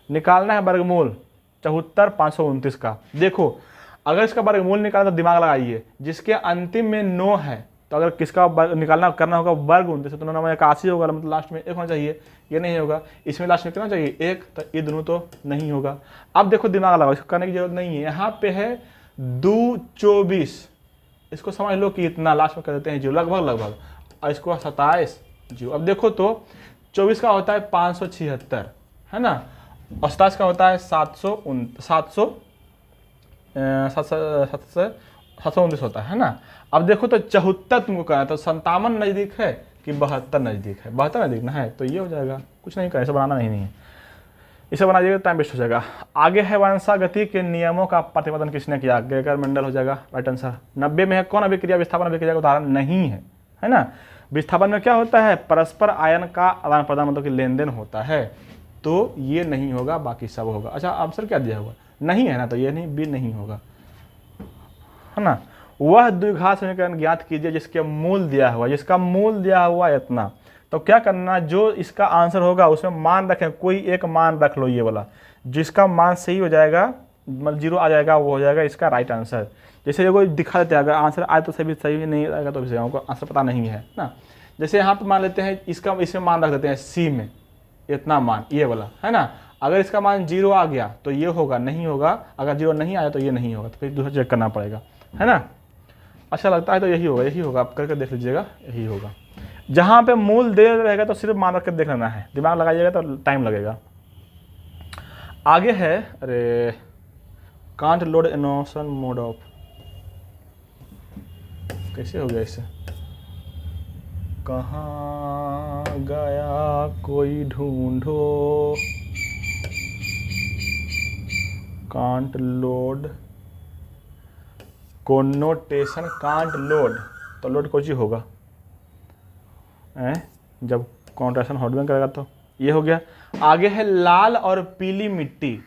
निकालना है वर्गमूल 74 529 का। देखो अगर इसका वर्गमूल निकालना तो दिमाग लगाइए, जिसके अंतिम में 9 है तो अगर किसका निकालना करना होगा वर्ग 29, तो 9 नंबर 81 होगा, मतलब लास्ट में 1 होना चाहिए, ये नहीं होगा। इसमें लास्ट में कितना चाहिए 1, तो ये दोनों तो नहीं होगा। अब देखो दिमाग लगाओ, इसको करने की जरूरत नहीं है। यहाँ पे है 2 24, इसको समझ लो कि इतना, लास्ट में कर देते हैं 0, लगभग, और इसको 27 0। अब देखो तो 24 का होता है 576, है ना, और 27 का होता है 729 होता है ना। अब देखो तो 74 तुमको करना है, तो 57 नज़दीक है कि 72 नज़दीक है, 72 नज़दीक ना है, तो ये हो जाएगा। कुछ नहीं करना, इसे बनाना नहीं है, इसे बनाइएगा टाइम वेस्ट हो जाएगा। आगे है वंशागति के नियमों का प्रतिपादन किसने किया, गेकर मेंडल हो जाएगा राइट आंसर। 90 में है कौन अभिक्रिया विस्थापन अभिक्रिया का उदाहरण नहीं है ना। विस्थापन में क्या होता है, परस्पर आयन का आदान प्रदान, मतलब कि लेन देन होता है, तो ये नहीं होगा, बाकी सब होगा। अच्छा आंसर क्या दिया हुआ, नहीं है ना, तो ये नहीं, बी नहीं होगा, है ना। वह द्विघात समीकरण ज्ञात कीजिए जिसके मूल दिया हुआ, जिसका मूल दिया हुआ इतना, तो क्या करना, जो इसका आंसर होगा उसमें मान रखें, कोई एक मान रख लो, ये वाला जिसका मान सही हो जाएगा, मतलब 0 आ जाएगा, वो हो जाएगा इसका राइट आंसर। जैसे ये कोई दिखा देते हैं, अगर आंसर आए तो सही नहीं आएगा तो भी हमको आंसर पता नहीं है ना। जैसे यहाँ पे मान लेते हैं इसमें मान रख देते हैं सी में इतना मान, ये वाला, है ना। अगर इसका मान 0 आ गया तो ये होगा, नहीं होगा, अगर 0 नहीं आया तो ये नहीं होगा, तो फिर दूसरा चेक करना पड़ेगा, है ना। अच्छा लगता है तो यही होगा, आप करके देख लीजिएगा, यही होगा। जहाँ पे मूल दे रहेगा तो सिर्फ मान रख कर देख लेना है, दिमाग लगाइएगा तो टाइम लगेगा। आगे है, अरे कांट लोड इनोशन मोड ऑफ, कैसे हो गया इससे, कहाँ गया कोई ढूंढो, can't load connotation, can't load, तो लोड कोई होगा जब कॉन्ट्रेक्शन हॉटबैंक करेगा, तो ये हो गया। आगे है लाल और पीली मिट्टी।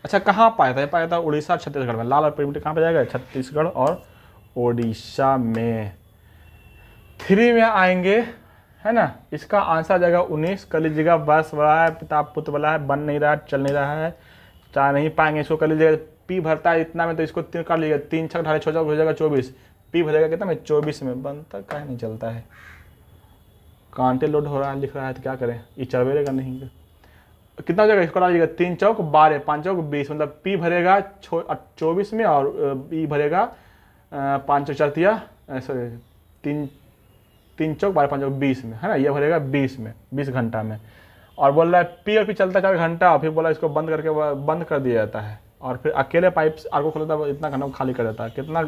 अच्छा कहाँ पाया था, ये पाया था उड़ीसा छत्तीसगढ़ में। लाल और पीली मिट्टी कहाँ पे जाएगा, छत्तीसगढ़ और उड़ीसा में। 3 में आएंगे, है ना। इसका आंसर जाएगा 19। कर लीजिएगा, बस बड़ा है, पिता पुत्र वाला है, बन नहीं रहा है, चल नहीं रहा है, चाह नहीं पाएंगे, इसको कर लीजिएगा। पी भरता है इतना में, तो इसको 3 कर लीजिएगा, 3 6 ढाई 6 हो जाएगा 24। पी भरेगा कितना में, 24 में। बनता काहे नहीं चलता है, कांटे लोड हो रहा है, लिख रहा है, तो क्या करें, ये चलवेगा नहीं। कितना हो जाएगा, इसको डालिएगा 3 चौक 12, 5 चौक 20, मतलब पी भरेगा 24 में और बी भरेगा 5 चौक 3 चौक 12 5 चौक 20 में, है ना। ये भरेगा 20 में, 20 घंटा में। और बोल रहा है पी और पी चलता है 4 घंटा, और फिर बोला इसको बंद करके बंद कर दिया जाता है, और फिर अकेले पाइप आगे खोलता है, इतना घंटा खाली कर देता है। कितना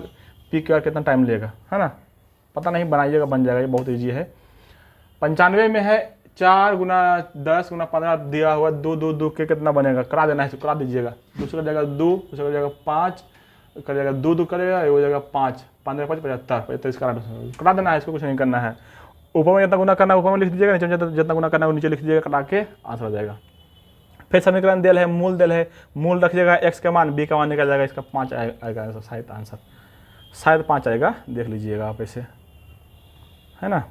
पी के और कितना टाइम लेगा, है ना, पता नहीं, बनाइएगा, बन जाएगा, ये बहुत ईजी है। 95 में है 4 × 10 × 15 दिया हुआ, 2 2 2 के कितना बनेगा, करा देना है, करा दीजिएगा। दूसरा जाएगा 2, दूसरा जाएगा 5, कर जाएगा 2 2 करेगा, ये हो जाएगा 5, 15 5 75, तो इसका करा देना है, इसको कुछ नहीं करना है। ऊपर में जितना गुना करना है ऊपर में लिख दीजिएगा, नीचे जितना गुना करना है नीचे लिख दीजिएगा, कटा के आंसर हो जाएगा। फिर समीकरण दिल है, मूल दिल है, मूल रखिएगा x का मान, b का मान निकल जाएगा, इसका 5 आएगा शायद आंसर, शायद 5 आएगा, देख लीजिएगा आप ऐसे, है ना।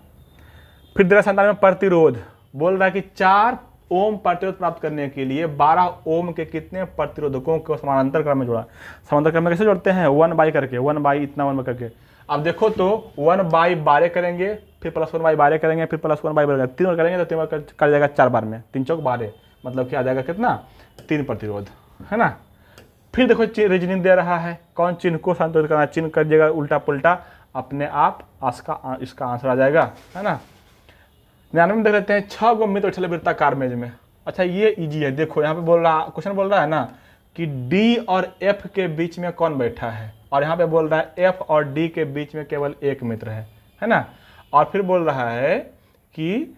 फिर दे रहा है प्रतिरोध, बोल रहा है कि 4 ओम प्रतिरोध प्राप्त करने के लिए 12 ओम के कितने प्रतिरोधकों को समानांतर क्रम में जोड़ा। समानांतर क्रम में कैसे जोड़ते हैं, 1 बाई करके, 1 बाई इतना 1 करके। अब देखो तो 1 बाई 12 करेंगे, फिर प्लस 1 बाई 12 करेंगे, फिर प्लस 1 बाई 12 करेंगे, 3 बार करेंगे तो 3 बार कर जाएगा 4 बार में, 3 चौक 12, मतलब क्या आ जाएगा कितना, 3 प्रतिरोध, है ना। फिर देखो रीजनिंग दे रहा है, कौन चिन्ह को संतुलित करना, चिन्ह कर दिएगा उल्टा पुल्टा, अपने आप इसका आंसर आ जाएगा, है ना। 99 में देख लेते हैं, 6 गो मित्र चले वृत्ताकार मेज में। अच्छा ये इजी है, देखो यहाँ पे क्वेश्चन बोल रहा है ना कि डी और एफ के बीच में कौन बैठा है, और यहाँ पे बोल रहा है एफ और डी के बीच में केवल एक मित्र है ना। और फिर बोल रहा है कि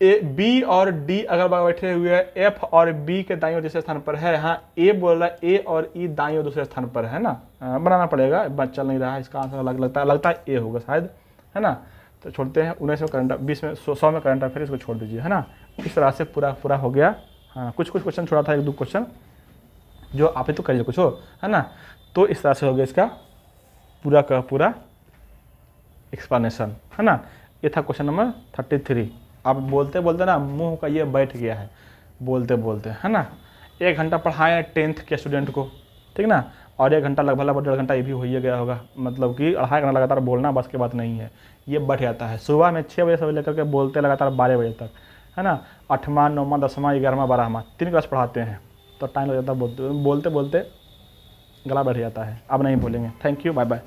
बी और डी अगर बैठे हुए हैं, एफ और बी के दाईं ओर दूसरे स्थान पर है, हाँ ए बोल रहा है ए और ई दाईं ओर दूसरे स्थान पर है ना, बनाना पड़ेगा, बात चल नहीं रहा है, इसका आंसर लगता है ए होगा शायद, है ना। तो छोड़ते हैं, 19 में करंट, 20 में 100 में करंट अफेयर, इसको छोड़ दीजिए, है ना। इस तरह से पूरा हो गया। हाँ कुछ क्वेश्चन छोड़ा था, 1-2 क्वेश्चन जो आप ही तो करिए कुछ हो, है ना। तो इस तरह से हो गया इसका पूरा का पूरा एक्सप्लेनेशन, है ना। ये था क्वेश्चन नंबर 33। अब बोलते बोलते ना मुंह का ये बैठ गया है, बोलते बोलते, है ना। 1 घंटा पढ़ाएं 10th के स्टूडेंट को, ठीक ना, और 1 घंटा लगभग 1.5 घंटा ये भी हो ही गया होगा, मतलब कि 2.5 घंटा लगातार बोलना बस की बात नहीं है, ये बढ़ जाता है। सुबह में 6 बजे से लेकर के बोलते लगातार 12 बजे तक, है ना। 8वां 9वां 10वां 11वां 12वां 3 क्लास पढ़ाते हैं, तो टाइम लग जाता है, बोलते बोलते गला बैठ जाता है। अब नहीं बोलेंगे। Thank you, bye bye.